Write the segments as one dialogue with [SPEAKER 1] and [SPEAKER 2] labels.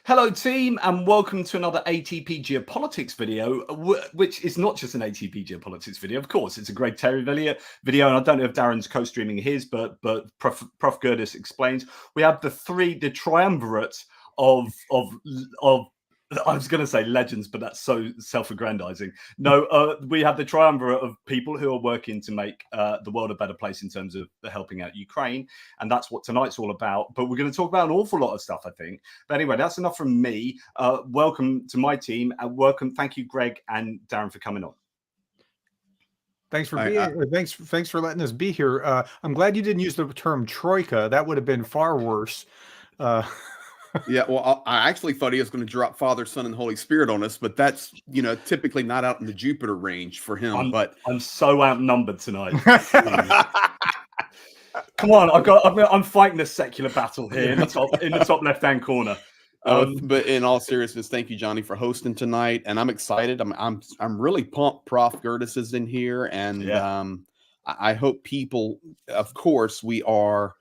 [SPEAKER 1] Hello team, and welcome to another ATP Geopolitics video, which is not just an ATP Geopolitics video. Of course, it's a Greg Terry video, and I don't know if Darren's co-streaming his, but Prof Gerdes explains. We have the triumvirate of I was going to say legends, but that's so self-aggrandizing. No, we have the triumvirate of people who are working to make the world a better place in terms of helping out Ukraine. And that's what tonight's all about. But we're going to talk about an awful lot of stuff, I think. But anyway, that's enough from me. Welcome to my team. And welcome. Thank you, Greg and Darren, for coming on.
[SPEAKER 2] Thanks for being thanks for letting us be here. I'm glad you didn't use the term troika. That would have been far worse.
[SPEAKER 3] Yeah, well, I actually thought he was going to drop Father, Son, and Holy Spirit on us, but that's, typically not out in the Jupiter range for him.
[SPEAKER 1] I'm so outnumbered tonight. Come on, I'm fighting a secular battle here in the top left-hand corner.
[SPEAKER 3] But in all seriousness, thank you, Johnny, for hosting tonight, and I'm excited. I'm really pumped. Prof Gerdes is in here, and yeah. I hope people, of course, we are.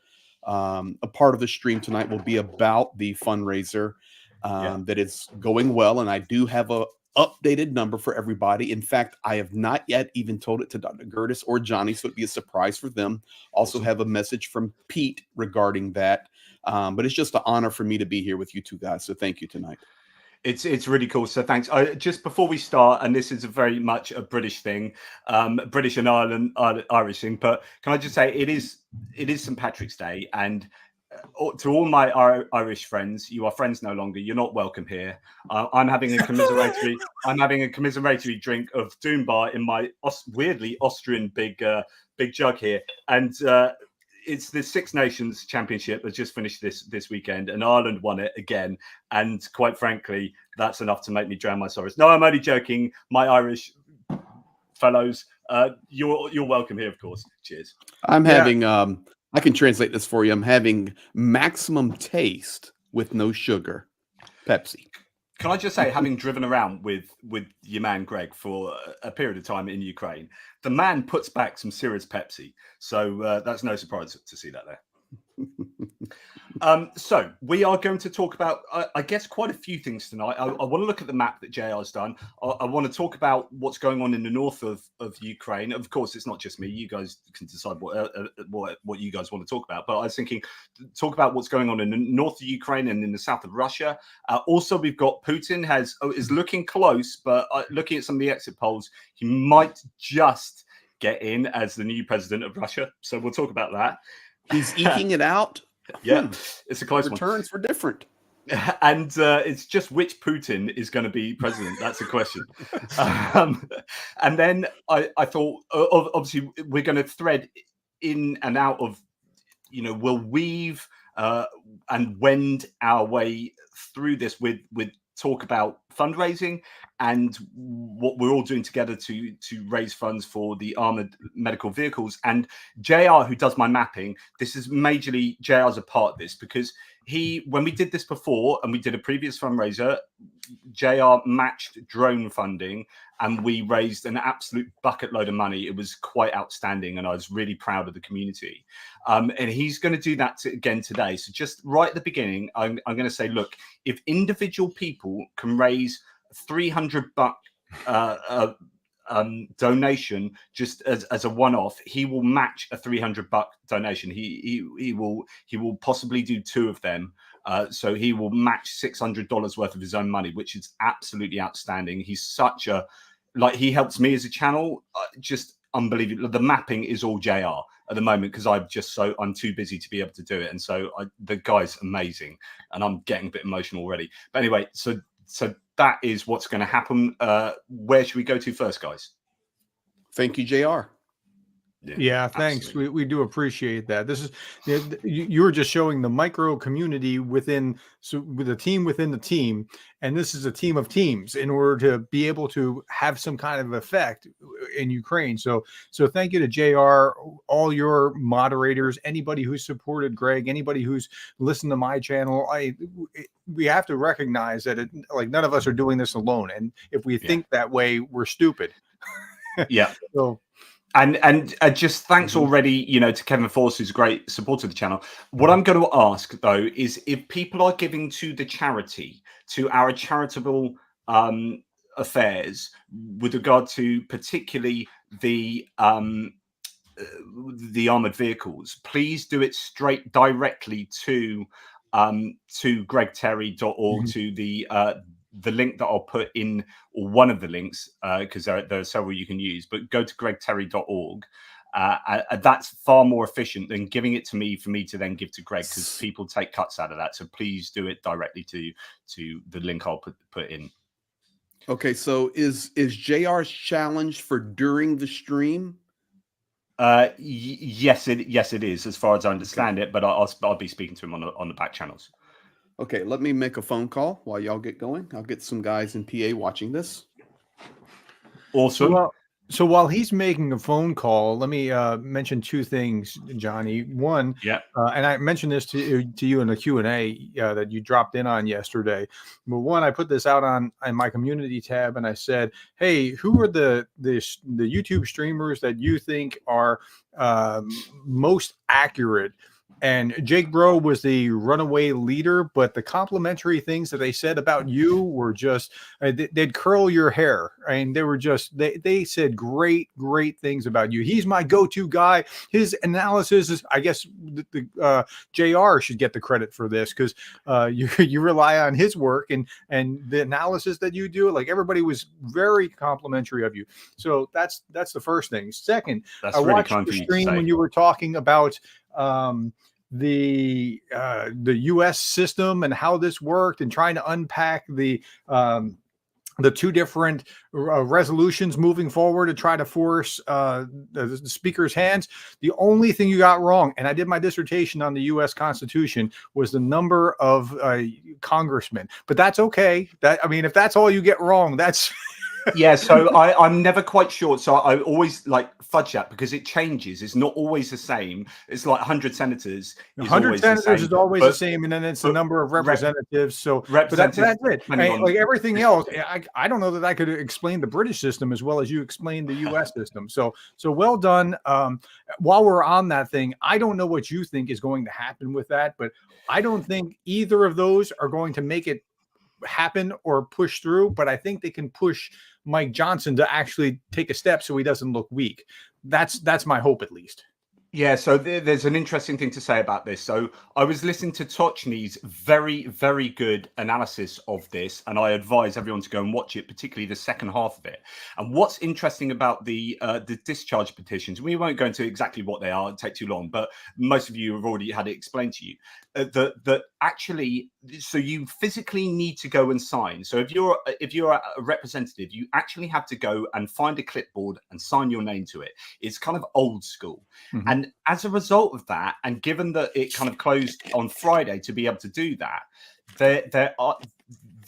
[SPEAKER 3] A part of the stream tonight will be about the fundraiser that is going well, and I do have a updated number for everybody. In fact, I have not yet even told it to Dr. Gerdes or Johnny, so it'd be a surprise for them. Also have a message from Pete regarding that, but it's just an honor for me to be here with you two guys, so thank you tonight.
[SPEAKER 1] It's really cool. So thanks. Just before we start, and this is very much a British thing, British and Irish thing, but can I just say it is St. Patrick's Day, and to all my Irish friends, you are friends no longer. You're not welcome here. I'm having a commiseratory drink of Doom Bar in my weirdly Austrian big jug here, and it's the Six Nations Championship that just finished this weekend, and Ireland won it again. And quite frankly, that's enough to make me drown my sorrows. No, I'm only joking. My Irish fellows, you're welcome here, of course. Cheers.
[SPEAKER 3] I'm having, I can translate this for you. I'm having maximum taste with no sugar, Pepsi.
[SPEAKER 1] Can I just say, having driven around with your man Greg for a period of time in Ukraine, the man puts back some serious Pepsi. So that's no surprise to see that there. So we are going to talk about, I guess, quite a few things tonight. I want to look at the map that JR's done. I want to talk about what's going on in the north of Ukraine. Of course, it's not just me. You guys can decide what you guys want to talk about. But I was thinking, talk about what's going on in the north of Ukraine and in the south of Russia. Also, we've got Putin is looking close, but looking at some of the exit polls, he might just get in as the new president of Russia. So we'll talk about that.
[SPEAKER 3] He's eking it out.
[SPEAKER 1] Yeah, it's a close one.
[SPEAKER 3] Returns were different.
[SPEAKER 1] And it's just which Putin is going to be president. That's the question. And then I thought, obviously, we're going to thread in and out of, we'll weave and wend our way through this with talk about fundraising and what we're all doing together to raise funds for the armored medical vehicles. And JR, who does my mapping, this is majorly JR's a part of this, because when we did this before and we did a previous fundraiser, JR matched drone funding and we raised an absolute bucket load of money. It was quite outstanding, and I was really proud of the community. And he's going to do that again today. So just right at the beginning, I'm going to say, look, if individual people can raise $300 donation just as a one-off, he will match a $300 donation. He will possibly do two of them. So he will match $600 worth of his own money, which is absolutely outstanding. He's such a, he helps me as a channel, just unbelievable. The mapping is all JR at the moment because I'm too busy to be able to do it. And so the guy's amazing, and I'm getting a bit emotional already. But anyway, so that is what's going to happen. Where should we go to first, guys?
[SPEAKER 3] Thank you, JR.
[SPEAKER 2] Yeah, thanks. We do appreciate that. This is, you were just showing the micro community with a team within the team, and this is a team of teams in order to be able to have some kind of effect in Ukraine. So thank you to JR, all your moderators, anybody who supported Greg, anybody who's listened to my channel. We have to recognize that none of us are doing this alone, and if we think that way, we're stupid.
[SPEAKER 1] Yeah.
[SPEAKER 2] So.
[SPEAKER 1] And just thanks already, to Kevin Force, who's a great supporter of the channel. What I'm going to ask, though, is if people are giving to the charity, to our charitable affairs, with regard to particularly the armored vehicles, please do it straight directly to gregterry.org, to the link that I'll put in, or one of the links, because there are several you can use, but go to gregterry.org. That's far more efficient than giving it to me for me to then give to Greg, because people take cuts out of that. So please do it directly to the link I'll put in.
[SPEAKER 3] Okay, so is JR's challenge for during the stream?
[SPEAKER 1] Yes, it is, as far as I understand it. But I'll be speaking to him on the back channels.
[SPEAKER 3] Okay, let me make a phone call while y'all get going. I'll get some guys in PA watching this.
[SPEAKER 1] Awesome.
[SPEAKER 2] So while he's making a phone call, let me mention two things, Johnny. One, and I mentioned this to you in the Q&A that you dropped in on yesterday. But one, I put this out on my community tab, and I said, hey, who are the YouTube streamers that you think are most accurate? And Jake Bro was the runaway leader, but the complimentary things that they said about you were just, they'd curl your hair. And they were just, they said great things about you. He's my go-to guy. His analysis is, I guess, JR should get the credit for this, because you rely on his work and the analysis that you do. Like, everybody was very complimentary of you. So that's the first thing. Second, I watched the stream when you were talking about the U.S. system and how this worked, and trying to unpack the two different resolutions moving forward to try to force the speaker's hands. The only thing you got wrong, and I did my dissertation on the U.S. Constitution, was the number of congressmen. But that's okay. If that's all you get wrong, that's
[SPEAKER 1] yeah, so I'm never quite sure. So I always fudge that, because it changes. It's not always the same. It's like 100 senators.
[SPEAKER 2] 100 senators is always the same, and then it's the number of representatives. So but that's it. Like everything else, I don't know that I could explain the British system as well as you explained the U.S. system. So well done. While we're on that thing, I don't know what you think is going to happen with that, but I don't think either of those are going to make it happen or push through, but I think they can push Mike Johnson to actually take a step so he doesn't look weak. That's my hope, at least.
[SPEAKER 1] Yeah, so there's an interesting thing to say about this. So I was listening to Tochny's very good analysis of this, and I advise everyone to go and watch it, particularly the second half of it. And what's interesting about the discharge petitions, we won't go into exactly what they are, it'd take too long, but most of you have already had it explained to you, that actually, so you physically need to go and sign. So if you're a representative, you actually have to go and find a clipboard and sign your name to it. It's kind of old school. And as a result of that, and given that it kind of closed on Friday to be able to do that,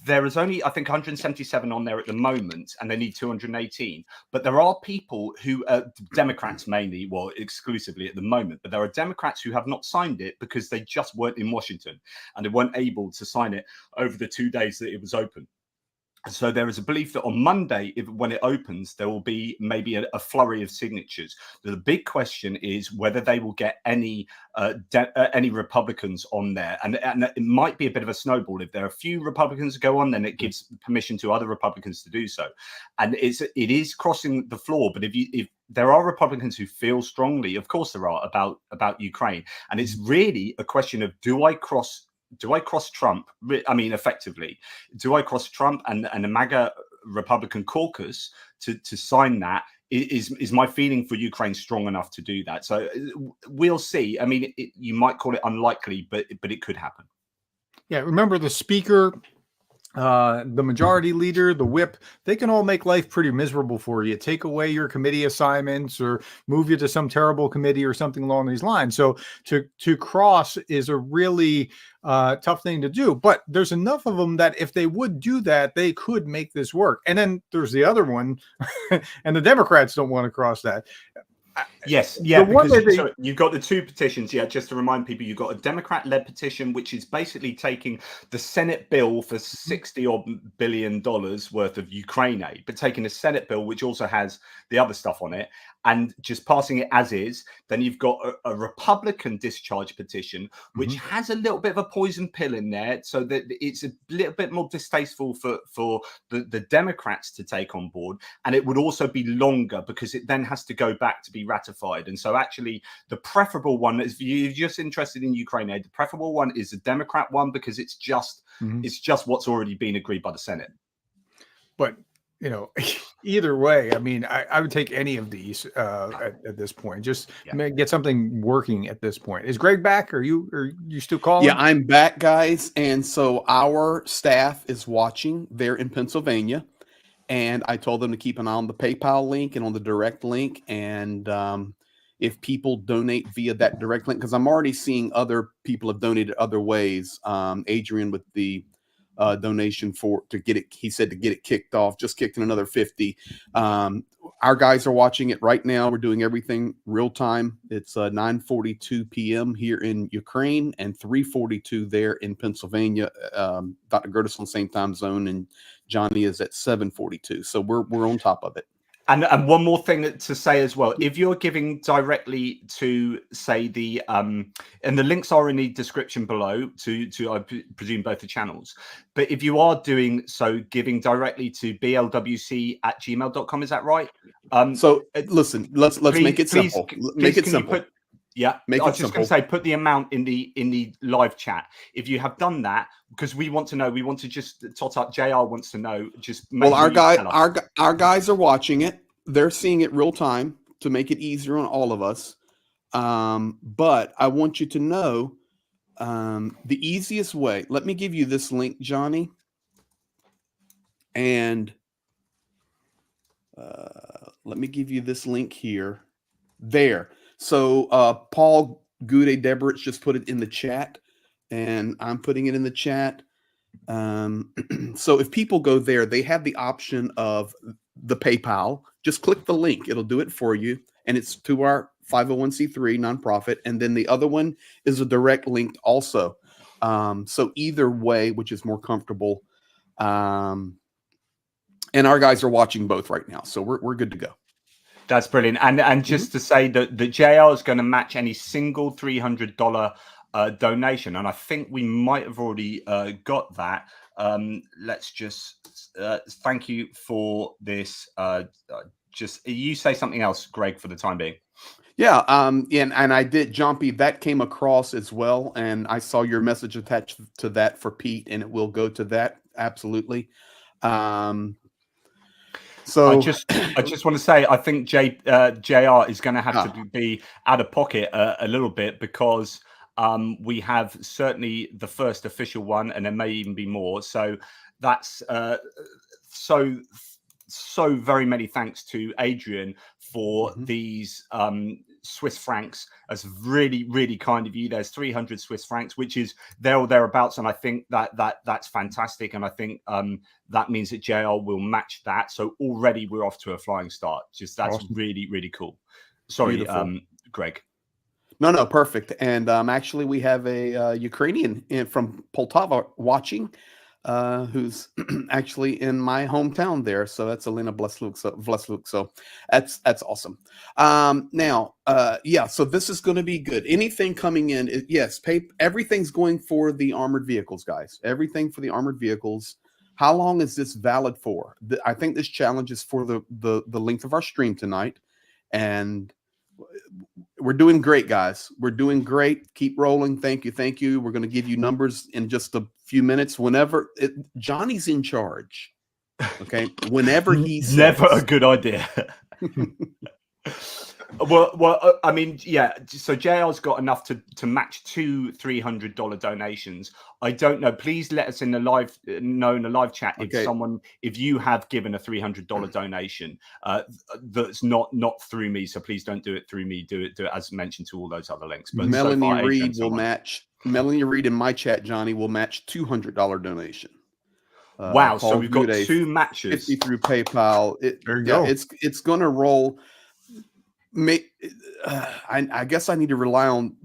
[SPEAKER 1] there is only, I think, 177 on there at the moment, and they need 218. But there are people who, Democrats mainly, well, exclusively at the moment, but there are Democrats who have not signed it because they just weren't in Washington and they weren't able to sign it over the 2 days that it was open. So there is a belief that on Monday, when it opens, there will be maybe a flurry of signatures. The big question is whether they will get any Republicans on there, and it might be a bit of a snowball. If there are a few Republicans to go on, then it gives permission to other Republicans to do so, and it is crossing the floor. But if there are Republicans who feel strongly, of course there are, about Ukraine, and it's really a question of do I cross Trump? I mean, effectively, do I cross Trump and the MAGA Republican caucus to sign that? Is my feeling for Ukraine strong enough to do that? So we'll see. I mean, you might call it unlikely, but it could happen. Yeah,
[SPEAKER 2] remember the speaker, the majority leader, the whip, they can all make life pretty miserable for you. Take away your committee assignments or move you to some terrible committee or something along these lines. So to cross is a really tough thing to do, but there's enough of them that if they would do that, they could make this work. And then there's the other one, and the Democrats don't want to cross that.
[SPEAKER 1] Yes, yeah, because so you've got the two petitions. Yeah, just to remind people, you've got a Democrat-led petition, which is basically taking the Senate bill for $60 billion worth of Ukraine aid, but taking a Senate bill which also has the other stuff on it, and just passing it as is. Then you've got a Republican discharge petition, which has a little bit of a poison pill in there, so that it's a little bit more distasteful for the Democrats to take on board. And it would also be longer because it then has to go back to be ratified. And so actually the preferable one, if you're just interested in Ukraine, the preferable one is the Democrat one, because it's just what's already been agreed by the Senate.
[SPEAKER 2] But you know, either way, I mean, I would take any of these at this point. Just get something working at this point. Is Greg back? Are you still calling?
[SPEAKER 3] Yeah, I'm back, guys. And so our staff is watching. They're in Pennsylvania, and I told them to keep an eye on the PayPal link and on the direct link. And if people donate via that direct link, because I'm already seeing other people have donated other ways. Adrian with the donation to get it, he said, to get it kicked off, just kicked in another 50. Our guys are watching it right now. We're doing everything real time. It's 9:42 p.m. here in Ukraine and 3:42 there in Pennsylvania. Dr. Gerdes on the same time zone, and Johnny is at 7:42. So we're on top of it.
[SPEAKER 1] And one more thing to say as well, if you're giving directly to, say, and the links are in the description below to I presume both the channels, but if you are doing so, giving directly to blwc@gmail.com, is that right?
[SPEAKER 3] So listen, let's make it simple. Make it simple.
[SPEAKER 1] I was just going to say, put the amount in the live chat. If you have done that, because we want to know, we want to just tot up. JR wants to know. Just
[SPEAKER 3] well, our guys are watching it. They're seeing it real time to make it easier on all of us. But I want you to know the easiest way. Let me give you this link, Johnny, and let me give you this link here. There. So Paul Gude Deberich just put it in the chat, and I'm putting it in the chat. So if people go there, they have the option of the PayPal. Just click the link. It'll do it for you. And it's to our 501c3 nonprofit. And then the other one is a direct link also. So either way, which is more comfortable. And our guys are watching both right now. So we're good to go.
[SPEAKER 1] That's brilliant. And just to say that the JR is going to match any single $300 donation. And I think we might have already got that. Let's just thank you for this. Just you say something else, Greg, for the time being.
[SPEAKER 3] Yeah. And I did, Jompy, that came across as well. And I saw your message attached to that for Pete, and it will go to that. Absolutely. So
[SPEAKER 1] I just want to say, I think JR is going to have to be out of pocket a little bit, because we have certainly the first official one, and there may even be more. So that's so very many thanks to Adrian for these Swiss francs. That's really, really kind of you. There's 300 Swiss francs, which is there or thereabouts, and I think that's fantastic. And I think that means that JL will match that. So already we're off to a flying start. Just that's awesome. Really, really cool. Sorry, Greg.
[SPEAKER 3] No, perfect. And actually, we have a Ukrainian from Poltava watching, who's actually in my hometown there. So that's Elena Vlesluk. So that's awesome. Now, so this is going to be good. Anything coming in, yes, everything's going for the armored vehicles, guys. Everything for the armored vehicles. How long is this valid for? I think this challenge is for the length of our stream tonight, and we're doing great, guys. We're doing great. Keep rolling. Thank you. We're going to give you numbers in just a few minutes. Whenever Johnny's in charge, okay. Whenever he says,
[SPEAKER 1] never a good idea. Well, I mean, yeah. So JR's got enough to match 2 $300 donations. I don't know. Please let us in the live chat if you have given a $300 donation that's not through me. So please don't do it through me. Do it as mentioned to all those other links. But
[SPEAKER 3] Melanie Reed will match. Melanie Reed in my chat, Johnny, will match $200 donation.
[SPEAKER 1] Wow! So we've got 2 matches
[SPEAKER 3] 50 through PayPal.
[SPEAKER 2] There you go.
[SPEAKER 3] It's going to roll. I guess I need to rely on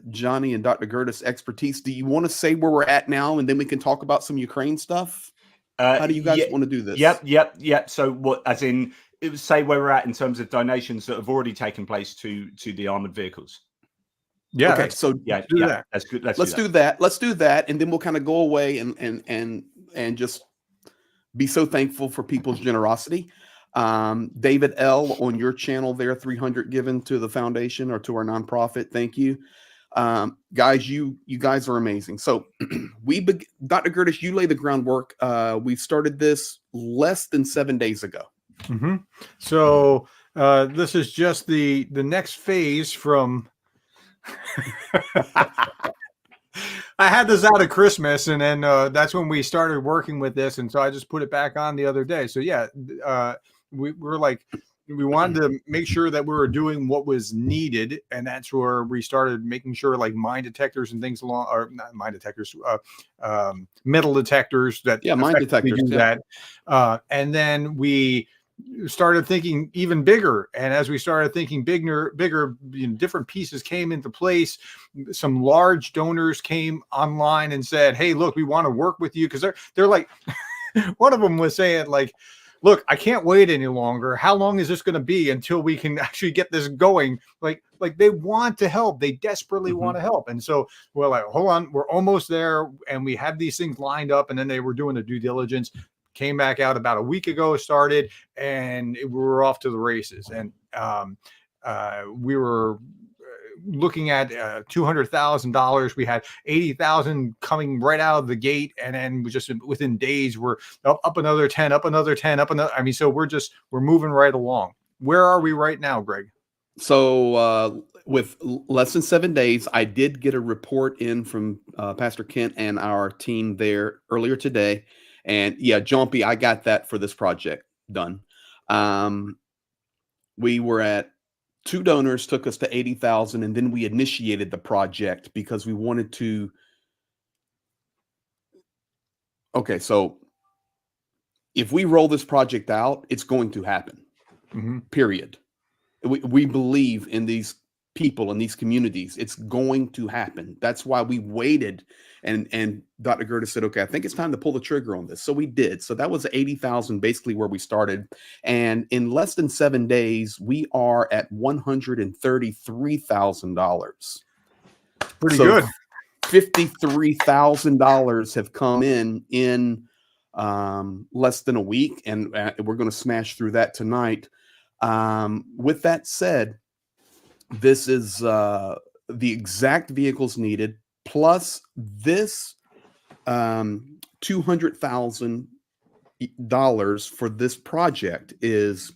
[SPEAKER 3] Johnny and Dr. Gerdes' expertise. Do you want to say where we're at now, and then we can talk about some Ukraine stuff? How do you guys want to do this?
[SPEAKER 1] Yep. So what? As in, it was say where we're at in terms of donations that have already taken place to the armored vehicles?
[SPEAKER 2] Yeah.
[SPEAKER 3] Okay. So
[SPEAKER 1] Yeah,
[SPEAKER 2] do that.
[SPEAKER 1] that's good.
[SPEAKER 3] let's do that. Let's do that, and then we'll kind of go away and just be so thankful for people's generosity. David L, on your channel there, 300 given to the foundation or to our nonprofit. Thank you. Guys, you guys are amazing. So Dr. Gerdes, you lay the groundwork. We started this less than 7 days ago.
[SPEAKER 2] So this is just the next phase from I had this out at Christmas, and then that's when we started working with this, and so I just put it back on the other day. So yeah, we wanted to make sure that we were doing what was needed, and that's where we started making sure, like mine detectors and things along, or not mine detectors, metal detectors that
[SPEAKER 3] mine detectors
[SPEAKER 2] do that, and then we started thinking even bigger. And as we started thinking bigger, different pieces came into place. Some large donors came online and said, "Hey, look, we want to work with you," because they're like, one of them was saying like, "Look, I can't wait any longer. How long is this going to be until we can actually get this going?" Like they want to help. They desperately want to help. And so we're like, hold on, we're almost there. And we had these things lined up, and then they were doing the due diligence. Came back out about a week ago, started, and we were off to the races. And we were looking at $200,000. We had 80,000 coming right out of the gate, and then we just within days we're up another 10, up another 10, up another. I mean, so we're moving right along. Where are we right now, Greg?
[SPEAKER 3] So with less than 7 days, I did get a report in from Pastor Kent and our team there earlier today. And yeah, Jompy, I got that for this project done. We were at 2 donors, took us to 80,000, and then we initiated the project because we wanted to. Okay, so if we roll this project out, it's going to happen. Period. We believe in these people in these communities. It's going to happen. That's why we waited. And Dr. Gerdes said, okay, I think it's time to pull the trigger on this. So we did. So that was 80,000, basically where we started. And in less than 7 days, we are at $133,000.
[SPEAKER 2] Pretty good.
[SPEAKER 3] $53,000 have come in less than a week. And we're going to smash through that tonight. With that said, this is the exact vehicles needed, plus this $200,000 for this project is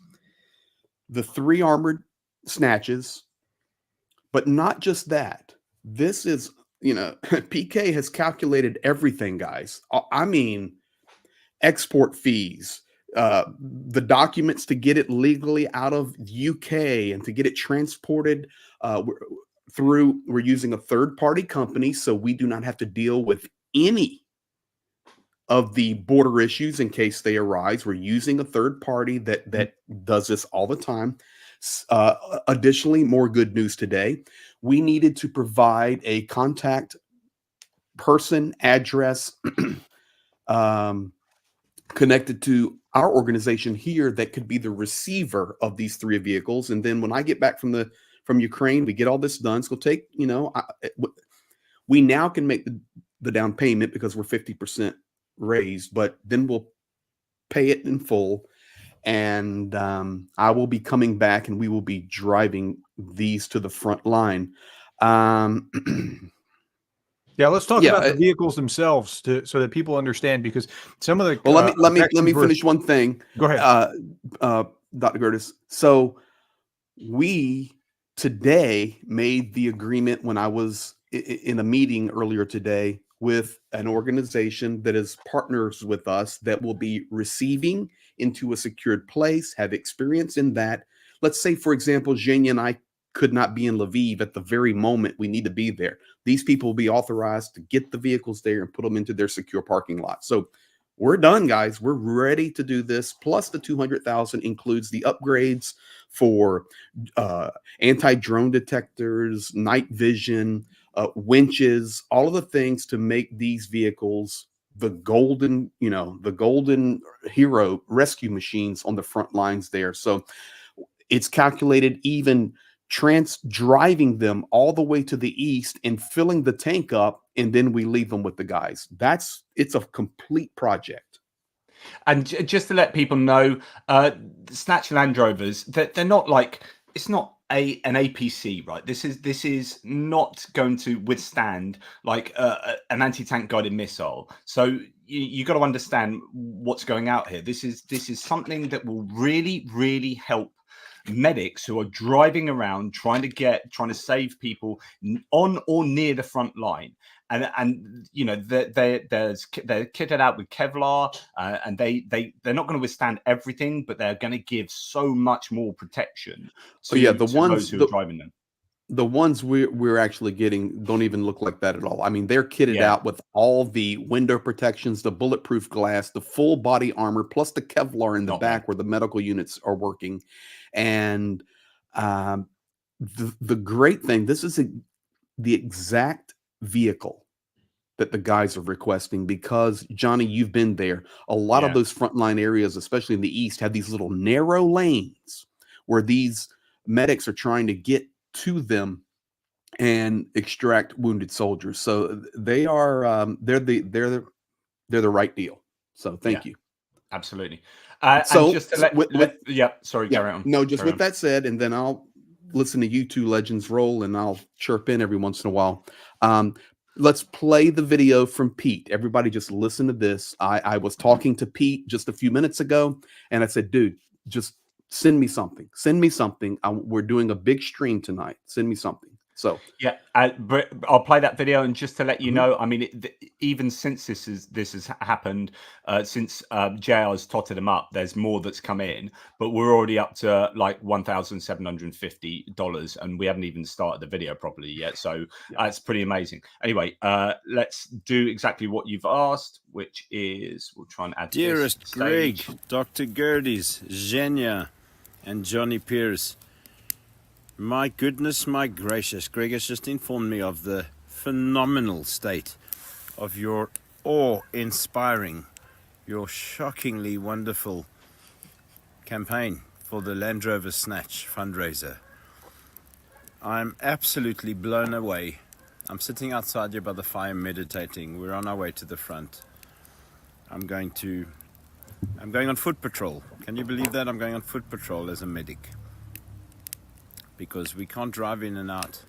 [SPEAKER 3] the 3 armored snatches, but not just that. This is, PK has calculated everything, guys. I mean, export fees, the documents to get it legally out of UK and to get it transported we're using a third-party company, so we do not have to deal with any of the border issues in case they arise. We're using a third party that does this all the time. Additionally, more good news today. We needed to provide a contact person address connected to our organization here that could be the receiver of these 3 vehicles. And then when I get back from Ukraine, we get all this done. It's going to take, we now can make the down payment because we're 50% raised, but then we'll pay it in full. And I will be coming back and we will be driving these to the front line.
[SPEAKER 2] Yeah, let's talk about the vehicles themselves so that people understand, because some of the
[SPEAKER 3] let me finish one thing.
[SPEAKER 2] Go ahead,
[SPEAKER 3] Dr. Gerdes. So we today made the agreement when I was in a meeting earlier today with an organization that is partners with us that will be receiving into a secured place, have experience in that. Let's say, for example, Zhenya and I could not be in Lviv at the very moment we need to be there. These people will be authorized to get the vehicles there and put them into their secure parking lot. So we're done, guys. We're ready to do this. Plus the 200,000 includes the upgrades for anti-drone detectors, night vision, winches, all of the things to make these vehicles the golden, the golden hero rescue machines on the front lines there. So it's calculated even driving them all the way to the east and filling the tank up, and then we leave them with the guys. It's a complete project.
[SPEAKER 1] And just to let people know, Snatch Land Rovers, they're not like, it's not an APC, right? This is not going to withstand like an anti-tank guided missile. So you got to understand what's going out here. This is something that will really, really help medics who are driving around trying to save people on or near the front line. And they're kitted out with Kevlar, and they're not going to withstand everything, but they're going to give so much more protection to those who are driving them.
[SPEAKER 3] The ones we're actually getting don't even look like that at all. I mean, they're kitted out with all the window protections, the bulletproof glass, the full body armor, plus the Kevlar in the back where the medical units are working. And the great thing, this is the exact vehicle that the guys are requesting, because Johnny, you've been there. A lot of those frontline areas, especially in the East, have these little narrow lanes where these medics are trying to get to them and extract wounded soldiers. So they are they're the right deal. So thank you.
[SPEAKER 1] Absolutely.
[SPEAKER 3] So
[SPEAKER 1] and just to carry on.
[SPEAKER 3] No, just with that said, and then I'll listen to you two legends roll, and I'll chirp in every once in a while. Let's play the video from Pete. Everybody just listen to this. I was talking to Pete just a few minutes ago, and I said, dude, just send me something. Send me something. We're doing a big stream tonight. Send me something. So
[SPEAKER 1] I'll play that video, and just to let you know, I mean, even since this has happened, since JR's totted them up, there's more that's come in, but we're already up to like $1,750, and we haven't even started the video properly yet. So it's pretty amazing. Anyway, let's do exactly what you've asked, which is we'll try and add.
[SPEAKER 4] Dearest Greg, Dr. Gerdes, Zhenya, and Johnny Pierce. My goodness, my gracious, Greg has just informed me of the phenomenal state of your awe-inspiring, your shockingly wonderful campaign for the Land Rover Snatch fundraiser. I'm absolutely blown away. I'm sitting outside here by the fire meditating. We're on our way to the front. I'm going on foot patrol. Can you believe that? I'm going on foot patrol as a medic. Because we can't drive in and out.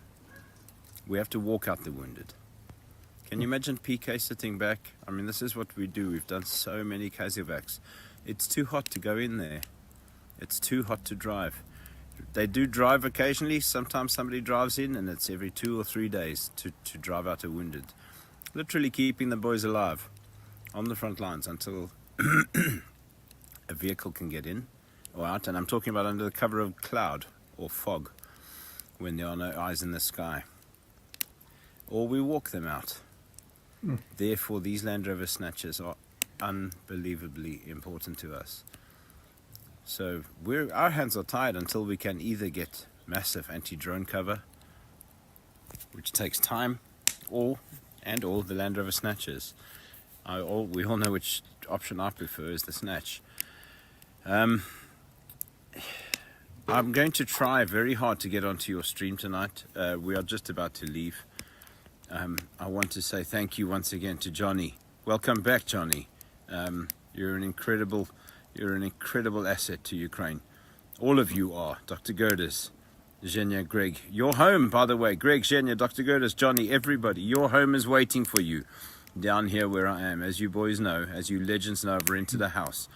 [SPEAKER 4] We have to walk out the wounded. Can you imagine PK sitting back? I mean, this is what we do. We've done so many Kazivaks. It's too hot to go in there. It's too hot to drive. They do drive occasionally. Sometimes somebody drives in, and it's every 2 or 3 days to drive out a wounded. Literally keeping the boys alive on the front lines until a vehicle can get in or out. And I'm talking about under the cover of cloud or fog, when there are no eyes in the sky, or we walk them out. Therefore, these Land Rover snatches are unbelievably important to us. So our hands are tied until we can either get massive anti-drone cover, which takes time, or the Land Rover snatches. We all know which option I prefer is the snatch. I'm going to try very hard to get onto your stream tonight. We are just about to leave. I want to say thank you once again to Johnny. Welcome back, Johnny. You're an incredible asset to Ukraine. All of you are. Dr. Gerdes, Zhenya, Greg. Your home, by the way. Greg, Zhenya, Dr. Gerdes, Johnny, everybody. Your home is waiting for you down here where I am. As you boys know, as you legends know, I've rented a house.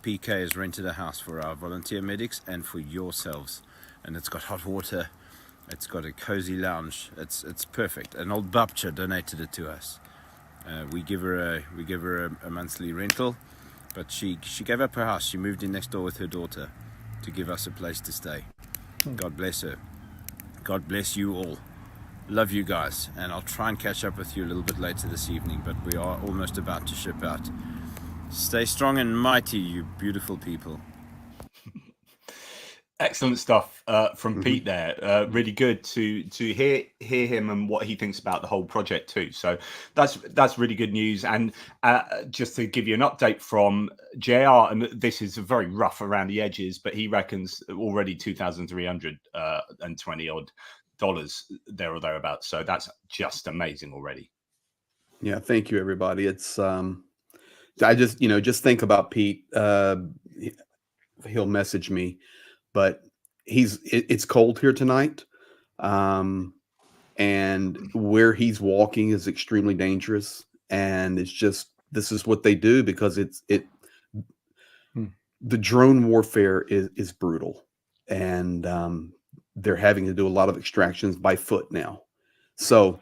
[SPEAKER 4] PK has rented a house for our volunteer medics and for yourselves, and it's got hot water, it's got a cozy lounge, it's perfect. An old babcha donated it to us. We give her a monthly rental, but she gave up her house. She moved in next door with her daughter to give us a place to stay. God bless her. God bless you all. Love you guys, and I'll try and catch up with you a little bit later this evening, but we are almost about to ship out. Stay strong and mighty, you beautiful people.
[SPEAKER 1] Excellent stuff from
[SPEAKER 3] Mhm.
[SPEAKER 1] Pete there. Really good to hear him and what he thinks about the whole project too. So that's really good news. And just to give you an update from JR, and this is very rough around the edges, but he reckons already $2,320 odd there or thereabouts. So that's just amazing already.
[SPEAKER 3] Yeah, thank you, everybody. It's I just just think about Pete. He'll message me, but it's cold here tonight. And where he's walking is extremely dangerous. And it's just, this is what they do because the drone warfare is brutal. And they're having to do a lot of extractions by foot now. So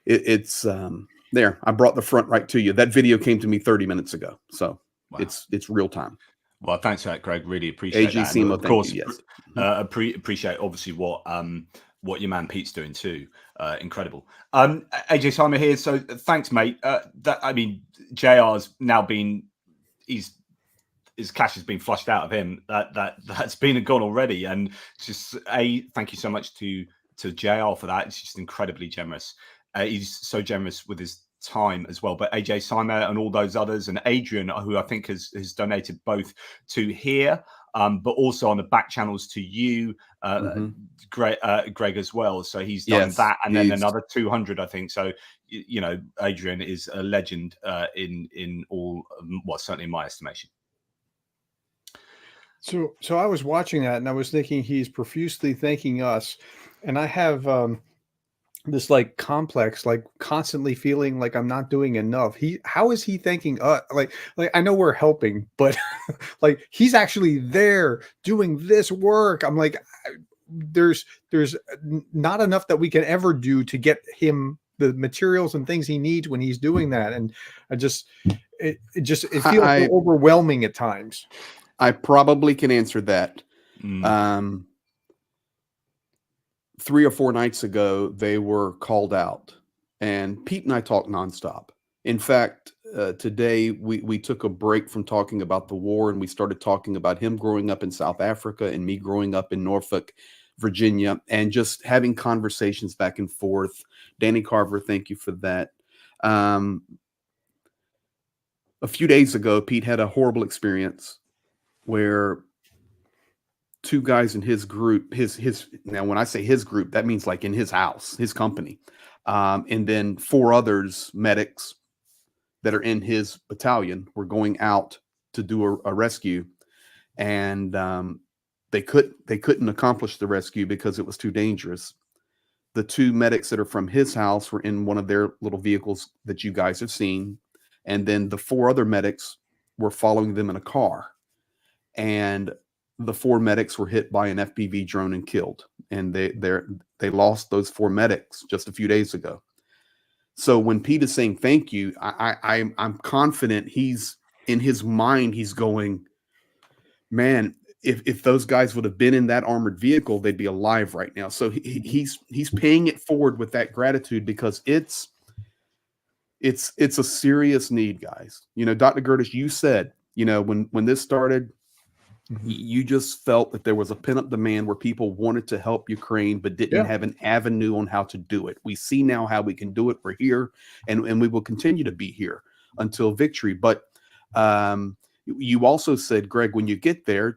[SPEAKER 3] it's there. I brought the front right to you. That video came to me 30 minutes ago. So
[SPEAKER 1] Wow.
[SPEAKER 3] it's real time.
[SPEAKER 1] Well, thanks for that, Greg. Really appreciate
[SPEAKER 3] AG
[SPEAKER 1] that.
[SPEAKER 3] Simo,
[SPEAKER 1] Of course,
[SPEAKER 3] thank you, yes.
[SPEAKER 1] Appreciate obviously what your man Pete's doing too. Incredible. AJ Simon here. So thanks, mate. I mean, JR's now been his cash has been flushed out of him. That's been and gone already. And just thank you so much to JR for that. It's just incredibly generous. He's so generous with his time as well. But AJ Simon and all those others, and Adrian, who I think has donated both to here, but also on the back channels to you, Greg as well. So he's done that, and then another 200, I think. So Adrian is a legend in all, well, certainly in my estimation.
[SPEAKER 2] So I was watching that and I was thinking he's profusely thanking us, and I have this like complex, like constantly feeling like I'm not doing enough. How is he thanking us? Like I know we're helping, but like he's actually there doing this work. I'm like, there's not enough that we can ever do to get him the materials and things he needs when he's doing that. And it feels so overwhelming at times.
[SPEAKER 3] I probably can answer that. 3 or 4 nights ago, they were called out, and Pete and I talk nonstop. In fact, today we took a break from talking about the war, and we started talking about him growing up in South Africa and me growing up in Norfolk, Virginia, and just having conversations back and forth. Danny Carver, thank you for that. A few days ago, Pete had a horrible experience where 2 guys in his group, now when I say his group, that means like in his house, his company, and then 4 others, medics that are in his battalion, were going out to do a rescue, and they couldn't accomplish the rescue because it was too dangerous. The 2 medics that are from his house were in one of their little vehicles that you guys have seen, and then the 4 other medics were following them in a car, and the 4 medics were hit by an FPV drone and killed. And they lost those 4 medics just a few days ago. So when Pete is saying thank you, I'm confident he's in his mind, he's going, man, if those guys would have been in that armored vehicle, they'd be alive right now. So he's paying it forward with that gratitude, because it's a serious need, guys. Dr. Gerdes, you said, when this started, you just felt that there was a pent-up demand where people wanted to help Ukraine but didn't have an avenue on how to do it. We see now how we can do it. We're here, and we will continue to be here until victory. But you also said, Greg, when you get there,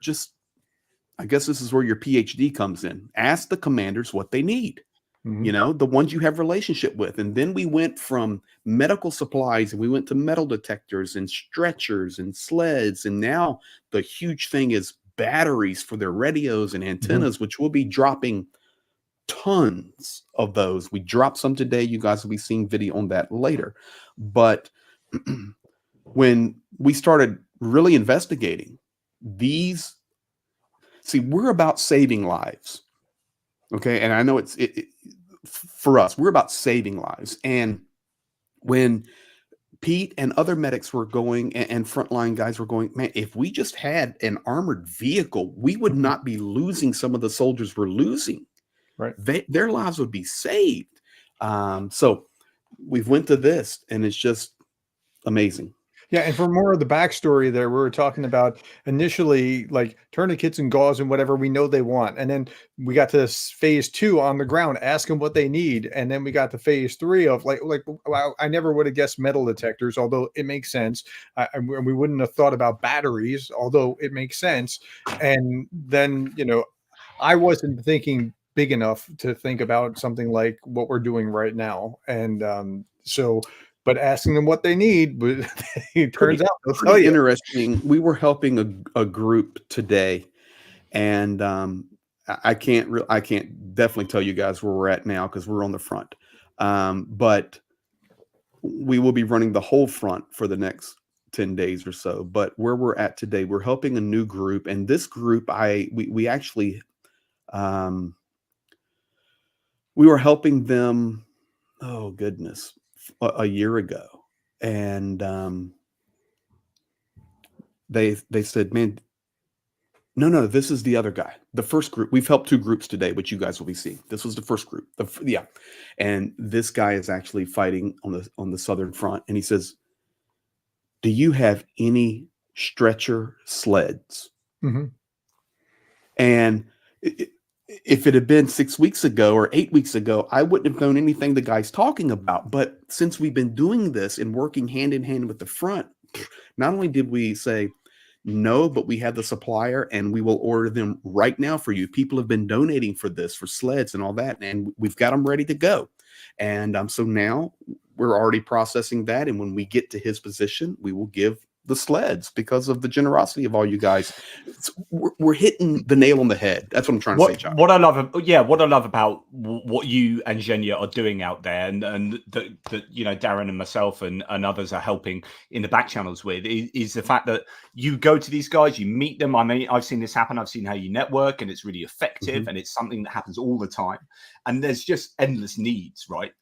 [SPEAKER 3] I guess this is where your PhD comes in. Ask the commanders what they need. The ones you have relationship with. And then we went from medical supplies, and we went to metal detectors and stretchers and sleds. And now the huge thing is batteries for their radios and antennas, which we'll be dropping tons of those. We dropped some today. You guys will be seeing video on that later. But when we started really investigating these, we're about saving lives. Okay. And I know for us, we're about saving lives. And when Pete and other medics were going, and frontline guys were going, man, if we just had an armored vehicle, we would not be losing some of the soldiers we're losing.
[SPEAKER 2] Right.
[SPEAKER 3] Their lives would be saved. So we've went to this, and it's just amazing.
[SPEAKER 2] Yeah, and for more of the backstory there, we were talking about initially like tourniquets and gauze and whatever we know they want. And then we got to phase 2 on the ground, ask them what they need. And then we got to phase 3 of wow, I never would have guessed metal detectors, although it makes sense. And we wouldn't have thought about batteries, although it makes sense. And then, I wasn't thinking big enough to think about something like what we're doing right now. And but asking them what they need, but it turns out they'll tell you.
[SPEAKER 3] Interesting. We were helping a group today, and I can't definitely tell you guys where we're at now because we're on the front. But we will be running the whole front for the next 10 days or so. But where we're at today, we're helping a new group, and this group, we actually we were helping them. Oh goodness, a year ago. And they said, man, no, this is the other guy. The first group. We've helped 2 groups today, which you guys will be seeing. This was the first group. Yeah. And this guy is actually fighting on the southern front. And he says, do you have any stretcher sleds?
[SPEAKER 2] Mm-hmm.
[SPEAKER 3] And if it had been 6 weeks ago or 8 weeks ago, I wouldn't have known anything the guy's talking about. But since we've been doing this and working hand in hand with the front, not only did we say no, but we have the supplier and we will order them right now for you. People have been donating for this, for sleds and all that, and we've got them ready to go. And so now we're already processing that. And when we get to his position, we will give the sleds because of the generosity of all you guys. We're hitting the nail on the head. That's what I'm trying to say, John.
[SPEAKER 1] What I love about what you and Zhenya are doing out there, and that Darren and myself and others are helping in the back channels with, is the fact that you go to these guys, you meet them. I mean, I've seen this happen. I've seen how you network, and it's really effective, and it's something that happens all the time. And there's just endless needs, right?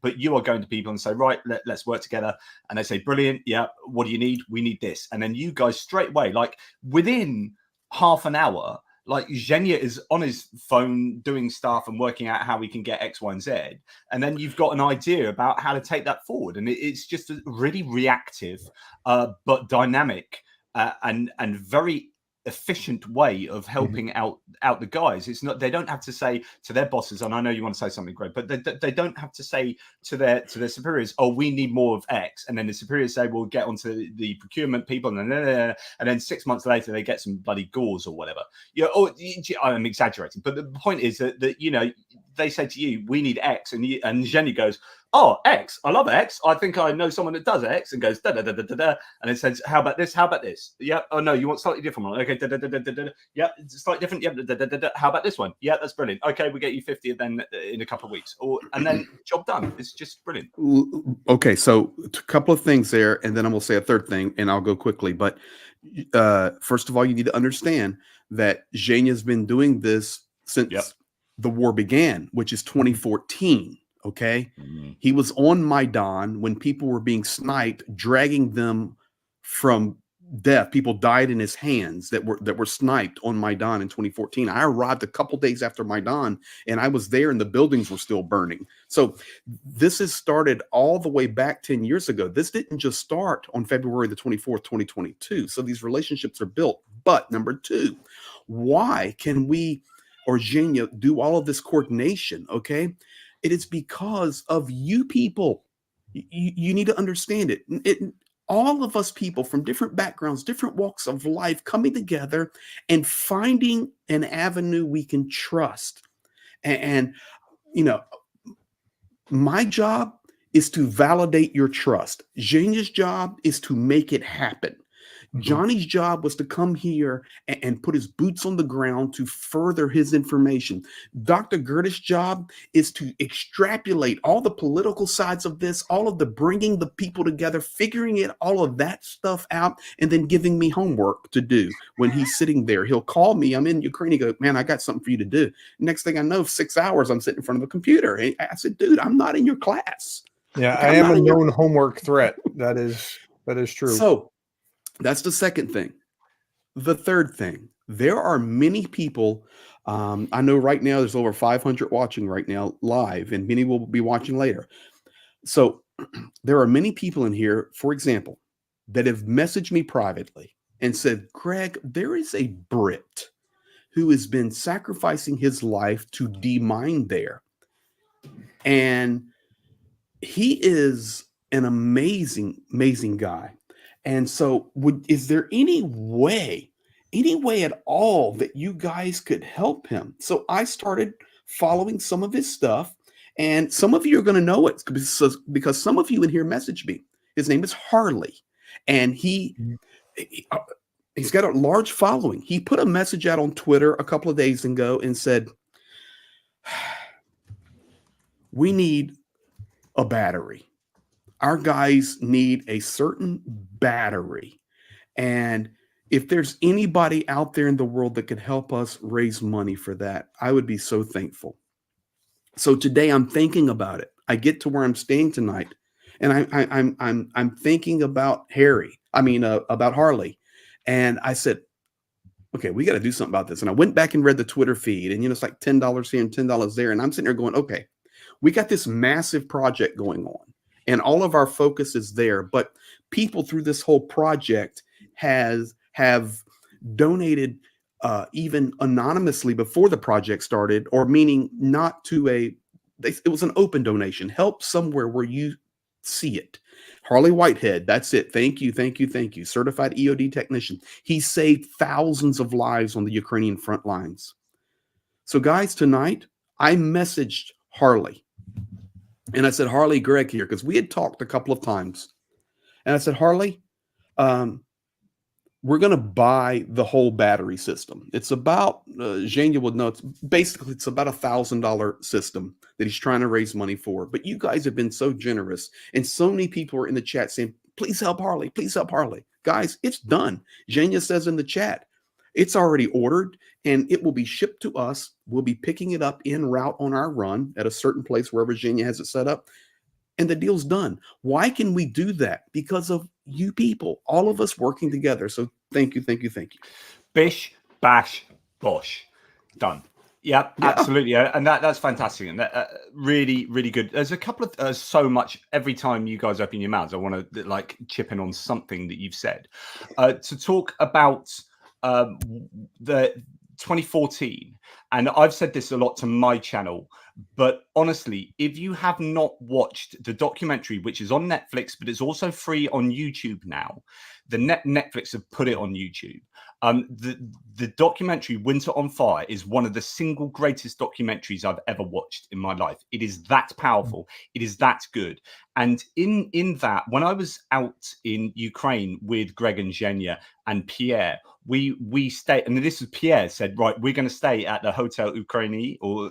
[SPEAKER 1] But you are going to people and say, right, let's work together. And they say, brilliant. Yeah. What do you need? We need this. And then you guys straight away, like within half an hour, like Zhenya is on his phone doing stuff and working out how we can get X, Y, and Z. And then you've got an idea about how to take that forward. And it's just a really reactive, but dynamic and very efficient way of helping out the guys. It's not, they don't have to say to their bosses, and I know you want to say something great, but they don't have to say to their superiors, oh, we need more of X, and then the superiors say, we'll get onto the procurement people, and then 6 months later they get some bloody gauze or whatever. I'm exaggerating, but the point is that they say to you, we need X, and Zhenya goes, oh, X, I love X. I think I know someone that does X, and goes da da da da da da, and it says, how about this? How about this? Yeah. Oh no, you want slightly different one? Okay, da da da da da da. Yeah, it's slightly different. Yeah, da da da da. How about this one? Yeah, that's brilliant. Okay, we get you 50 then in a couple of weeks, and then job done. It's just brilliant.
[SPEAKER 3] Okay, so a couple of things there, and then I'm gonna say a third thing, and I'll go quickly. But first of all, you need to understand that Zhenya's been doing this since the war began, which is 2014. Okay. He was on Maidan when people were being sniped, dragging them from death. People died in his hands that were sniped on Maidan in 2014. I arrived a couple days after Maidan, and I was there and the buildings were still burning. So this has started all the way back 10 years ago. This didn't just start on February the 24th, 2022. So these relationships are built. But number 2, why can we or Zhenya do all of this coordination? Okay. It is because of you people. You need to understand it. All of us people from different backgrounds, different walks of life, coming together and finding an avenue we can trust. And my job is to validate your trust. Zhenya's job is to make it happen. Johnny's job was to come here and put his boots on the ground to further his information. Dr. Gerdes' job is to extrapolate all the political sides of this, all of the bringing the people together, figuring it, all of that stuff out, and then giving me homework to do. When he's sitting there, he'll call me. I'm in Ukraine. He goes, man, I got something for you to do. Next thing I know, 6 hours, I'm sitting in front of a computer. And I said, dude, I'm not in your class.
[SPEAKER 2] Yeah, I am a known homework threat. That is true.
[SPEAKER 3] So that's the second thing. The third thing, there are many people. I know right now there's over 500 watching right now live, and many will be watching later. So there are many people in here. For example, that have messaged me privately and said, Greg, there is a Brit who has been sacrificing his life to demine there. And he is an amazing, amazing guy. And so is there any way at all that you guys could help him? So I started following some of his stuff, and some of you are going to know it because some of you in here messaged me. His name is Harley, and he's got a large following. He put a message out on Twitter a couple of days ago and said, we need a battery. Our guys need a certain battery. And if there's anybody out there in the world that could help us raise money for that, I would be so thankful. So today I'm thinking about it. I get to where I'm staying tonight, and I'm thinking about about Harley. And I said, okay, we got to do something about this. And I went back and read the Twitter feed, and it's like $10 here and $10 there. And I'm sitting there going, okay, we got this massive project going on, and all of our focus is there. But people through this whole project have donated even anonymously before the project started, or meaning not to it was an open donation. Help somewhere where you see it. Harley Whitehead, that's it. Thank you, thank you, thank you. Certified EOD technician. He saved thousands of lives on the Ukrainian front lines. So guys, tonight I messaged Harley, and I said, Harley, Greg here, because we had talked a couple of times. And I said, Harley, we're going to buy the whole battery system. It's about, Zhenya would know, it's about $1,000 system that he's trying to raise money for. But you guys have been so generous, and so many people are in the chat saying, please help Harley, please help Harley. Guys, it's done. Zhenya says in the chat, it's already ordered, and it will be shipped to us. We'll be picking it up en route on our run at a certain place wherever Zhenya has it set up, and the deal's done. Why can we do that? Because of you people, all of us working together. So thank you, thank you, thank you.
[SPEAKER 1] Bish, bash, bosh. Done. Yeah, absolutely. And that's fantastic. And that, really, really good. There's a couple of, so much, every time you guys open your mouths, I want to like chip in on something that you've said. To talk about the 2014, and I've said this a lot to my channel, but honestly, if you have not watched the documentary, which is on Netflix, but it's also free on YouTube now, Netflix have put it on YouTube. The documentary Winter on Fire is one of the single greatest documentaries I've ever watched in my life. It is that powerful. It is that good. And in that, when I was out in Ukraine with Greg and Zhenya and Pierre, we stayed, and this is Pierre said, right, we're going to stay at the Hotel Ukraine or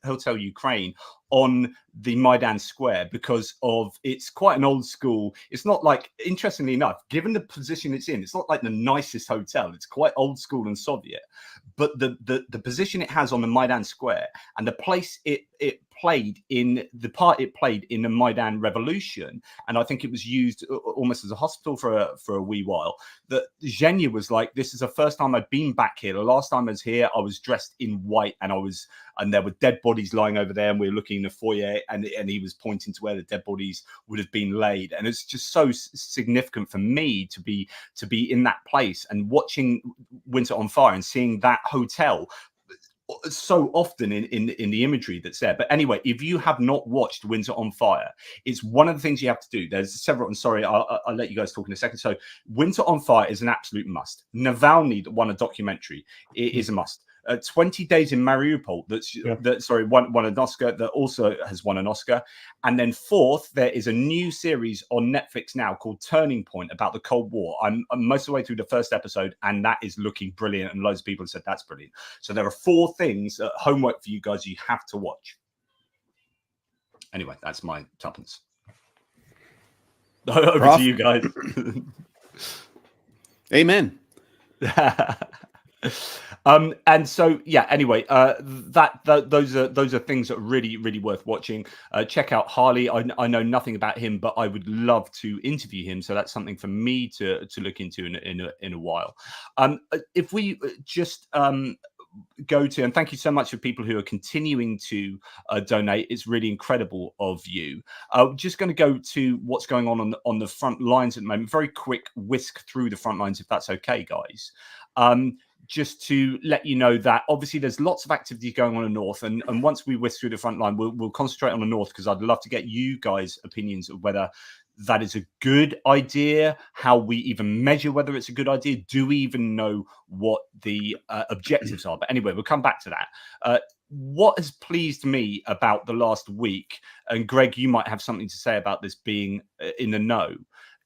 [SPEAKER 1] Hotel Ukraine on the Maidan Square because of it's quite an old school. It's not like, interestingly enough, given the position it's in, it's not like the nicest hotel. It's quite old school and Soviet, but the position it has on the Maidan Square and the place it played in, the part it played in the Maidan Revolution, and I think it was used almost as a hospital for a wee while. That Zhenya was like, this is the first time I've been back here. The last time I was here, I was dressed in white, and there were dead bodies lying over there, and we were looking in the foyer, and he was pointing to where the dead bodies would have been laid. And it's just so significant for me to be in that place and watching Winter on Fire and seeing that hotel so often in the imagery that's there. But anyway, if you have not watched Winter on Fire, it's one of the things you have to do. There's several, and sorry, I'll let you guys talk in a second. So Winter on Fire is an absolute must. Navalny won a documentary. It is a must. 20 Days in Mariupol, won an Oscar, that also has won an Oscar. And then fourth, there is a new series on Netflix now called Turning Point about the Cold War. I'm most of the way through the first episode, and that is looking brilliant, and loads of people have said that's brilliant. So there are 4 things, homework for you guys, you have to watch. Anyway, that's my tuppence. Over
[SPEAKER 3] Prof,
[SPEAKER 1] to you guys.
[SPEAKER 3] Amen.
[SPEAKER 1] And so anyway, those are things that are really, really worth watching. Check out Harley. I know nothing about him, but I would love to interview him, so that's something for me to look into in a while. If we just go to, and thank you so much for people who are continuing to donate. It's really incredible of you. Just going to go to what's going on the front lines at the moment. Very quick whisk through the front lines, if that's okay, guys. Just to let you know that obviously there's lots of activity going on in the north, and once we whisk through the front line, we'll concentrate on the north, because I'd love to get you guys' opinions of whether that is a good idea, how we even measure whether it's a good idea, do we even know what the objectives are. But anyway, we'll come back to that. What has pleased me about the last week, and Greg, you might have something to say about this being in the know,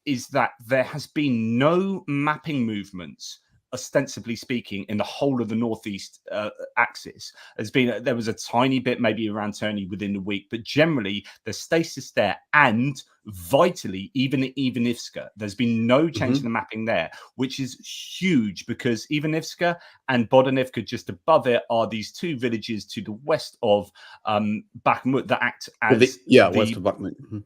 [SPEAKER 1] is that there has been no mapping movements, ostensibly speaking, in the whole of the northeast axis. There was a tiny bit maybe around Turney within the week, but generally there's stasis there, and vitally even Ivnivska, there's been no change in the mapping there, which is huge, because Ivnivska and Bodanivka just above it are these two villages to the west of Bakhmut that act as
[SPEAKER 3] west of Bakhmut.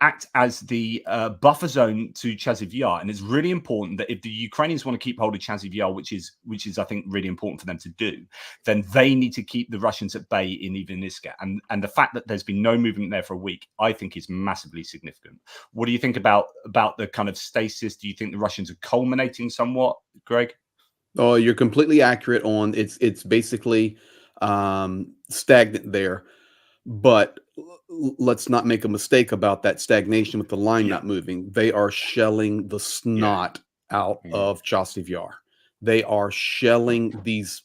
[SPEAKER 1] Act as the buffer zone to Chasiv Yar. And it's really important that if the Ukrainians want to keep hold of Chasiv Yar, which is I think really important for them to do, then they need to keep the Russians at bay in Ivnivska. And the fact that there's been no movement there for a week, I think, is massively significant. What do you think about the kind of stasis? Do you think the Russians are culminating somewhat, Greg?
[SPEAKER 3] Oh, you're completely accurate on it's basically stagnant there. But let's not make a mistake about that stagnation with the line not moving. They are shelling the snot out of Chasiv Yar. They are shelling these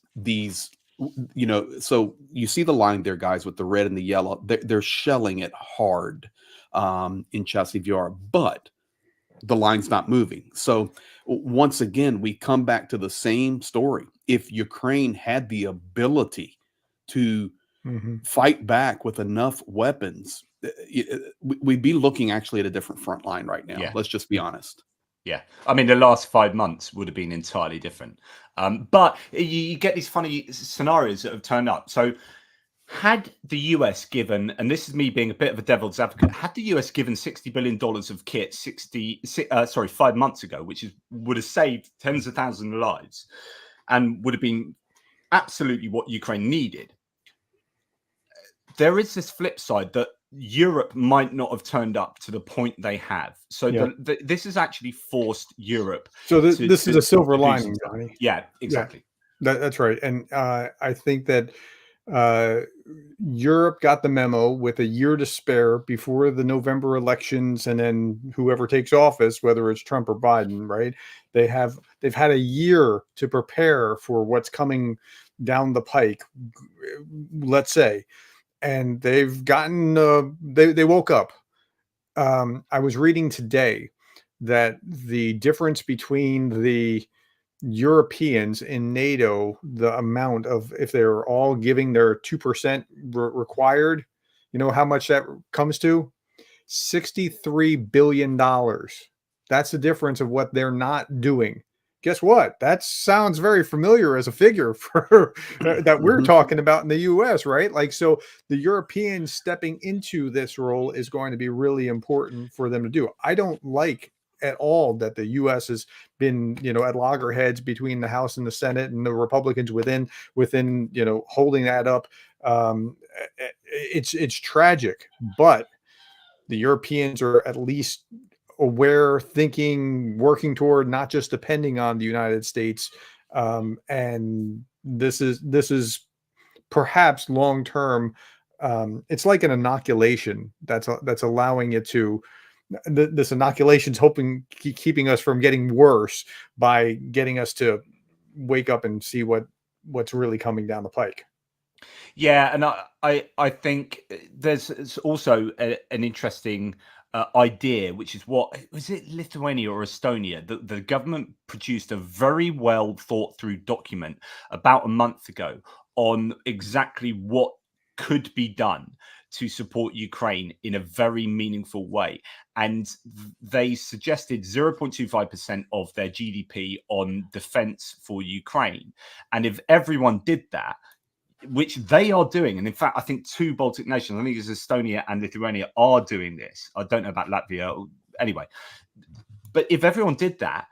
[SPEAKER 3] so you see the line there, guys, with the red and the yellow. They're shelling it hard in Chasiv Yar, but the line's not moving. So once again, we come back to the same story. If Ukraine had the ability to fight back with enough weapons, we'd be looking actually at a different front line right now. Let's just be honest.
[SPEAKER 1] Yeah, I mean, the last 5 months would have been entirely different. But you get these funny scenarios that have turned up. So had the US given, and this is me being a bit of a devil's advocate, had the US given $60 billion of kit 5 months ago, which would have saved tens of thousands of lives and would have been absolutely what Ukraine needed, there is this flip side that Europe might not have turned up to the point they have. So this has actually forced Europe.
[SPEAKER 2] So this is a silver lining, Johnny.
[SPEAKER 1] Yeah, exactly.
[SPEAKER 2] Yeah, that's right. And I think that Europe got the memo with a year to spare before the November elections, and then whoever takes office, whether it's Trump or Biden, right? They've had a year to prepare for what's coming down the pike, let's say. And they've gotten they woke up. I was reading today that the difference between the Europeans in NATO, the amount of, if they're all giving their 2% required, you know how much that comes to? $63 billion. That's the difference of what they're not doing. Guess what? That sounds very familiar as a figure for that we're talking about in the US, right? Like, so the Europeans stepping into this role is going to be really important for them to do. I don't like at all that the US has been, at loggerheads between the House and the Senate, and the Republicans within, holding that up. It's tragic, but the Europeans are at least aware, thinking, working toward not just depending on the United States. And this is perhaps long term. It's like an inoculation that's allowing it to. This inoculation's keeping us from getting worse by getting us to wake up and see what's really coming down the pike.
[SPEAKER 1] Yeah, and I think there's also an interesting idea, which is was it Lithuania or Estonia? The government produced a very well thought through document about a month ago on exactly what could be done to support Ukraine in a very meaningful way. And they suggested 0.25% of their GDP on defense for Ukraine. And if everyone did that, which they are doing, and in fact, I think 2 Baltic nations, I think it's Estonia and Lithuania, are doing this. I don't know about Latvia. Anyway, but if everyone did that,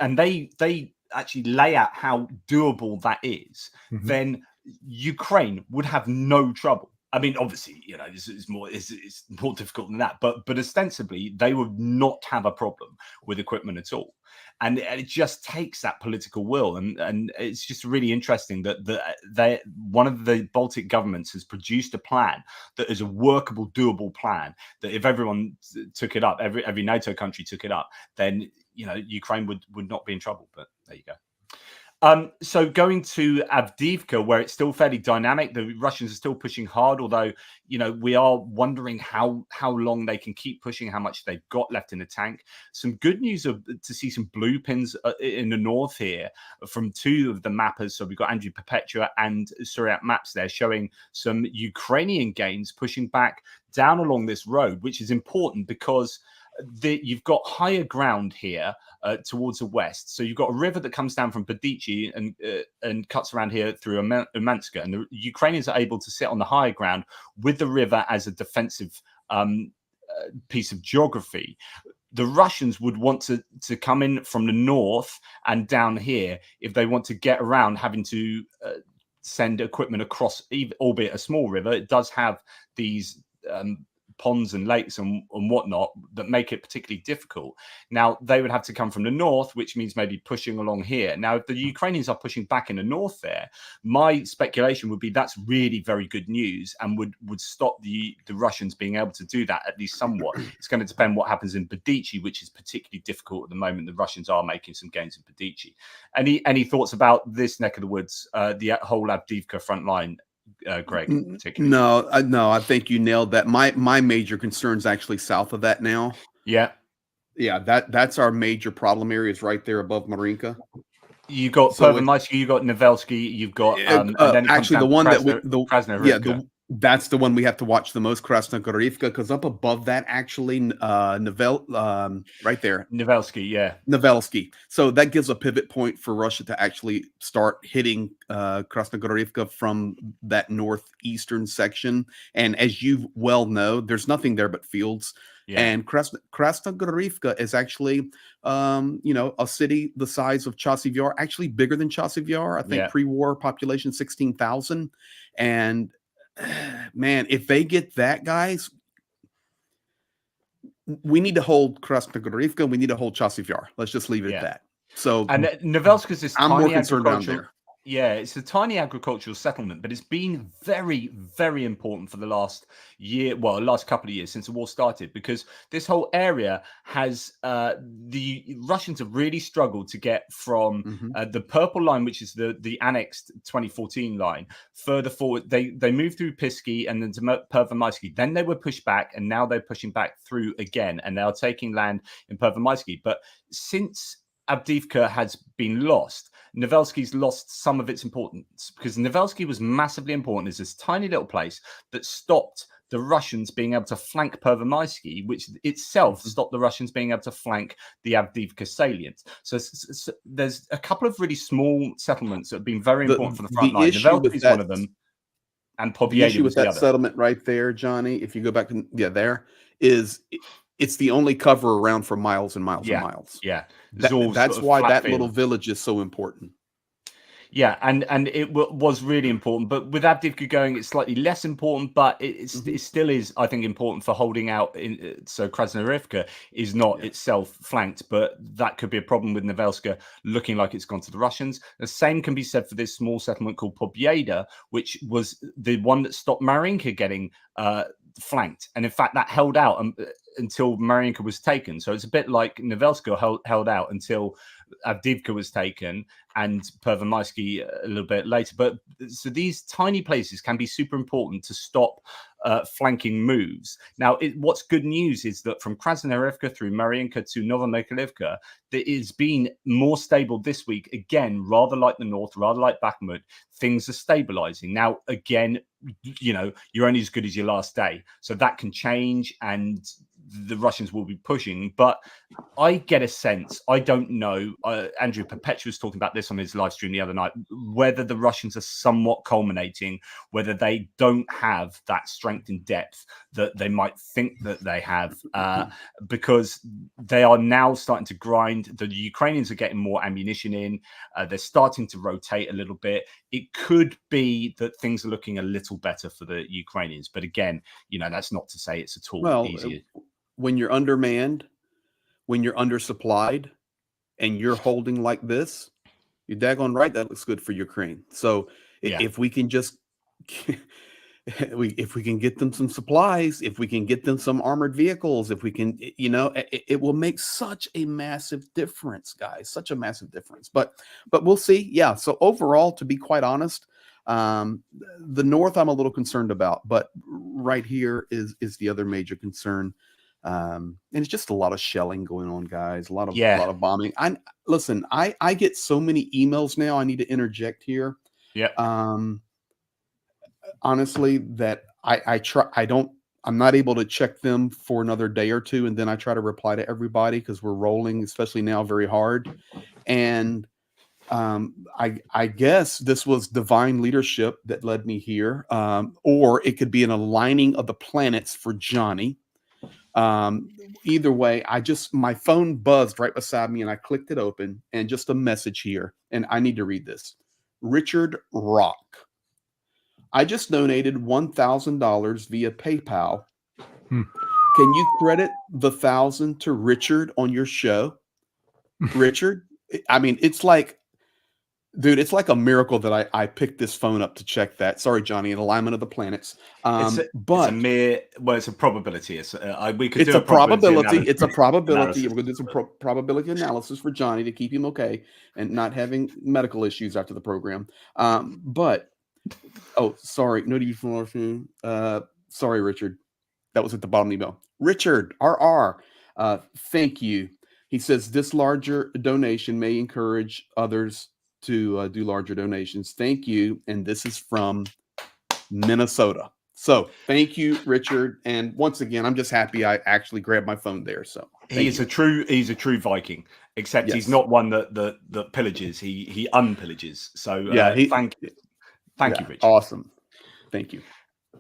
[SPEAKER 1] and they actually lay out how doable that is, then Ukraine would have no trouble. I mean, obviously, you know, it's more difficult than that, but ostensibly they would not have a problem with equipment at all. And it just takes that political will, and it's just really interesting that one of the Baltic governments has produced a plan that is a workable, doable plan. That if everyone took it up, every NATO country took it up, then you know Ukraine would not be in trouble. But there you go. So going to Avdiivka, where it's still fairly dynamic, the Russians are still pushing hard, although, you know, we are wondering how long they can keep pushing, how much they've got left in the tank. Some good news to see some blue pins in the north here from two of the mappers. So we've got Andrew Perpetua and Suryat Maps there showing some Ukrainian gains pushing back down along this road, which is important because you've got higher ground here towards the west. So you've got a river that comes down from Bedici and cuts around here through Umanska. And the Ukrainians are able to sit on the higher ground with the river as a defensive piece of geography. The Russians would want to come in from the north and down here if they want to get around having to send equipment across, albeit a small river. It does have these ponds and lakes and whatnot that make it particularly difficult. Now they would have to come from the north, which means maybe pushing along here. Now if the Ukrainians are pushing back in the north there, my speculation would be that's really very good news and would stop the Russians being able to do that at least somewhat. It's going to depend what happens in Bedici, which is particularly difficult at the moment. The Russians are making some gains in Bedici. Any thoughts about this neck of the woods, the whole Avdiivka front line? Greg, particularly?
[SPEAKER 3] No, I think you nailed that. My major concern is actually south of that now.
[SPEAKER 1] Yeah,
[SPEAKER 3] that's our major problem areas right there above Marinka.
[SPEAKER 1] You got Pervomaisky, you got Novelsky, you've got and then
[SPEAKER 3] actually the one
[SPEAKER 1] Krasnohorivka.
[SPEAKER 3] That's the one we have to watch the most, Krasnohorivka, because up above that actually right there, Novelsky. So that gives a pivot point for Russia to actually start hitting Krasnohorivka from that northeastern section. And as you well know, there's nothing there but fields. Yeah. And Krasnohorivka is actually, a city the size of Chasiv Yar, actually bigger than Chasiv Yar. I think pre-war population 16,000. And man, if they get that, guys, we need to hold Krasnohorivka. We need to hold Chasiv Yar. Let's just leave it at that. So,
[SPEAKER 1] and Novelsk is this
[SPEAKER 3] I'm
[SPEAKER 1] tiny
[SPEAKER 3] more concerned down there.
[SPEAKER 1] Yeah, it's a tiny agricultural settlement, but it's been very, very important for the last couple of years since the war started, because this whole area has the Russians have really struggled to get from the purple line, which is the annexed 2014 line, further forward. They moved through Pisky and then to Pervomaisky. Then they were pushed back, and now they're pushing back through again, and they are taking land in Pervomaisky. But since Avdiivka has been lost, Novelsky's lost some of its importance, because Novelsky was massively important as this tiny little place that stopped the Russians being able to flank Pervomaisky, which itself stopped the Russians being able to flank the Avdiivka salient. So there's a couple of really small settlements that have been very important for the front line. Novelsky is one of them, and Pobieda was the other.
[SPEAKER 3] Settlement right there, Johnny, if you go back to there is. It's the only cover around for miles and miles and miles.
[SPEAKER 1] Yeah.
[SPEAKER 3] That's why that little village is so important.
[SPEAKER 1] Yeah, and it was really important. But with Avdiivka going, it's slightly less important, but it still is, I think, important for holding out. So Krasnohorivka is not itself flanked, but that could be a problem with Novelska looking like it's gone to the Russians. The same can be said for this small settlement called Pobieda, which was the one that stopped Marinka getting flanked. And in fact, that held out until Marinka was taken. So it's a bit like Novelska held out until Avdiivka was taken and Pervomaisky a little bit later. But so these tiny places can be super important to stop flanking moves. Now, what's good news is that from Krasnohorivka through Marinka to Novomykhailivka, that it's been more stable this week. Again, rather like the north, rather like Bakhmut, things are stabilizing. Now, again, you're only as good as your last day. So that can change, and the Russians will be pushing. But I get a sense, I don't know, Andrew Perpetua was talking about this on his live stream the other night, whether the Russians are somewhat culminating, whether they don't have that strength and depth that they might think that they have, because they are now starting to grind. The Ukrainians are getting more ammunition in. They're starting to rotate a little bit. It could be that things are looking a little better for the Ukrainians. But again, you know, that's not to say it's at all easy.
[SPEAKER 3] When you're undermanned, when you're undersupplied, and you're holding like this, you're daggone right that looks good for Ukraine. So if we can just if we can get them some supplies, if we can get them some armored vehicles, if we can, you know, it will make such a massive difference, guys, such a massive difference. But we'll see. Yeah. So overall, to be quite honest, the North I'm a little concerned about, but right here is the other major concern. And it's just a lot of shelling going on, guys. A lot of bombing. Listen, I get so many emails now. I need to interject here.
[SPEAKER 1] Yeah.
[SPEAKER 3] Honestly, that I'm not able to check them for another day or two, and then I try to reply to everybody because we're rolling, especially now, very hard. And I guess this was divine leadership that led me here, or it could be an aligning of the planets for Johnny. Either way, my phone buzzed right beside me and I clicked it open, and just a message here, and I need to read this. Richard Rock. I just donated $1,000 via PayPal. Can you credit the 1,000 to Richard on your show? Richard? I mean, it's like, dude, it's like a miracle that I picked this phone up to check that. Sorry, Johnny, an alignment of the planets.
[SPEAKER 1] It's a probability. It's a
[SPEAKER 3] probability. It's a probability. We're going to do some probability analysis for Johnny to keep him okay and not having medical issues after the program. Sorry. No, sorry, Richard. That was at the bottom of the email. Richard, RR, thank you. He says this larger donation may encourage others to do larger donations. Thank you. And this is from Minnesota. So thank you, Richard. And once again, I'm just happy I actually grabbed my phone there. So
[SPEAKER 1] he's a true Viking, except he's not one that pillages. He unpillages. So thank you, Richard.
[SPEAKER 3] Awesome. Thank you.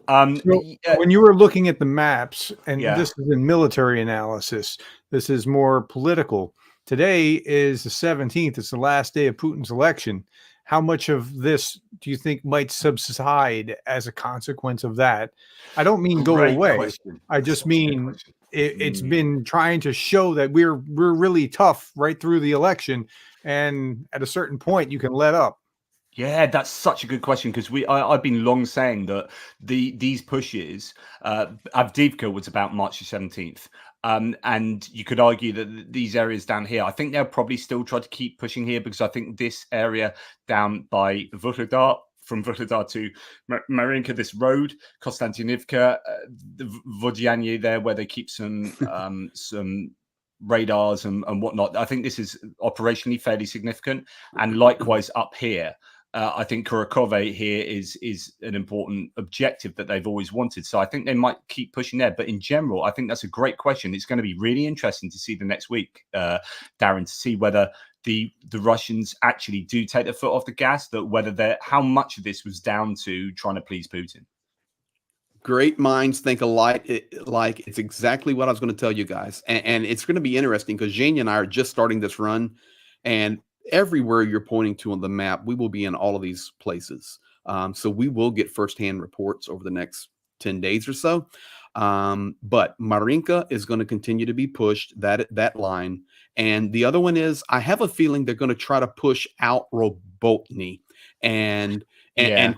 [SPEAKER 2] When you were looking at the maps, and this is in military analysis, this is more political. Today is the 17th. It's the last day of Putin's election. How much of this do you think might subside as a consequence of that? I don't mean go away.
[SPEAKER 1] Question.
[SPEAKER 2] I just mean it's been trying to show that we're really tough right through the election, and at a certain point you can let up.
[SPEAKER 1] Yeah, that's such a good question, because I've been long saying that these pushes, Avdiivka was about March the 17th. And you could argue that these areas down here, I think they'll probably still try to keep pushing here, because I think this area down by Vuhledar, from Vuhledar to Marinka, this road, Konstantinivka, the Vodyanye there, where they keep some radars and whatnot. I think this is operationally fairly significant. And likewise up here, I think Kurakove here is an important objective that they've always wanted. So I think they might keep pushing there. But in general, I think that's a great question. It's going to be really interesting to see the next week, Darren, to see whether the Russians actually do take their foot off the gas, how much of this was down to trying to please Putin.
[SPEAKER 3] Great minds think alike. It's exactly what I was going to tell you guys. And it's going to be interesting because Zhenya and I are just starting this run, and everywhere you're pointing to on the map, we will be in all of these places. So we will get firsthand reports over the next 10 days or so. But Marinka is going to continue to be pushed, that line. And the other one is, I have a feeling they're going to try to push out Robotny and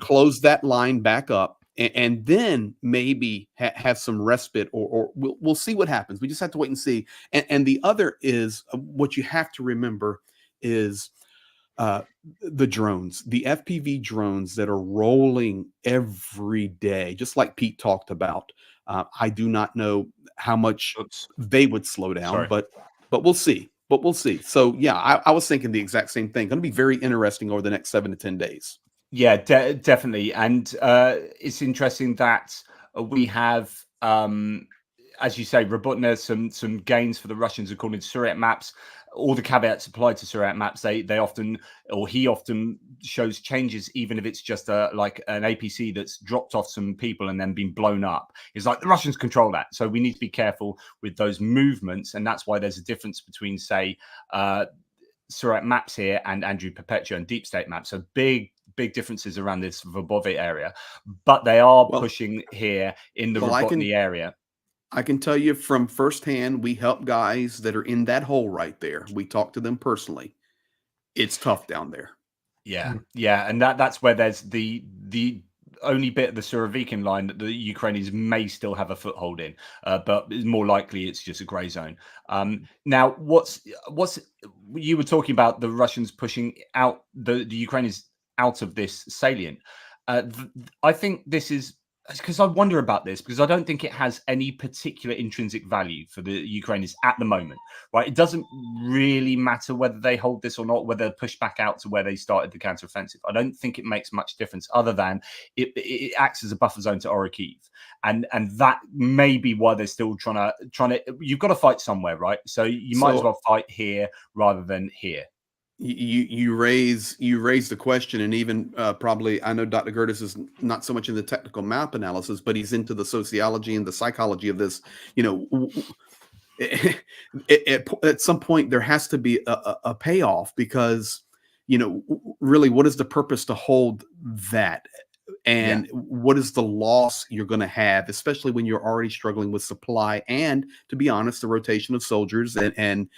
[SPEAKER 3] close that line back up. And then maybe have some respite, or we'll see what happens. We just have to wait and see. And the other is, what you have to remember is the drones, the FPV drones that are rolling every day, just like Pete talked about. I do not know how much they would slow down, but we'll see. But we'll see. So yeah, I was thinking the exact same thing. Going to be very interesting over the next 7 to 10 days.
[SPEAKER 1] Yeah, definitely. And it's interesting that we have as you say, Robotna, some gains for the Russians according to Suriyat maps. All the caveats applied to Suriyat maps. They often, or he often shows changes, even if it's just like an APC that's dropped off some people and then been blown up. It's like the Russians control that, so we need to be careful with those movements, and that's why there's a difference between, say, Suriyat maps here and Andrew Perpetua and Deep State maps. So big differences around this Verbovit area, but they are pushing here in the Robotny area.
[SPEAKER 3] I can tell you from firsthand, we help guys that are in that hole right there. We talk to them personally. It's tough down there.
[SPEAKER 1] Yeah, and that's where there's the only bit of the Surovikin line that the Ukrainians may still have a foothold in, but more likely it's just a grey zone. Now, what's you were talking about the Russians pushing out the Ukrainians out of this salient. I think this is because I wonder about this, because I don't think it has any particular intrinsic value for the Ukrainians at the moment, right? It doesn't really matter whether they hold this or not, whether they push back out to where they started the counteroffensive. I don't think it makes much difference, other than it acts as a buffer zone to Orikhiv, and that may be why they're still trying to. You've got to fight somewhere, right? So you might as well fight here rather than here.
[SPEAKER 3] You raise the question, and even probably, I know Dr. Gerdes is not so much in the technical map analysis, but he's into the sociology and the psychology of this. At some point there has to be a payoff, because really, what is the purpose to hold that? And what is the loss you're going to have, especially when you're already struggling with supply and, to be honest, the rotation of soldiers and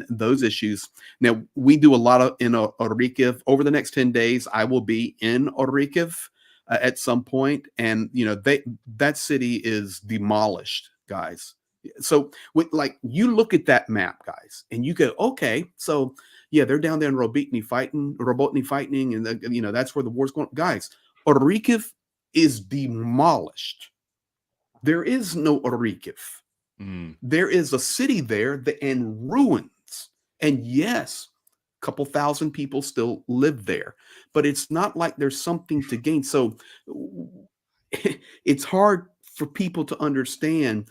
[SPEAKER 3] those issues. Now, we do a lot in Orikhiv. Over the next 10 days, I will be in Orikhiv at some point, and that city is demolished, guys. So, you look at that map, guys, and you go, okay, so yeah, they're down there in Robotny fighting, and that's where the war's going, guys. Orikhiv is demolished. There is no Orikhiv. There is a city there and ruins. And yes, a couple thousand people still live there, but it's not like there's something to gain. So it's hard for people to understand.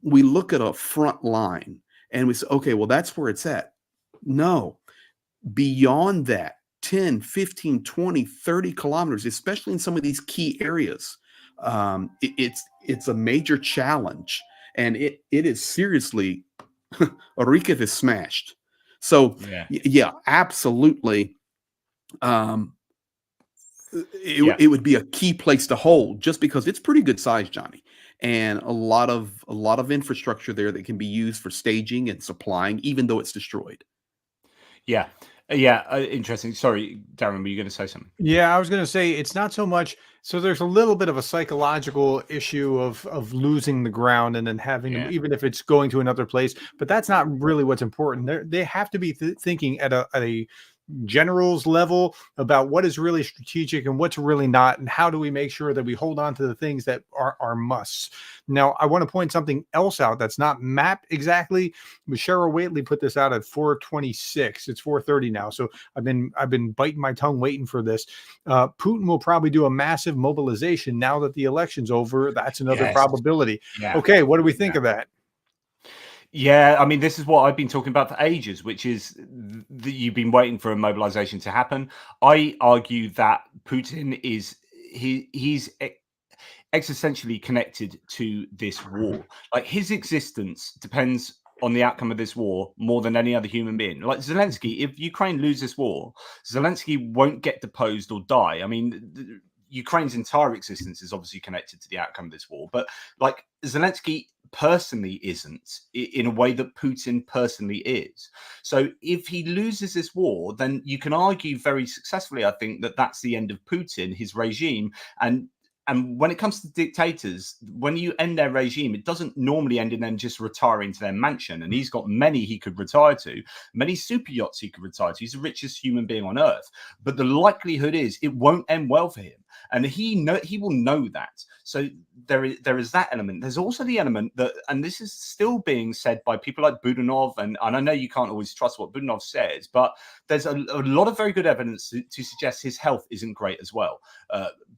[SPEAKER 3] We look at a front line and we say, okay, well, that's where it's at. No, beyond that, 10, 15, 20, 30 kilometers, especially in some of these key areas. It's a major challenge, and it is seriously, Orikhiv is smashed. So yeah, absolutely. It would be a key place to hold, just because it's pretty good size, Johnny, and a lot of infrastructure there that can be used for staging and supplying, even though it's destroyed.
[SPEAKER 1] Interesting. Sorry, Darren, were you going to say something?
[SPEAKER 2] Yeah, I was going to say it's not so much. So there's a little bit of a psychological issue of losing the ground and then having to, even if it's going to another place, but that's not really what's important. They have to be thinking at a general's level about what is really strategic and what's really not, and how do we make sure that we hold on to the things that are musts. Now, I want to point something else out that's not mapped exactly, but Cheryl Waitley put this out at 4:26. It's 4:30 now, so I've been biting my tongue waiting for this. Putin will probably do a massive mobilization now that the election's over. That's another probability. Okay, what do we think of that?
[SPEAKER 1] Yeah, I mean, this is what I've been talking about for ages, which is that you've been waiting for a mobilization to happen. I argue that Putin he's existentially connected to this war. Like, his existence depends on the outcome of this war more than any other human being. Like Zelensky, if Ukraine loses this war, Zelensky won't get deposed or die. I mean, Ukraine's entire existence is obviously connected to the outcome of this war, but like Zelensky personally isn't, in a way that Putin personally is. So if he loses this war, then you can argue very successfully, I think, that that's the end of Putin, his regime. And when it comes to dictators, when you end their regime, it doesn't normally end in them just retiring to their mansion. And he's got many he could retire to, many super yachts he could retire to. He's the richest human being on earth. But the likelihood is it won't end well for him. And he will know that. So there is that element. There's also the element that, and this is still being said by people like Budanov, and I know you can't always trust what Budanov says, but there's a lot of very good evidence to suggest his health isn't great as well.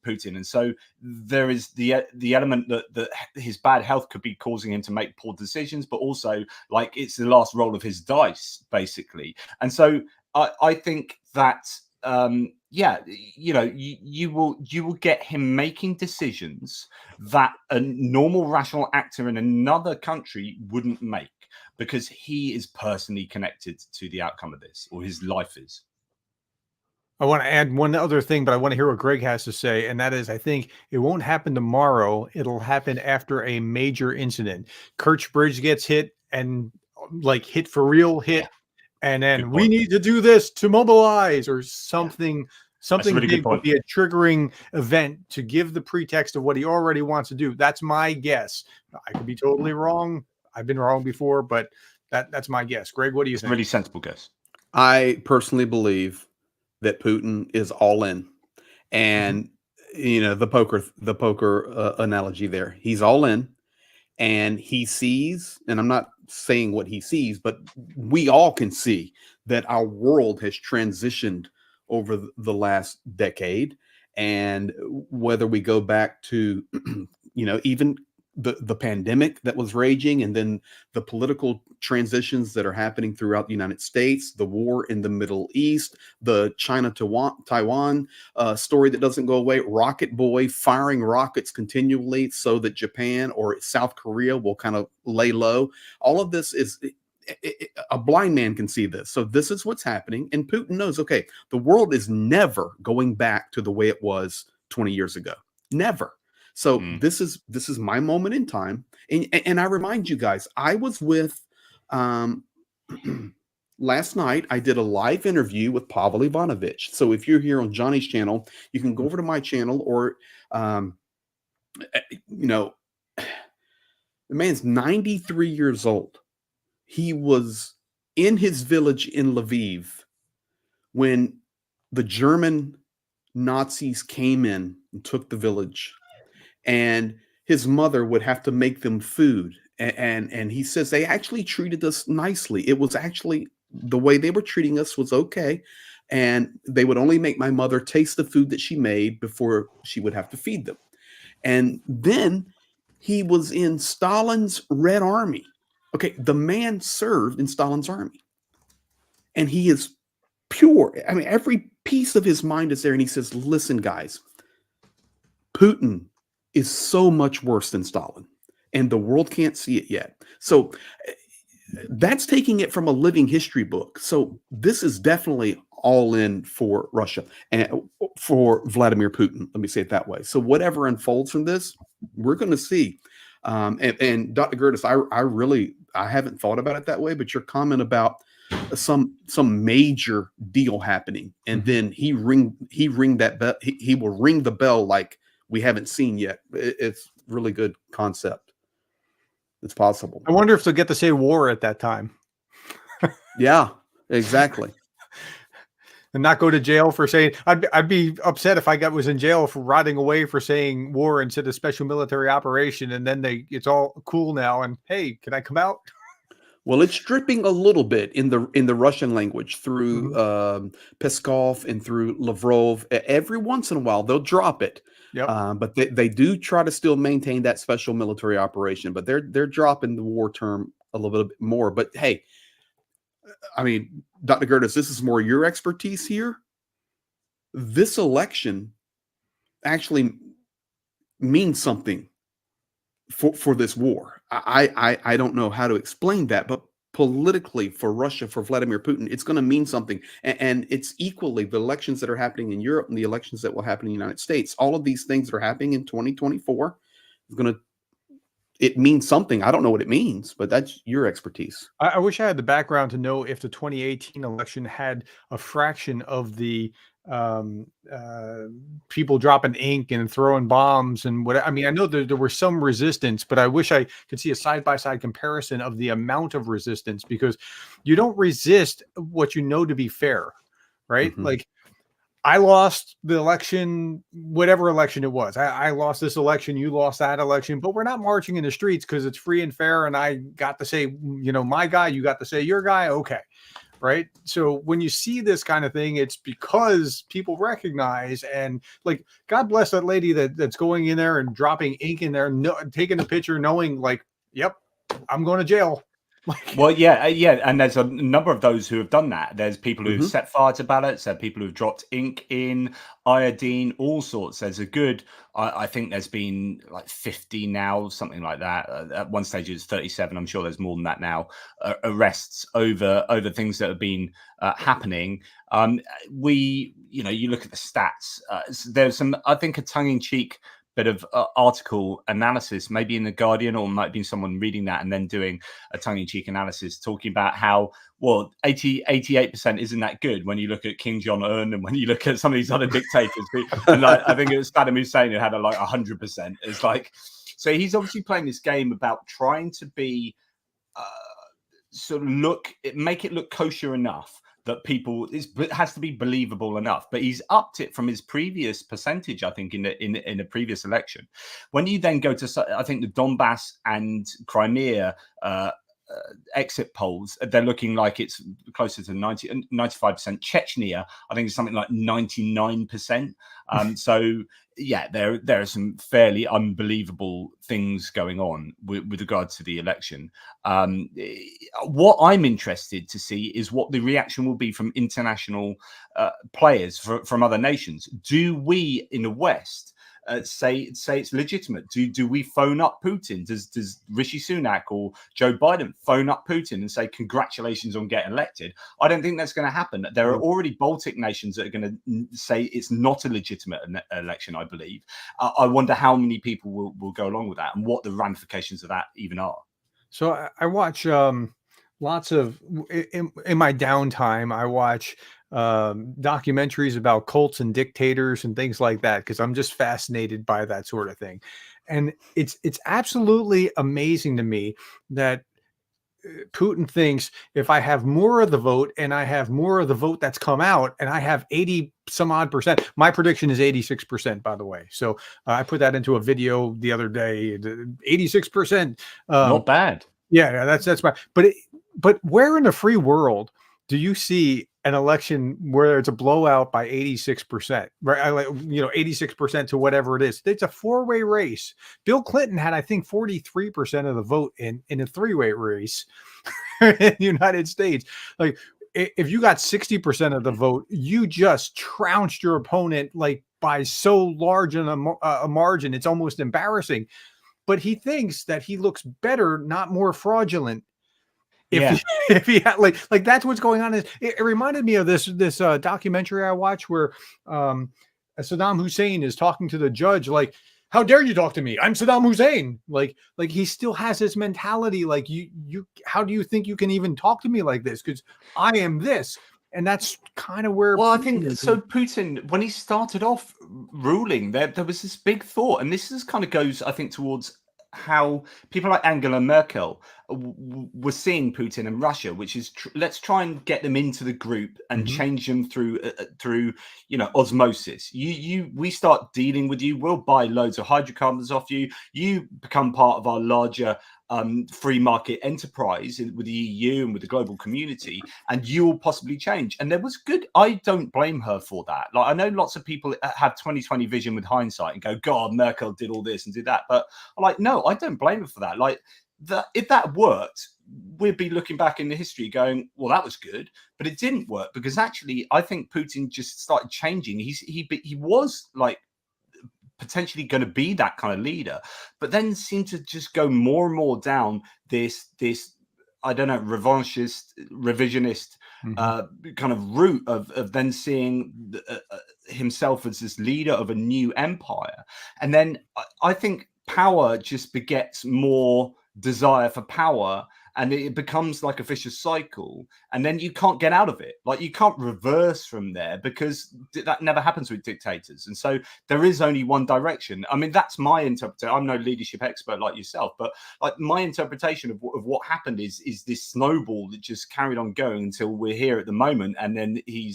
[SPEAKER 1] Putin, and so there is the element that his bad health could be causing him to make poor decisions, but also like it's the last roll of his dice, basically. And so I think that yeah, you know, you will get him making decisions that a normal rational actor in another country wouldn't make, because he is personally connected to the outcome of this, or his life is.
[SPEAKER 2] I want to add one other thing, but I want to hear what Greg has to say. And that is, I think it won't happen tomorrow. It'll happen after a major incident. Kerch Bridge gets hit, and like hit for real hit. And then we need to do this to mobilize, or something. Something really big will be a triggering event to give the pretext of what he already wants to do. That's my guess. I could be totally wrong. I've been wrong before, but that's my guess. Greg, what do you think?
[SPEAKER 1] Really sensible guess.
[SPEAKER 3] I personally believe that Putin is all in, and you know, the poker analogy there. He's all in, and he sees, and I'm not saying what he sees, but we all can see that our world has transitioned over the last decade. And whether we go back to, you know, even the pandemic that was raging, and then the political transitions that are happening throughout the United States, the war in the Middle East, the China-Taiwan story that doesn't go away, Rocket Boy firing rockets continually so that Japan or South Korea will kind of lay low. All of this is, a blind man can see this. So this is what's happening. And Putin knows, okay, the world is never going back to the way it was 20 years ago. Never. So this is my moment in time. And I remind you guys, I was with, last night, I did a live interview with Pavel Ivanovich. So if you're here on Johnny's channel, you can go over to my channel, or, you know, the man's 93 years old. He was in his village in Lviv when the German Nazis came in and took the village, and his mother would have to make them food. And he says they actually treated us nicely. It was actually, the way they were treating us was okay. And they would only make my mother taste the food that she made before she would have to feed them. And then he was in Stalin's Red Army. Okay, the man served in Stalin's army, and he is pure. I mean, every piece of his mind is there. And he says, listen, guys, Putin is so much worse than Stalin, and the world can't see it yet. So that's taking it from a living history book. So this is definitely all in for Russia and for Vladimir Putin. Let me say it that way. So whatever unfolds from this, we're going to see. And Dr. Gerdes, I haven't thought about it that way, but your comment about some major deal happening, and then he will ring the bell like we haven't seen yet. It's really good concept. It's possible.
[SPEAKER 2] I wonder if they'll get to say war at that time.
[SPEAKER 3] Yeah, exactly.
[SPEAKER 2] And not go to jail for saying, I'd be upset if I was in jail for rotting away for saying war instead of special military operation. And then it's all cool now. And hey, can I come out?
[SPEAKER 3] Well, it's dripping a little bit in the Russian language through Peskov and through Lavrov. Every once in a while, they'll drop it. Yep. But they do try to still maintain that special military operation. But they're dropping the war term a little bit more. But hey, I mean, Dr. Gerdes, this is more your expertise here. This election actually means something for this war. I don't know how to explain that, but politically for Russia, for Vladimir Putin, it's going to mean something. And it's equally the elections that are happening in Europe and the elections that will happen in the United States. All of these things that are happening in 2024 is going to, it means something. I don't know what it means, but that's your expertise.
[SPEAKER 2] I wish I had the background to know if the 2018 election had a fraction of the people dropping ink and throwing bombs and what. I mean, I know there was some resistance, but I wish I could see a side-by-side comparison of the amount of resistance, because you don't resist what you know to be fair, right? Like, I lost the election, whatever election it was. I lost this election, you lost that election, but we're not marching in the streets because it's free and fair. And I got to say, you know, my guy, you got to say your guy. Okay. right? So when you see this kind of thing, it's because people recognize, and like, God bless that lady that's going in there and dropping ink in there, taking a picture, knowing like, yep, I'm going to jail.
[SPEAKER 1] Well, yeah, and there's a number of those who have done that. There's people who've
[SPEAKER 3] Mhm.
[SPEAKER 1] set fire to ballots. There are people who've dropped ink in, iodine, all sorts. There's a good, I think there's been like 50 now, something like that. At one stage it was 37. I'm sure there's more than that now. Arrests over things that have been happening. You look at the stats. There's some, I think, a tongue-in-cheek bit of article analysis, maybe in the Guardian, or might be someone reading that and then doing a tongue-in-cheek analysis, talking about how, well, 88% isn't that good when you look at King Jong-un and when you look at some of these other dictators. And like, I think it was Saddam Hussein who had like 100%. It's like, so he's obviously playing this game about trying to be sort of make it look kosher enough that it has to be believable enough. But he's upped it from his previous percentage, I think, in a previous election. When you then go to, I think, the Donbass and Crimea exit polls, they're looking like it's closer to 95%. Chechnya, I think, is something like 99%. So yeah, there are some fairly unbelievable things going on with regard to the election. What I'm interested to see is what the reaction will be from international players from other nations. Do we in the West say it's legitimate? Do we phone up Putin? Does Rishi Sunak or Joe Biden phone up Putin and say congratulations on getting elected? I don't think that's going to happen. There are already Baltic nations that are going to say it's not a legitimate election, I believe. I wonder how many people will go along with that and what the ramifications of that even are.
[SPEAKER 2] So I watch lots of, in my downtime, I watch documentaries about cults and dictators and things like that, because I'm just fascinated by that sort of thing. And it's absolutely amazing to me that Putin thinks if I have more of the vote and I have more of the vote that's come out, and I have 80 some odd percent, my prediction is 86%, by the way. So I put that into a video the other day, 86%.
[SPEAKER 1] Not bad.
[SPEAKER 2] Yeah, that's my, but where in the free world do you see an election where it's a blowout by 86%, right? 86% to whatever it is. It's a four-way race. Bill Clinton had, I think, 43% of the vote in a three-way race in the United States. Like, if you got 60% of the vote, you just trounced your opponent like by so large a margin. It's almost embarrassing. But he thinks that he looks better, not more fraudulent. If he had, like that's what's going on. It reminded me of this documentary I watched where Saddam Hussein is talking to the judge like, how dare you talk to me? I'm Saddam Hussein. Like he still has this mentality like, you how do you think you can even talk to me like this? Because I am this. And that's kind of where.
[SPEAKER 1] Well, I think so. Putin, when he started off ruling, there was this big thought, and this is kind of goes, I think, towards how people like Angela Merkel were seeing Putin and Russia, which is let's try and get them into the group and change them through osmosis. We start dealing with you, we'll buy loads of hydrocarbons off you. You become part of our larger free market enterprise with the EU and with the global community, and you will possibly change. And there was good. I don't blame her for that. Like, I know lots of people have 20/20 vision with hindsight and go, God, Merkel did all this and did that. But I'm like, no, I don't blame her for that. Like, if that worked, we'd be looking back in the history going, well, that was good, but it didn't work, because actually I think Putin just started changing. He was like potentially going to be that kind of leader, but then seemed to just go more and more down this I don't know, revisionist kind of route of then seeing himself as this leader of a new empire. And then I think power just begets more desire for power, and it becomes like a vicious cycle, and then you can't get out of it. Like, you can't reverse from there, because that never happens with dictators. And so there is only one direction. I mean, that's my interpretation. I'm no leadership expert like yourself, but like, my interpretation of what happened is this snowball that just carried on going until we're here at the moment. And then he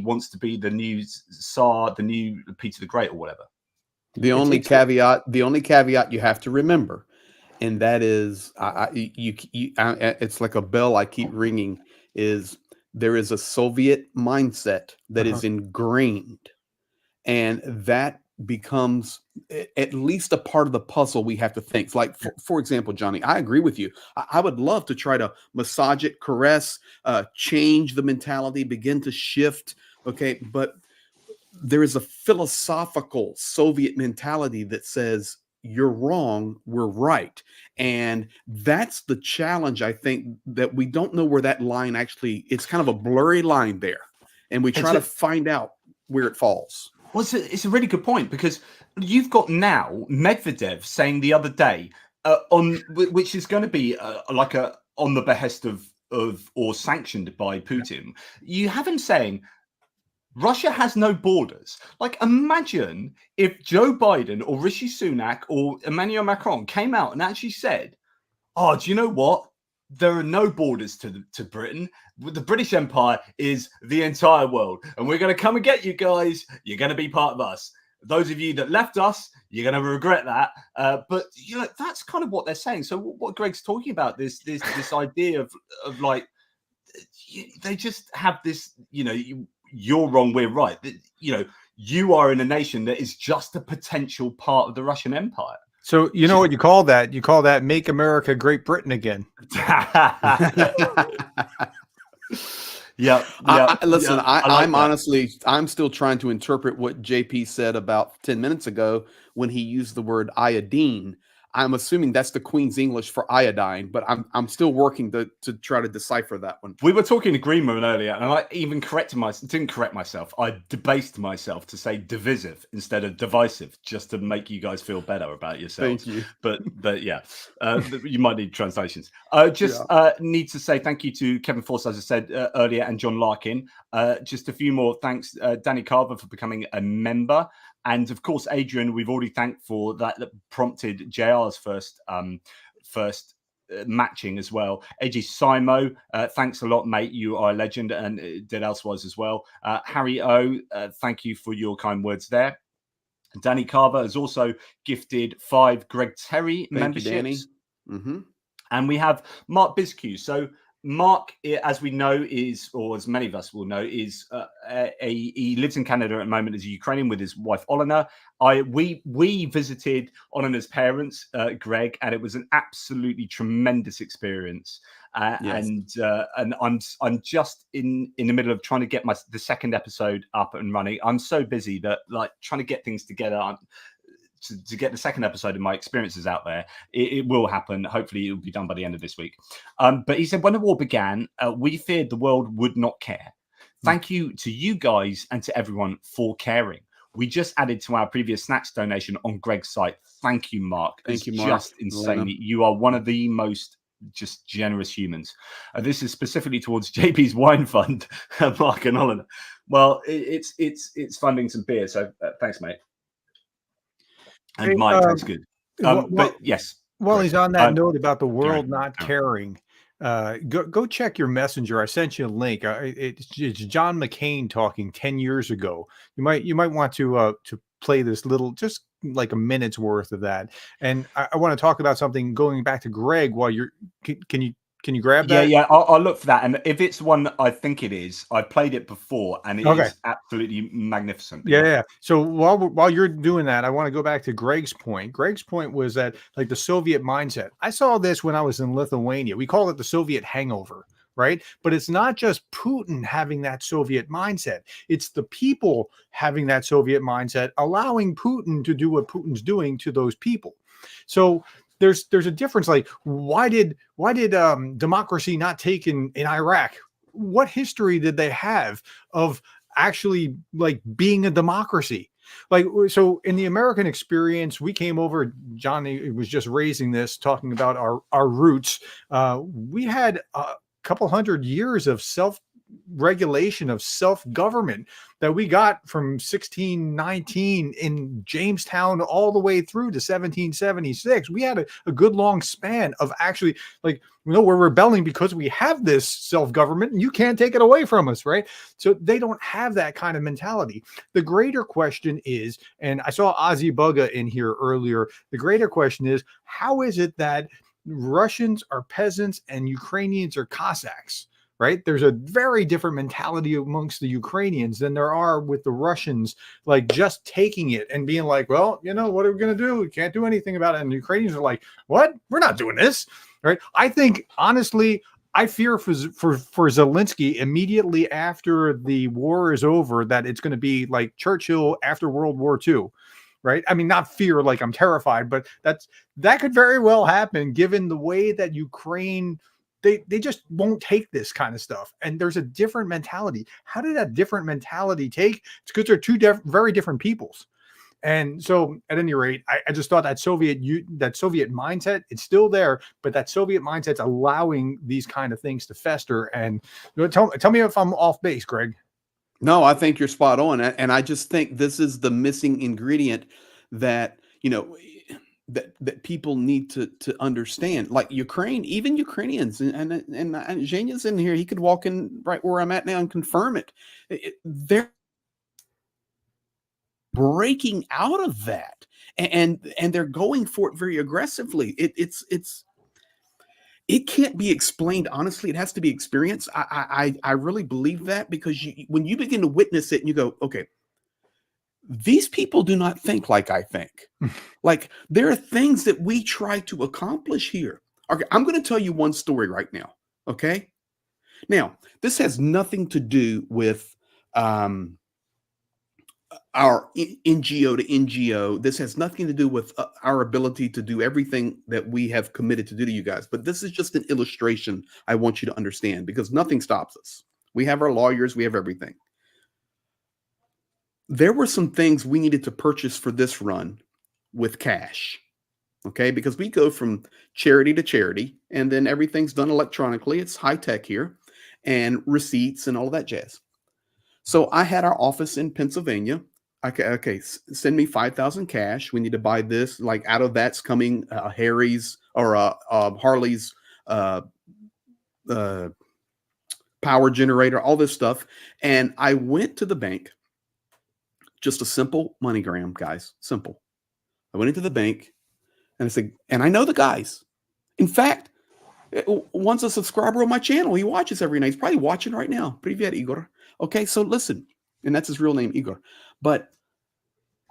[SPEAKER 1] wants to be the new Tsar, the new Peter the Great, or whatever.
[SPEAKER 3] The only caveat you have to remember, and that is, it's like a bell I keep ringing. is there is a Soviet mindset that is ingrained, and that becomes at least a part of the puzzle we have to think. Like, for example, Johnny, I agree with you. I would love to try to massage it, caress, change the mentality, begin to shift. Okay. But there is a philosophical Soviet mentality that says, you're wrong, we're right. And that's the challenge, I think, that we don't know where that line actually, it's kind of a blurry line there. And we try to find out where it falls.
[SPEAKER 1] Well, it's a really good point, because you've got now Medvedev saying the other day which is going to be like on the behest of or sanctioned by Putin. You have him saying Russia has no borders. Like, imagine if Joe Biden or Rishi Sunak or Emmanuel Macron came out and actually said, "Oh, do you know what? There are no borders to Britain. The British Empire is the entire world, and we're going to come and get you guys. You're going to be part of us. Those of you that left us, you're going to regret that." But you know, that's kind of what they're saying. So what Greg's talking about, this idea of like, they just have this, you know, you're wrong, we're right. You know, you are in a nation that is just a potential part of the Russian Empire.
[SPEAKER 2] So you know what you call that? You call that "Make America Great Britain Again."
[SPEAKER 1] Yeah.
[SPEAKER 3] Listen, I'm
[SPEAKER 1] that.
[SPEAKER 3] honestly, I'm still trying to interpret what JP said about 10 minutes ago when he used the word iodine. I'm assuming that's the Queen's English for iodine, but I'm still working to try to decipher that one.
[SPEAKER 1] We were talking to Green Room earlier, and I even didn't correct myself. I debased myself to say divisive instead of divisive, just to make you guys feel better about yourselves.
[SPEAKER 3] Thank you.
[SPEAKER 1] But yeah, you might need translations. Need to say thank you to Kevin Force, as I said earlier, and John Larkin. Just a few more thanks, Danny Carver, for becoming a member. And of course, Adrian, we've already thanked for that prompted JR's first matching as well. Edgy Simo, thanks a lot, mate. You are a legend, and did elsewise as well. Harry O, thank you for your kind words there. Danny Carver has also gifted 5 Greg Terry memberships. And we have Mark Biscu. So Mark, as we know, is, or as many of us will know, is he lives in Canada at the moment as a Ukrainian with his wife Olena. We visited Olena's parents, Greg, and it was an absolutely tremendous experience.
[SPEAKER 3] Yes.
[SPEAKER 1] And I'm just in the middle of trying to get the second episode up and running. I'm so busy that, like, trying to get things together. To get the second episode of my experiences out there, it will happen. Hopefully, it will be done by the end of this week. But he said, when the war began, we feared the world would not care. Thank you to you guys and to everyone for caring. We just added to our previous snacks donation on Greg's site. Thank you, Mark.
[SPEAKER 3] Thank you, Mark.
[SPEAKER 1] Just insane. You are one of the most just generous humans. This is specifically towards JP's wine fund, Mark and Olena. Well, it's funding some beer. So thanks, mate. And mine tastes good. But yes.
[SPEAKER 2] While he's on that note about the world not caring, go check your messenger. I sent you a link. It's John McCain talking 10 years ago. You might want to play this little, just like a minute's worth of that. And I want to talk about something going back to Greg while you're. Can you grab that?
[SPEAKER 1] Yeah, I'll look for that. And if it's one that I think it is, I played it before, and it is absolutely magnificent.
[SPEAKER 2] Yeah. So while you're doing that, I want to go back to Greg's point. Greg's point was that, like, the Soviet mindset. I saw this when I was in Lithuania. We call it the Soviet hangover, right? But it's not just Putin having that Soviet mindset. It's the people having that Soviet mindset, allowing Putin to do what Putin's doing to those people. So there's a difference. Like, why did democracy not take in Iraq? What history did they have of actually, like, being a democracy? Like, so in the American experience, we came over, Johnny was just raising this, talking about our roots. We had a couple hundred years of self-regulation, of self-government that we got from 1619 in Jamestown all the way through to 1776. We had a good long span of actually, like, we're rebelling because we have this self-government and you can't take it away from us, right? So they don't have that kind of mentality. The greater question is, and I saw Ozzy Bugga in here earlier, the greater question is, how is it that Russians are peasants and Ukrainians are Cossacks? right? There's a very different mentality amongst the Ukrainians than there are with the Russians, like just taking it and being like, well, you know, what are we going to do? We can't do anything about it. And the Ukrainians are like, what? We're not doing this, right? I think, honestly, I fear for Zelensky immediately after the war is over that it's going to be like Churchill after World War II, right? I mean, not fear like I'm terrified, but that could very well happen given the way that Ukraine, they just won't take this kind of stuff. And there's a different mentality. How did that different mentality take? It's because they're two very different peoples. And so at any rate, I just thought that Soviet mindset, it's still there, but that Soviet mindset's allowing these kind of things to fester. And tell me if I'm off base, Greg.
[SPEAKER 3] No, I think you're spot on. And I just think this is the missing ingredient that, you know, that people need to understand. Like Ukraine, even Ukrainians, and Zhenya's in here, he could walk in right where I'm at now and confirm it. They're breaking out of that, and they're going for it very aggressively. It can't be explained honestly. It has to be experienced. I really believe that, because when you begin to witness it and you go, okay, these people do not think like I think. Like, there are things that we try to accomplish here. Okay, I'm going to tell you one story right now. Okay, now this has nothing to do with our NGO to NGO. This has nothing to do with our ability to do everything that we have committed to do to you guys. But this is just an illustration I want you to understand, because nothing stops us. We have our lawyers, we have everything. There were some things we needed to purchase for this run with cash, okay? Because we go from charity to charity, and then everything's done electronically. It's high tech here, and receipts and all that jazz. So I had our office in Pennsylvania. Okay, send me 5,000 cash. We need to buy this. Like, out of that's coming Harry's or Harley's power generator, all this stuff. And I went to the bank. Just a simple MoneyGram, guys. Simple. I went into the bank and I said, and I know the guys. In fact, one's a subscriber on my channel. He watches every night. He's probably watching right now. Привет, Igor. Okay, so listen. And that's his real name, Igor. But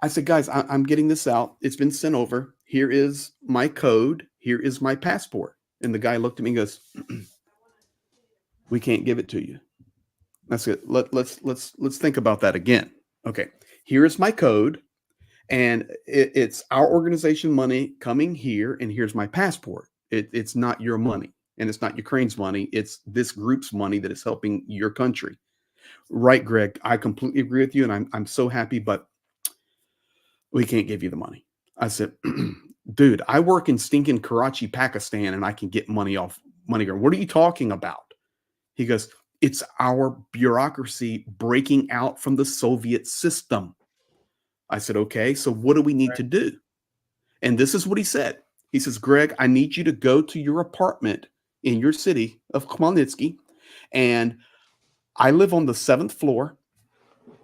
[SPEAKER 3] I said, guys, I'm getting this out. It's been sent over. Here is my code. Here is my passport. And the guy looked at me and goes, we can't give it to you. That's it. Let's think about that again. Okay. Here is my code, and it's our organization money coming here, and here's my passport. It's not your money, and it's not Ukraine's money. It's this group's money that is helping your country. Right, Greg? I completely agree with you, and I'm so happy, but we can't give you the money. I said, dude, I work in stinking Karachi, Pakistan, and I can get money off MoneyGram. What are you talking about? He goes, it's our bureaucracy breaking out from the Soviet system. I said, okay, so what do we need to do? And this is what he said. He says, Greg, I need you to go to your apartment in your city of Khmelnytsky. And I live on the 7th floor.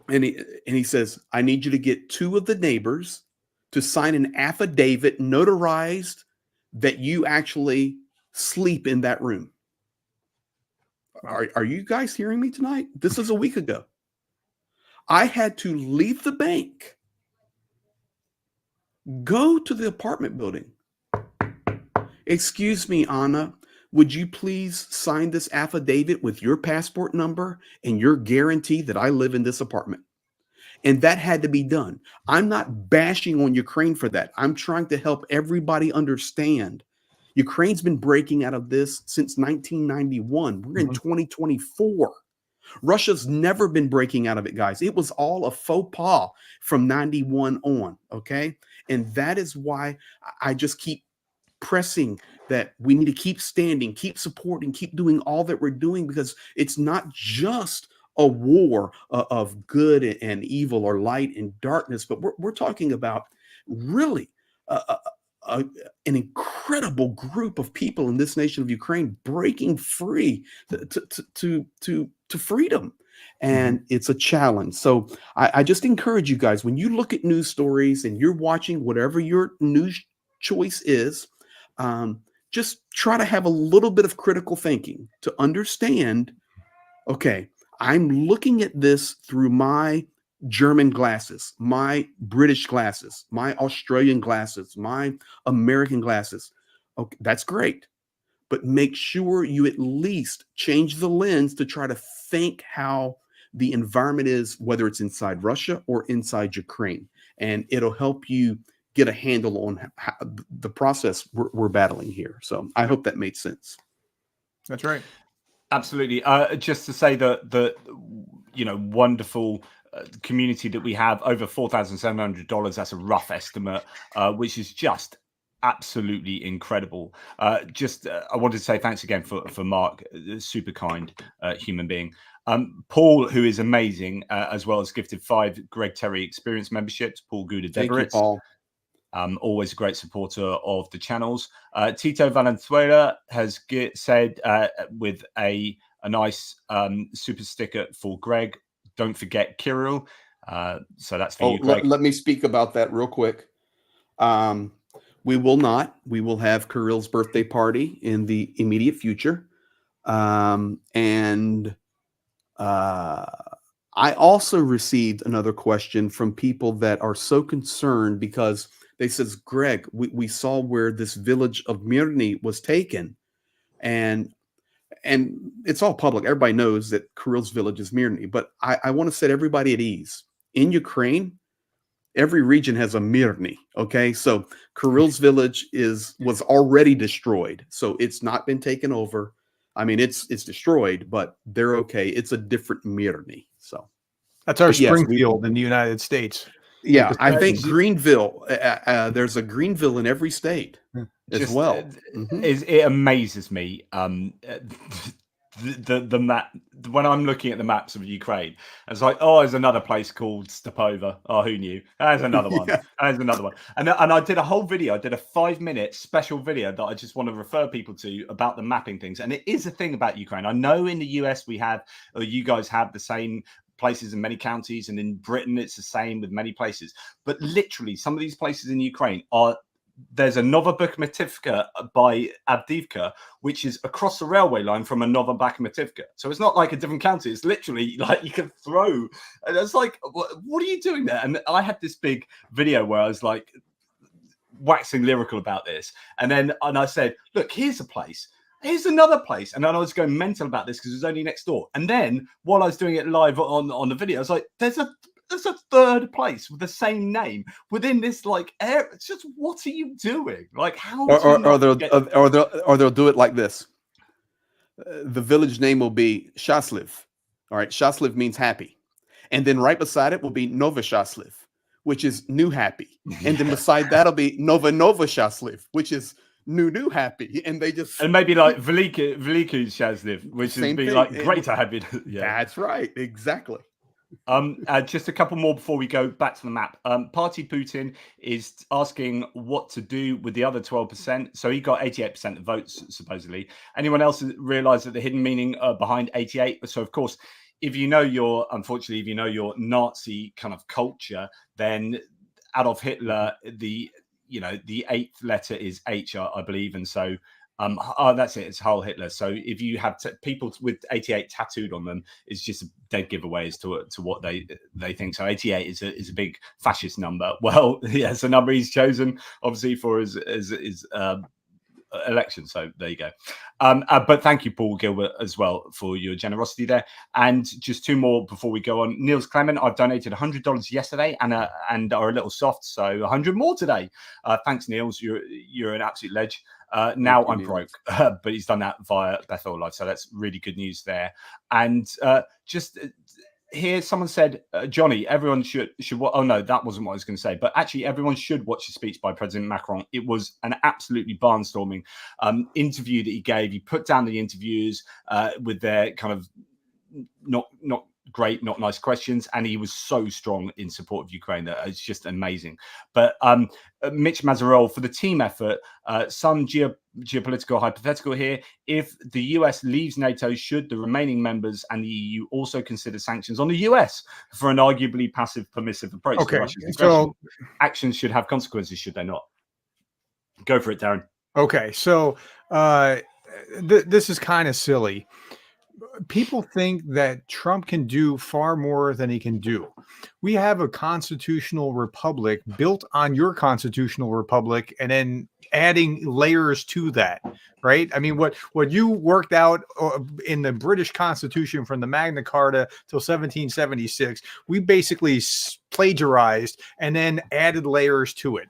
[SPEAKER 3] And he says, I need you to get 2 of the neighbors to sign an affidavit notarized that you actually sleep in that room. Are you guys hearing me tonight? This is a week ago. I had to leave the bank, go to the apartment building. Excuse me, Anna, would you please sign this affidavit with your passport number and your guarantee that I live in this apartment? And that had to be done. I'm not bashing on Ukraine for that. I'm trying to help everybody understand. Ukraine's been breaking out of this since 1991. We're in 2024. Russia's never been breaking out of it, guys. It was all a faux pas from 91 on, okay? And that is why I just keep pressing that we need to keep standing, keep supporting, keep doing all that we're doing, because it's not just a war of good and evil or light and darkness, but we're talking about really an incredible group of people in this nation of Ukraine breaking free to freedom. And it's a challenge. So I just encourage you guys, when you look at news stories and you're watching whatever your news choice is, just try to have a little bit of critical thinking to understand okay, I'm looking at this through my German glasses, my British glasses, my Australian glasses, my American glasses. Okay, that's great. But make sure you at least change the lens to try to think how the environment is, whether it's inside Russia or inside Ukraine. And it'll help you get a handle on how, the process we're battling here. So I hope that made sense.
[SPEAKER 2] That's right.
[SPEAKER 1] Absolutely. Just to say that the wonderful community that we have, over $4,700. That's a rough estimate, which is just absolutely incredible. I wanted to say thanks again for Mark, super kind human being. Paul, who is amazing, as well as gifted 5 Greg Terry Experience memberships. Paul Guda
[SPEAKER 3] Thank you, Paul.
[SPEAKER 1] Always a great supporter of the channels. Tito Valenzuela has said with a nice super sticker for Greg. Don't forget Kirill. So that's for you, Greg.
[SPEAKER 3] Let me speak about that real quick. We will not. We will have Kirill's birthday party in the immediate future. I also received another question from people that are so concerned because they says, Greg, we saw where this village of Myrny was taken, and it's all public. Everybody knows that Kirill's village is Myrny, but I want to set everybody at ease. In Ukraine, every region has a Myrny. Okay, so Kirill's village was already destroyed, so it's not been taken over. I mean, it's destroyed, but they're okay. It's a different Myrny. So
[SPEAKER 2] that's our Springfield in the United States.
[SPEAKER 3] Yeah, I think Greenville. There's a Greenville in every state as well.
[SPEAKER 1] It amazes me. The map, when I'm looking at the maps of Ukraine, it's like, oh, there's another place called Stepova. Oh, who knew? There's another one. Yeah. There's another one. And I did a whole video. I did a 5-minute special video that I just want to refer people to about the mapping things. And it is a thing about Ukraine. I know in the US we have, or you guys have the same places in many counties, and in Britain it's the same with many places. But literally, some of these places in Ukraine there's a Nova Bukhmativka by Avdiivka, which is across the railway line from a Nova Bukhmativka. So it's not like a different county. It's literally like you can throw. And it's like, what are you doing there? And I had this big video where I was like waxing lyrical about this. And I said, look, here's a place. Here's another place. And then I was going mental about this because it was only next door. And then while I was doing it live on the video, I was like, there's a third place with the same name within this like area. It's just, what are you doing? Like, how?
[SPEAKER 3] Or they'll do it like this. The village name will be Shasliv. All right, Shasliv means happy, and then right beside it will be Nova Shasliv, which is new happy, and then beside that'll be Nova Shasliv, which is new happy, and they just
[SPEAKER 1] and maybe like Veliku Shasliv, which is be like greater happy.
[SPEAKER 3] Yeah, that's right, exactly.
[SPEAKER 1] Just a couple more before we go back to the map. Party Putin is asking what to do with the other 12%. So he got 88% of votes, supposedly. Anyone else realize that the hidden meaning behind 88? So, of course, if you know your Nazi kind of culture, then Adolf Hitler, the 8th letter is H, I believe. And so that's it. It's Heil Hitler. So if you have people with 88 tattooed on them, it's just a dead giveaway as to what they think. So 88 is a big fascist number. Well, yeah, it's a number he's chosen, obviously, for his election. So there you go. But thank you, Paul Gilbert, as well, for your generosity there. And just 2 more before we go on. Niels Clement, I've donated $100 yesterday and are a little soft, so 100 more today. Thanks, Niels. You're an absolute ledge. Now I'm broke, but he's done that via Bethel Live, so that's really good news there. And just here, someone said, Johnny, everyone should. Oh no, that wasn't what I was going to say. But actually, everyone should watch the speech by President Macron. It was an absolutely barnstorming interview that he gave. He put down the interviewers with their kind of not great, not nice questions, and he was so strong in support of Ukraine that it's just amazing. But Mitch Mazarol, for the team effort, some geopolitical hypothetical here: if the US leaves NATO, should the remaining members and the EU also consider sanctions on the US for an arguably passive, permissive approach to Russia's aggression? So actions should have consequences, should they not? Go for it, Darren.
[SPEAKER 2] Okay, so this is kind of silly. people think that Trump can do far more than he can do. We have a constitutional republic built on your constitutional republic, and then adding layers to that, right? I mean, what you worked out in the British Constitution from the Magna Carta till 1776, we basically plagiarized and then added layers to it.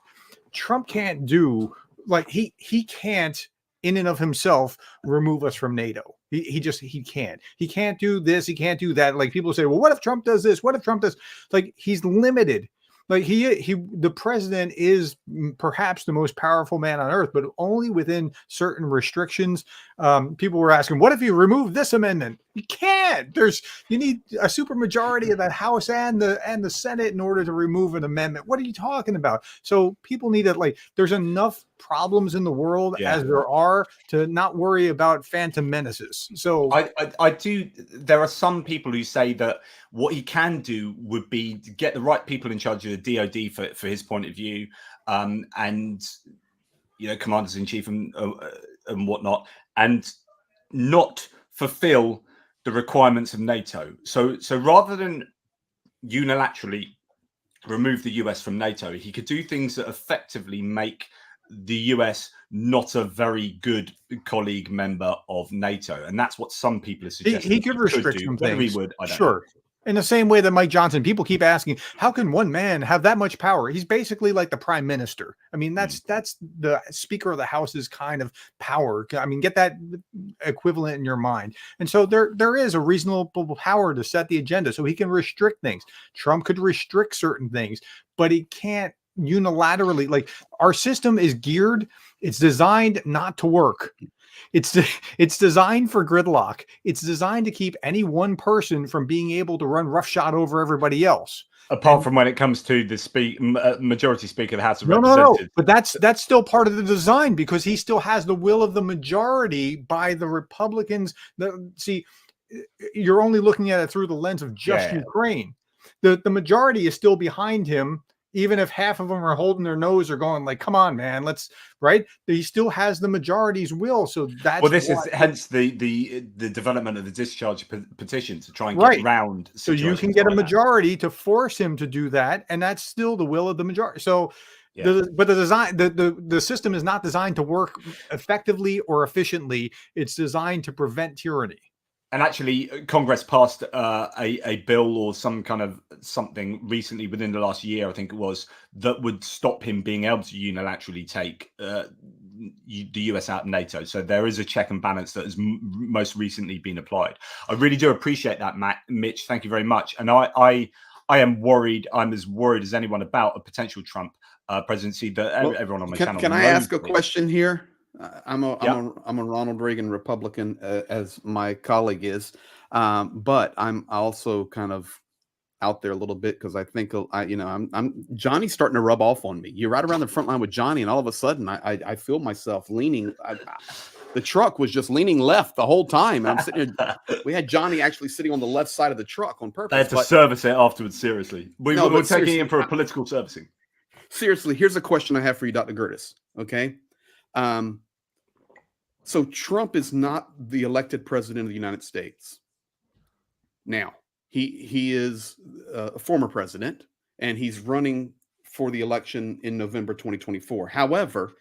[SPEAKER 2] Trump can't do, like, he can't in and of himself remove us from NATO. He can't do this. He can't do that. Like, people say, well, what if Trump does this? What if Trump does? Like, he's limited. Like, the president is perhaps the most powerful man on earth, but only within certain restrictions. People were asking, what if you remove this amendment? You can't. You need a supermajority of the House and the Senate in order to remove an amendment. What are you talking about? So people need to, like, there's enough problems in the world as there are to not worry about phantom menaces. So
[SPEAKER 1] I do. There are some people who say that what he can do would be to get the right people in charge of the DoD for his point of view, and commanders in chief and whatnot, and not fulfill the requirements of NATO. So rather than unilaterally remove the US from NATO, he could do things that effectively make the US not a very good colleague member of NATO, and that's what some people are suggesting.
[SPEAKER 2] He could restrict some things.
[SPEAKER 1] Whether he would, I don't
[SPEAKER 2] know. In the same way that Mike Johnson, people keep asking, how can one man have that much power? He's basically like the prime minister. I mean, that's the Speaker of the House's kind of power. I mean, get that equivalent in your mind. And so there is a reasonable power to set the agenda, so he can restrict things. Trump could restrict certain things, but he can't unilaterally. Like, our system is geared, it's designed not to work. It's designed for gridlock. It's designed to keep any one person from being able to run roughshod over everybody else.
[SPEAKER 1] Apart from when it comes to the majority speaker of the House of Representatives.
[SPEAKER 2] No. But that's still part of the design, because he still has the will of the majority by the Republicans. See, you're only looking at it through the lens of just Ukraine. The majority is still behind him. Even if half of them are holding their nose or going like, come on, man, let's, right? He still has the majority's will. So that's
[SPEAKER 1] this is hence the development of the discharge petition to try and get around.
[SPEAKER 2] So you can get a majority to force him to do that. And that's still the will of the majority. So but the design, the system is not designed to work effectively or efficiently. It's designed to prevent tyranny.
[SPEAKER 1] And actually, Congress passed a bill or some kind of something recently within the last year, I think it was, that would stop him being able to unilaterally take the US out of NATO. So there is a check and balance that has most recently been applied. I really do appreciate that, Mitch. Thank you very much. And I am worried. I'm as worried as anyone about a potential Trump presidency. That everyone on my channel.
[SPEAKER 3] Can I ask a question here? I'm a Ronald Reagan Republican, as my colleague is, but I'm also kind of out there a little bit because I think I'm Johnny's starting to rub off on me. You're right around the front line with Johnny, and all of a sudden I feel myself leaning. The truck was just leaning left the whole time. And I'm sitting here. We had Johnny actually sitting on the left side of the truck on purpose.
[SPEAKER 1] They had to service it afterwards. Seriously, we're taking him for a political servicing.
[SPEAKER 3] Seriously, here's a question I have for you, Dr. Gerdes. Okay. So Trump is not the elected president of the United States. Now, he is a former president, and he's running for the election in November 2024. However,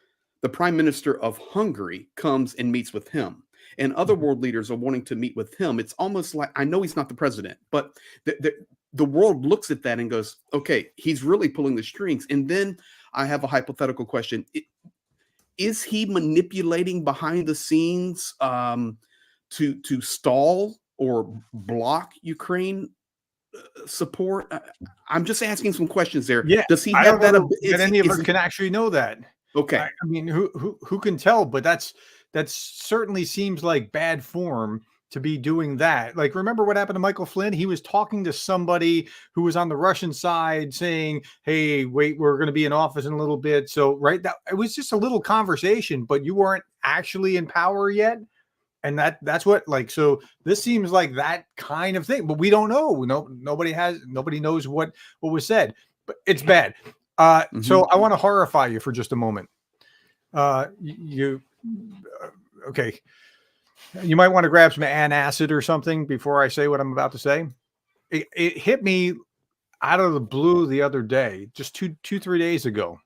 [SPEAKER 3] the prime minister of Hungary comes and meets with him, and other world leaders are wanting to meet with him. It's almost like, I know he's not the president, but the world looks at that and goes, okay, he's really pulling the strings. And then I have a hypothetical question. Is he manipulating behind the scenes to stall or block Ukraine support? I'm just asking some questions there.
[SPEAKER 2] Yeah,
[SPEAKER 3] does he have that?
[SPEAKER 2] Any of us can actually know that.
[SPEAKER 3] Okay,
[SPEAKER 2] I mean, who can tell? But that certainly seems like bad form to be doing that. Like, remember what happened to Michael Flynn? He was talking to somebody who was on the Russian side saying, hey, wait, we're going to be in office in a little bit. So, right, that it was just a little conversation, but you weren't actually in power yet. And that's what, like, so this seems like that kind of thing, but we don't know. Nobody knows what was said, but it's bad. So I want to horrify you for just a moment. Okay. You might want to grab some antacid or something before I say what I'm about to say. It hit me out of the blue the other day, just 3 days ago.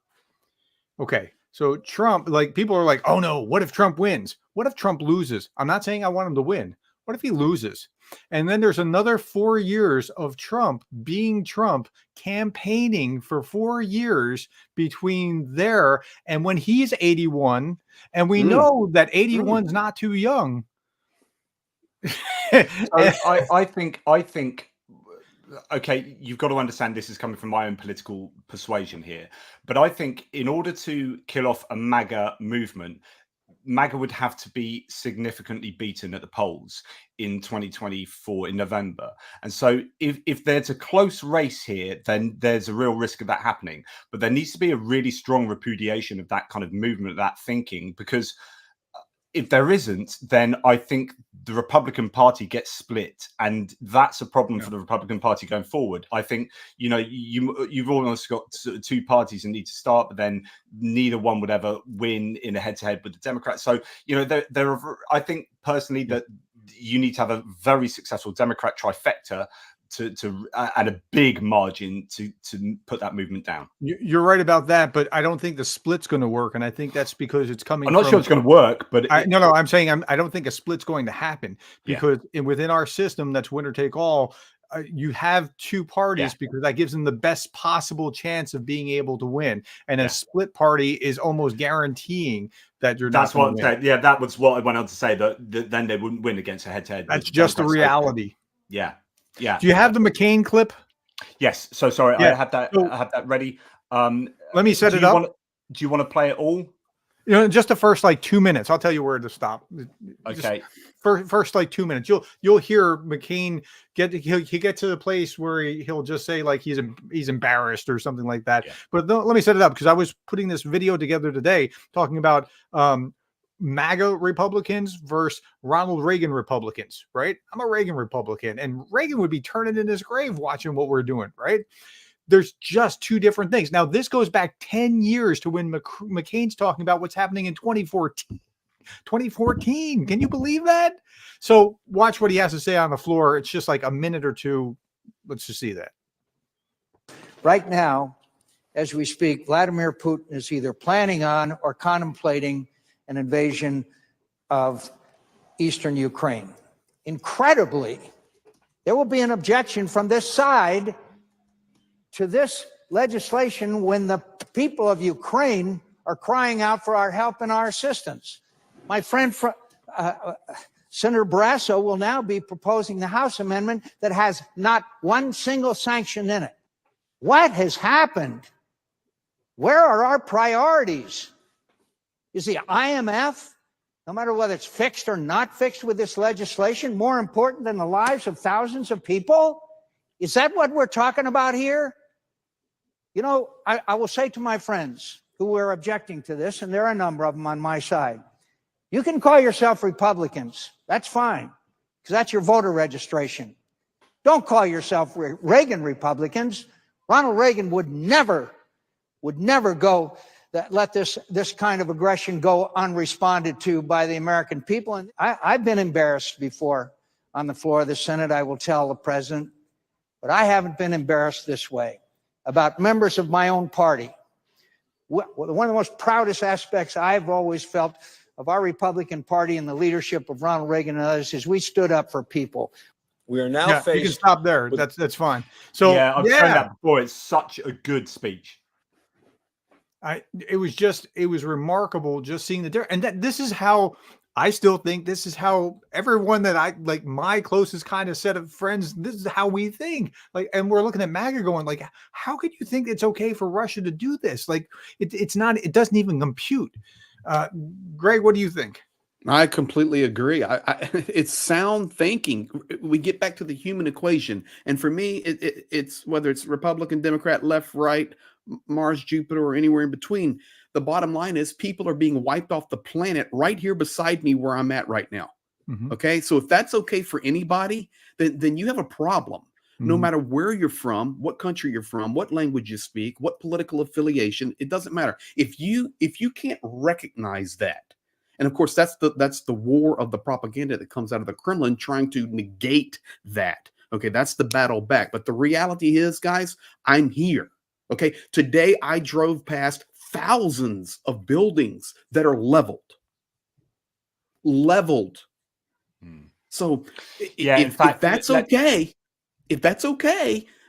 [SPEAKER 2] Okay. So Trump, like people are like, oh no, what if Trump wins? What if Trump loses? I'm not saying I want him to win. What if he loses? And then there's another 4 years of Trump being Trump, campaigning for 4 years between there and when he's 81. And we know that 81 is not too young.
[SPEAKER 1] I think okay, you've got to understand this is coming from my own political persuasion here, but I think in order to kill off a MAGA movement, MAGA would have to be significantly beaten at the polls in 2024 in November. And so if there's a close race here, then there's a real risk of that happening. But there needs to be a really strong repudiation of that kind of movement, that thinking, because if there isn't, then I think the Republican Party gets split, and that's a problem for the Republican Party going forward. I think, you've almost got two parties that need to start, but then neither one would ever win in a head-to-head with the Democrats. So, there are, I think personally that you need to have a very successful Democrat trifecta to and a big margin to put that movement down.
[SPEAKER 2] You're right about that, but I don't think the split's going to work, and I think that's because it's coming.
[SPEAKER 1] I'm not sure it's going to work, but
[SPEAKER 2] I'm saying I don't think a split's going to happen because within our system, that's winner take all. You have two parties because that gives them the best possible chance of being able to win, and a split party is almost guaranteeing that you're. That's
[SPEAKER 1] what I'm saying. Yeah, that was what I went on to say. That then they wouldn't win against a head-to-head.
[SPEAKER 2] That's just the reality.
[SPEAKER 1] Yeah. Yeah.
[SPEAKER 2] Do you have the McCain clip?
[SPEAKER 1] Yes. So sorry, I had that. I had that ready.
[SPEAKER 2] Let me set it up.
[SPEAKER 1] Do you want to play it all?
[SPEAKER 2] Just the first 2 minutes. I'll tell you where to stop.
[SPEAKER 1] Okay.
[SPEAKER 2] First 2 minutes. You'll hear McCain he get to the place where he'll just say he's embarrassed or something like that. Yeah. But let me set it up because I was putting this video together today talking about MAGA Republicans versus Ronald Reagan Republicans, right? I'm a Reagan Republican, and Reagan would be turning in his grave watching what we're doing, right? There's just two different things. Now, this goes back 10 years to when McCain's talking about what's happening in 2014. 2014. Can you believe that? So watch what he has to say on the floor. It's just like a minute or two. Let's just see that.
[SPEAKER 5] Right now, as we speak, Vladimir Putin is either planning on or contemplating an invasion of eastern Ukraine. Incredibly, there will be an objection from this side to this legislation when the people of Ukraine are crying out for our help and our assistance. My friend Senator Barrasso will now be proposing the House amendment that has not one single sanction in it. What has happened? Where are our priorities? Is the IMF, no matter whether it's fixed or not fixed with this legislation, more important than the lives of thousands of people? Is that what we're talking about here? I will say to my friends who are objecting to this, and there are a number of them on my side, you can call yourself Republicans. That's fine, because that's your voter registration. Don't call yourself Reagan Republicans. Ronald Reagan would never go let this kind of aggression go unresponded to by the American people. And I've been embarrassed before on the floor of the Senate, I will tell the president, but I haven't been embarrassed this way about members of my own party. One of the most proudest aspects I've always felt of our Republican Party and the leadership of Ronald Reagan and others is we stood up for people.
[SPEAKER 6] We are now faced.
[SPEAKER 2] You can stop there. That's fine. So
[SPEAKER 1] I've shown that before. It's such a good speech.
[SPEAKER 2] It was remarkable just seeing the difference. And this is how I still think this is how everyone that I like, my closest kind of set of friends, this is how we think. And we're looking at MAGA going how could you think it's okay for Russia to do this? It's not, it doesn't even compute. Greg, what do you think?
[SPEAKER 3] I completely agree. It's sound thinking. We get back to the human equation. And for me, it's whether it's Republican, Democrat, left, right, Mars, Jupiter, or anywhere in between. The bottom line is people are being wiped off the planet right here beside me where I'm at right now. Mm-hmm. Okay. So if that's okay for anybody, then you have a problem. Mm-hmm. No matter where you're from, what country you're from, what language you speak, what political affiliation, it doesn't matter. If you can't recognize that And of course, that's the war of the propaganda that comes out of the Kremlin trying to negate that. Okay, that's the battle back. But the reality is, guys, I'm here. Okay, today I drove past thousands of buildings that are leveled. So
[SPEAKER 1] Yeah, in
[SPEAKER 3] if
[SPEAKER 1] fact,
[SPEAKER 3] that's okay,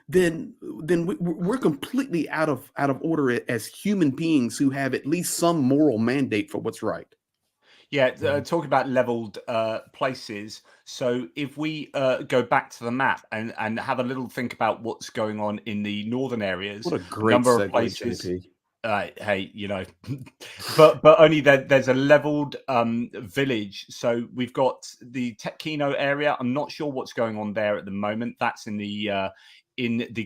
[SPEAKER 3] then we're completely out of order as human beings who have at least some moral mandate for what's right.
[SPEAKER 1] Yeah, talking about leveled places. So if we go back to the map and have a little think about what's going on in the northern areas,
[SPEAKER 3] What a great
[SPEAKER 1] number
[SPEAKER 3] segue,
[SPEAKER 1] of places.
[SPEAKER 3] JP.
[SPEAKER 1] Hey, you know, but only there's a leveled village. So we've got the Tetkino area. I'm not sure what's going on there at the moment. That's in the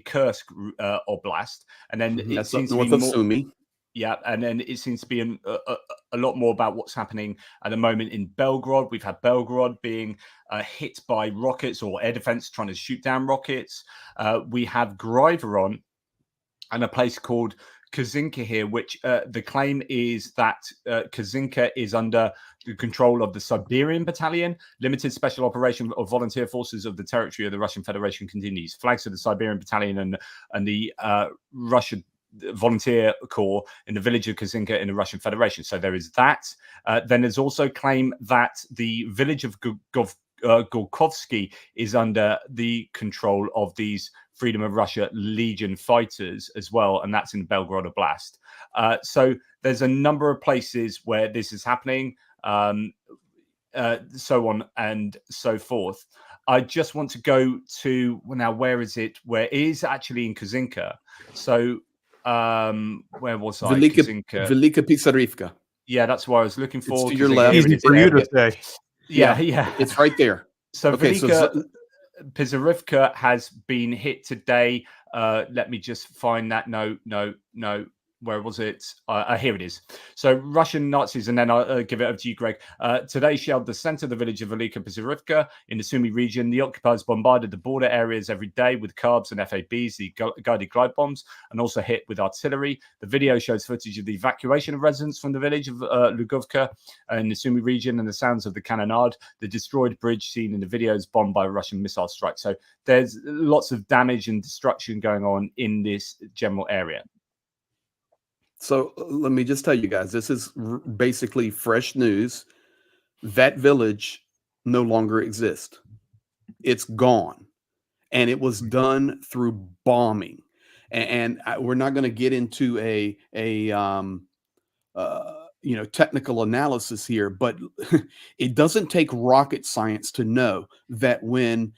[SPEAKER 1] Kursk Oblast, and then it
[SPEAKER 3] That's up
[SPEAKER 1] seems to
[SPEAKER 3] north
[SPEAKER 1] be
[SPEAKER 3] of
[SPEAKER 1] more.
[SPEAKER 3] Sumy.
[SPEAKER 1] Yeah, and then it seems to be a lot more about what's happening at the moment in Belgrade. We've had Belgrade being hit by rockets or air defense trying to shoot down rockets. We have Griveron and a place called Kazinka here, which the claim is that Kazinka is under the control of the Siberian Battalion. Limited Special Operation of Volunteer Forces of the Territory of the Russian Federation continues. Flags of the Siberian Battalion and the Russian Volunteer Corps in the village of Kazinka in the Russian Federation. So there is that. Then there's also claim that the village of Gorkovsky is under the control of these Freedom of Russia Legion fighters as well, and that's in Belgrade Oblast. So there's a number of places where this is happening, so on and so forth. I just want to go to now. Where is it? Where it is actually in Kazinka. So where was I? Kazinka.
[SPEAKER 3] Velika Pisarivka.
[SPEAKER 1] Yeah, that's what I was looking for.
[SPEAKER 3] It's to your left.
[SPEAKER 2] Easy for you to say.
[SPEAKER 1] Yeah.
[SPEAKER 3] It's right there.
[SPEAKER 1] So
[SPEAKER 3] okay,
[SPEAKER 1] Velika Pisarivka has been hit today. Let me just find that. No. Where was it? Here it is. So Russian Nazis, and then I'll give it over to you, Greg. Today shelled the center of the village of Velika Pisarivka in the Sumy region. The occupiers bombarded the border areas every day with carbs and FABs, the guided glide bombs, and also hit with artillery. The video shows footage of the evacuation of residents from the village of Lugovka in the Sumy region and the sounds of the cannonade. The destroyed bridge seen in the videos bombed by a Russian missile strike. So there's lots of damage and destruction going on in this general area.
[SPEAKER 3] So let me just tell you guys, this is basically fresh news. That village no longer exists. It's gone. And it was done through bombing. And we're not going to get into a technical analysis here, but it doesn't take rocket science to know that when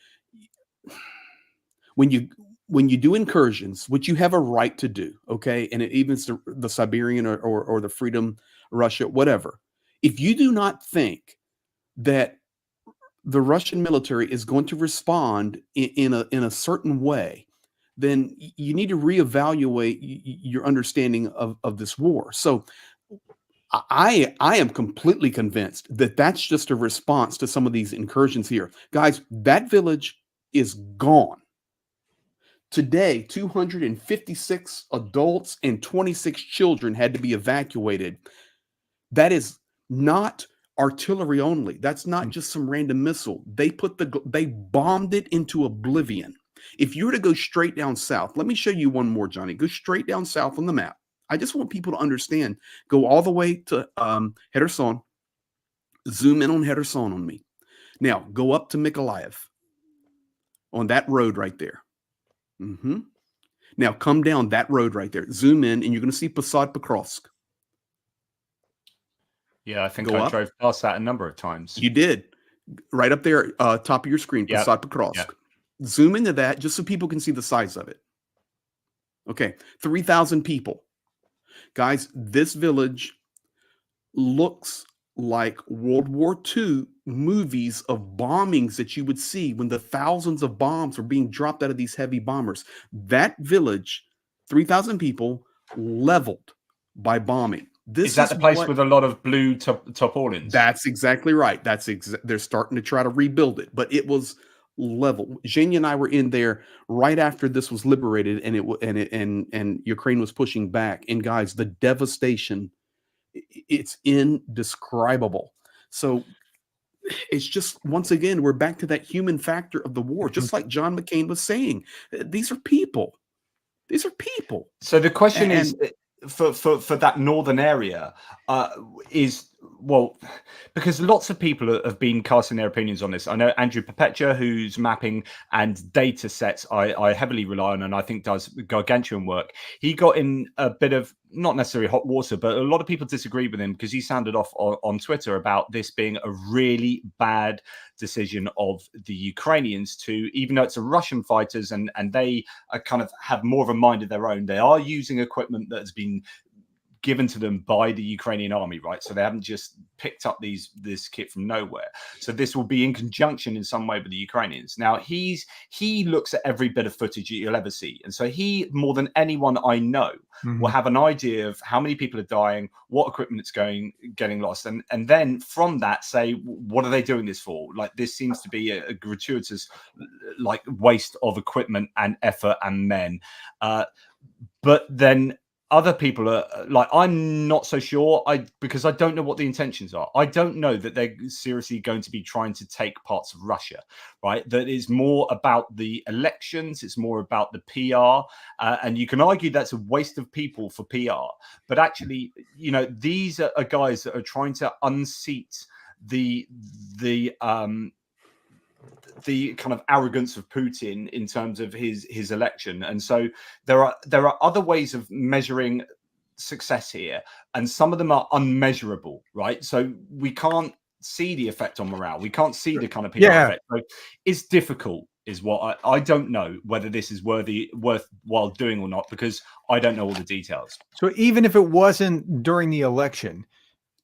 [SPEAKER 3] you do incursions, which you have a right to do, okay, and even the Siberian or the Freedom Russia, whatever, if you do not think that the Russian military is going to respond in a certain way, then you need to reevaluate your understanding of this war. So I am completely convinced that that's just a response to some of these incursions here. Guys, that village is gone. Today, 256 adults and 26 children had to be evacuated. That is not artillery only. That's not just some random missile. They bombed it into oblivion. If you were to go straight down south, let me show you one more, Johnny. Go straight down south on the map. I just want people to understand. Go all the way to Kherson. Zoom in on Kherson on me. Now, go up to Mykolaiv on that road right there. Now come down that road right there. Zoom in, and you're going to see Posad Pokrovsk.
[SPEAKER 1] Yeah, I think I drove past that a number of times.
[SPEAKER 3] You did. Right up there, top of your screen, Posad Pokrovsk. Yep. Zoom into that just so people can see the size of it. Okay, 3,000 people. Guys, this village looks like World War II movies of bombings that you would see when the thousands of bombs were being dropped out of these heavy bombers. That village, 3,000 people, leveled by bombing.
[SPEAKER 1] Is that the place with a lot of blue tarpaulins?
[SPEAKER 3] That's exactly right. They're starting to try to rebuild it, but it was leveled. Zhenya and I were in there right after this was liberated, and Ukraine was pushing back. And guys, the devastation It's indescribable. So it's just, once again, we're back to that human factor of the war, just like John McCain was saying. These are people. These are people.
[SPEAKER 1] So the question
[SPEAKER 3] And
[SPEAKER 1] is, for that northern area, is, well, because lots of people have been casting their opinions on this. I know Andrew Perpetua, whose mapping and data sets I heavily rely on, and I think does gargantuan work. He got in a bit of, not necessarily hot water, but a lot of people disagreed with him because he sounded off on Twitter about this being a really bad decision of the Ukrainians to, even though it's a Russian fighters and they are kind of have more of a mind of their own, they are using equipment that has been given to them by the Ukrainian army, right? So they haven't just picked up this kit from nowhere. So this will be in conjunction in some way with the Ukrainians. Now he looks at every bit of footage that you'll ever see, and so he, more than anyone I know, will have an idea of how many people are dying, what equipment it's getting lost, and then from that say, what are they doing this for? Like, this seems to be a gratuitous like waste of equipment and effort and men. But then other people are like, I'm not so sure, because I don't know what the intentions are. I don't know that they're seriously going to be trying to take parts of Russia, right? That is more about the elections. It's more about the PR. And you can argue that's a waste of people for PR. But actually, you know, these are guys that are trying to unseat the kind of arrogance of Putin in terms of his election. And so there are other ways of measuring success here, and some of them are unmeasurable, right? So we can't see the effect on morale. We can't see the kind of PR effect. So it's difficult, is what I don't know whether this is worthwhile doing or not, because I don't know all the details.
[SPEAKER 2] So even if it wasn't during the election,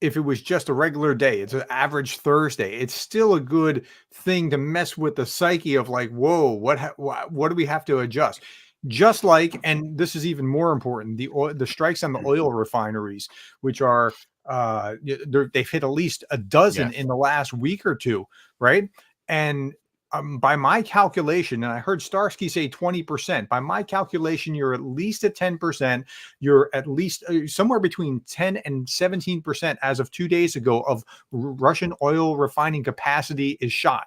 [SPEAKER 2] if it was just a regular day, it's an average Thursday, it's still a good thing to mess with the psyche of like, whoa, what do we have to adjust? Just like, and this is even more important, the strikes on the oil refineries, which are they've hit at least a dozen in the last week or two, right? And by my calculation, and I heard Starsky say 20%, by my calculation, you're at least at 10%. You're at least somewhere between 10 and 17% as of 2 days ago of Russian oil refining capacity is shot.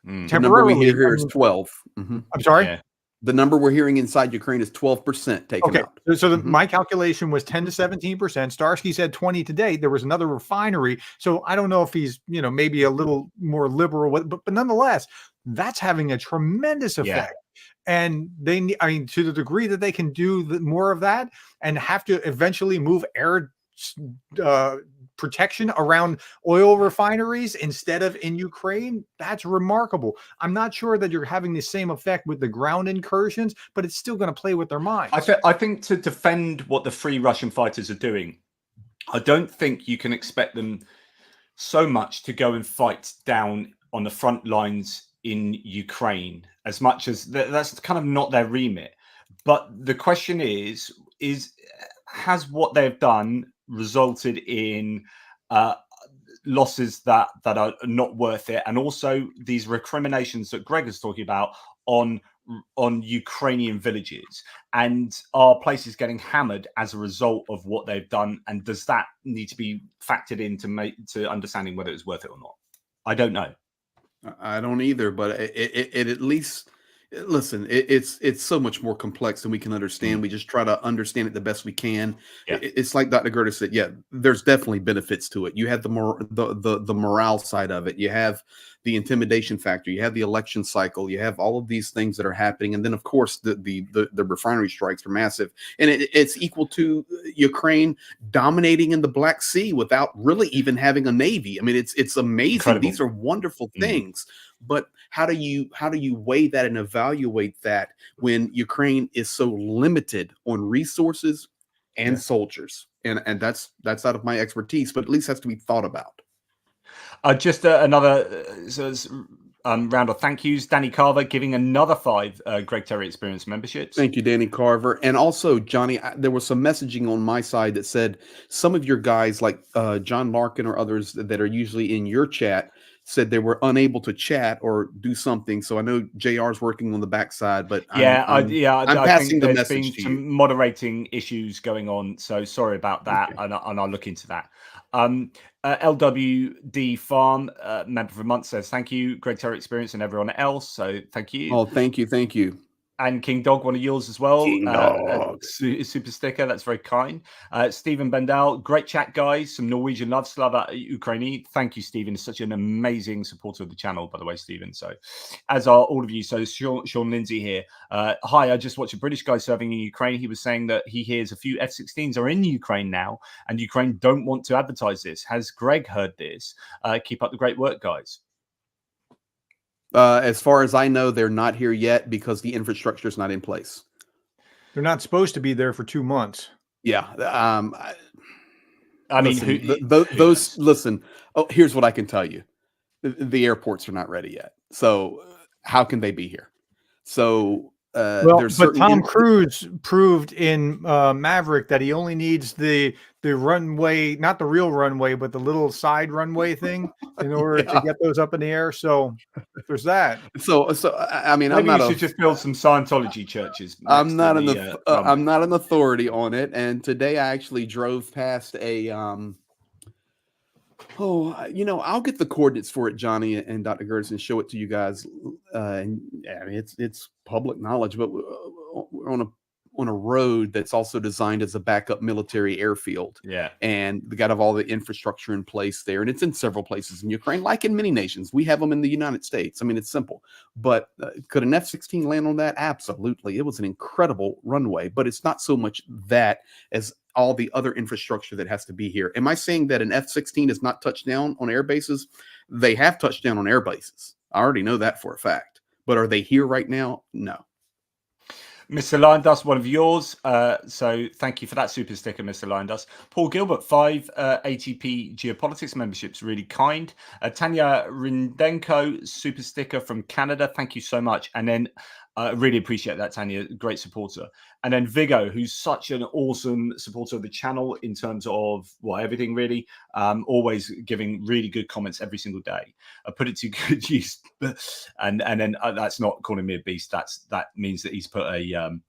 [SPEAKER 3] The number we hear here is 12.
[SPEAKER 2] I'm sorry?
[SPEAKER 1] Yeah.
[SPEAKER 3] The number we're hearing inside Ukraine is 12% taken out.
[SPEAKER 2] So my calculation was 10 to 17%. Starsky said 20 today. There was another refinery. So I don't know if he's, you know, maybe a little more liberal, but nonetheless, that's having a tremendous effect. And they, I mean, to the degree that they can do more of that and have to eventually move air protection around oil refineries instead of in Ukraine, that's remarkable. I'm not sure that you're having the same effect with the ground incursions, but it's still going to play with their minds.
[SPEAKER 1] I think to defend what the Free Russian fighters are doing, I don't think you can expect them so much to go and fight down on the front lines in Ukraine, as much as that's kind of not their remit. But the question is has what they've done resulted in losses that are not worth it, and also these recriminations that Greg is talking about on Ukrainian villages, and are places getting hammered as a result of what they've done, and does that need to be factored into understanding whether it's worth it or not? I don't know.
[SPEAKER 3] I don't either, but it at least, listen, it's so much more complex than we can understand. We just try to understand it the best we can. It's like Dr. Gerdes said, there's definitely benefits to it. You have the morale side of it. You have the intimidation factor. You have the election cycle. You have all of these things that are happening. And then, of course, the refinery strikes are massive. And it's equal to Ukraine dominating in the Black Sea without really even having a navy. I mean, it's amazing. Incredible. These are wonderful things. But how do you weigh that and evaluate that when Ukraine is so limited on resources and soldiers? And that's out of my expertise, but at least has to be thought about.
[SPEAKER 1] Just another round of thank yous. Danny Carver giving another 5 Greg Terry Experience memberships.
[SPEAKER 3] Thank you, Danny Carver. And also, Johnny, there was some messaging on my side that said some of your guys, like John Larkin or others that are usually in your chat, said they were unable to chat or do something. So I know JR's working on the backside, but
[SPEAKER 1] Yeah,
[SPEAKER 3] I'm
[SPEAKER 1] I
[SPEAKER 3] passing
[SPEAKER 1] think
[SPEAKER 3] the
[SPEAKER 1] there's
[SPEAKER 3] message
[SPEAKER 1] been
[SPEAKER 3] to
[SPEAKER 1] some
[SPEAKER 3] you.
[SPEAKER 1] moderating issues going on, so sorry about that,
[SPEAKER 3] Okay.
[SPEAKER 1] and I'll look into that. LWD Farm, member of the month, says thank you, Greg Terry Experience, and everyone else. So thank you.
[SPEAKER 3] Oh, thank you.
[SPEAKER 1] And King Dog, one of yours as well.
[SPEAKER 3] King Dog.
[SPEAKER 1] Super sticker. That's very kind. Stephen Bendel, great chat, guys. Some Norwegian love. Slava Ukraini. Thank you, Stephen. He's such an amazing supporter of the channel, by the way, Stephen. So, as are all of you. So, Sean Lindsay here. Hi, I just watched a British guy serving in Ukraine. He was saying that he hears a few F-16s are in Ukraine now, and Ukraine don't want to advertise this. Has Greg heard this? Keep up the great work, guys.
[SPEAKER 3] As far as I know, they're not here yet because the infrastructure is not in place.
[SPEAKER 2] They're not supposed to be there for 2 months.
[SPEAKER 3] Yeah.
[SPEAKER 1] I mean,
[SPEAKER 3] those listen. Oh, here's what I can tell you: the airports are not ready yet. So how can they be here? So
[SPEAKER 2] but Tom Cruise proved in Maverick that he only needs the runway, not the real runway, but the little side runway thing in order to get those up in the air. So there's that.
[SPEAKER 3] So I mean,
[SPEAKER 1] maybe we should just build some Scientology churches.
[SPEAKER 3] I'm not an authority on it. And today I actually drove past a I'll get the coordinates for it, Johnny and Dr. Gerdes, and show it to you guys. And I mean, it's public knowledge, but we're on a road that's also designed as a backup military airfield.
[SPEAKER 1] Yeah.
[SPEAKER 3] And they got to have all the infrastructure in place there. And it's in several places in Ukraine, like in many nations. We have them in the United States. I mean, it's simple. But could an F-16 land on that? Absolutely. It was an incredible runway, but it's not so much that as all the other infrastructure that has to be here. Am I saying that an F-16 has not touched down on air bases? They have touched down on air bases. I already know that for a fact. But are they here right now? No.
[SPEAKER 1] Mr. Lion Dust, one of yours. So thank you for that super sticker, Mr. Lion Dust. Paul Gilbert, 5 ATP Geopolitics memberships, really kind. Tanya Rindenko, super sticker from Canada. Thank you so much. And then really appreciate that, Tanya. Great supporter. And then Vigo, who's such an awesome supporter of the channel in terms of everything really. Always giving really good comments every single day. I put it to good use. And then that's not calling me a beast. That means that he's put a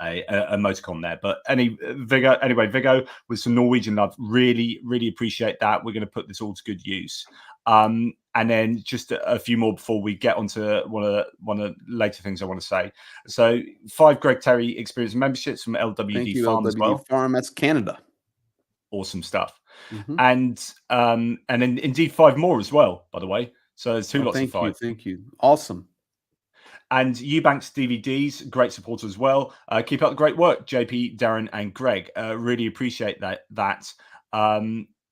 [SPEAKER 1] emoticon there. But Vigo with some Norwegian love. Really, really appreciate that. We're going to put this all to good use. And then just a few more before we get onto one of the later things I want to say. So 5 Greg Terry Experience memberships from LWD Farm as well.
[SPEAKER 3] Farm, that's Canada.
[SPEAKER 1] Awesome stuff. And then indeed 5 more as well, by the way. So there's 2 lots of 5.
[SPEAKER 3] Thank you. Awesome.
[SPEAKER 1] And Eubanks DVDs, great support as well. Keep up the great work, JP, Darren, and Greg. Really appreciate that.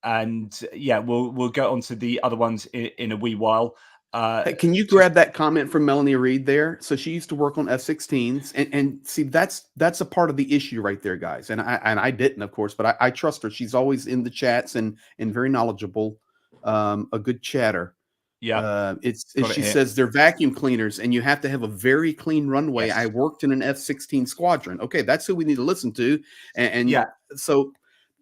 [SPEAKER 1] And yeah, we'll go on to the other ones in a wee while.
[SPEAKER 3] Hey, can you grab that comment from Melanie Reed there? So she used to work on F-16s, and see that's a part of the issue right there, guys. And I didn't, of course, but I trust her. She's always in the chats and very knowledgeable, a good chatter.
[SPEAKER 1] Yeah,
[SPEAKER 3] she says they're vacuum cleaners, and you have to have a very clean runway.
[SPEAKER 1] Yes.
[SPEAKER 3] I worked in an F-16 squadron. Okay, that's who we need to listen to. And
[SPEAKER 1] yeah,
[SPEAKER 3] so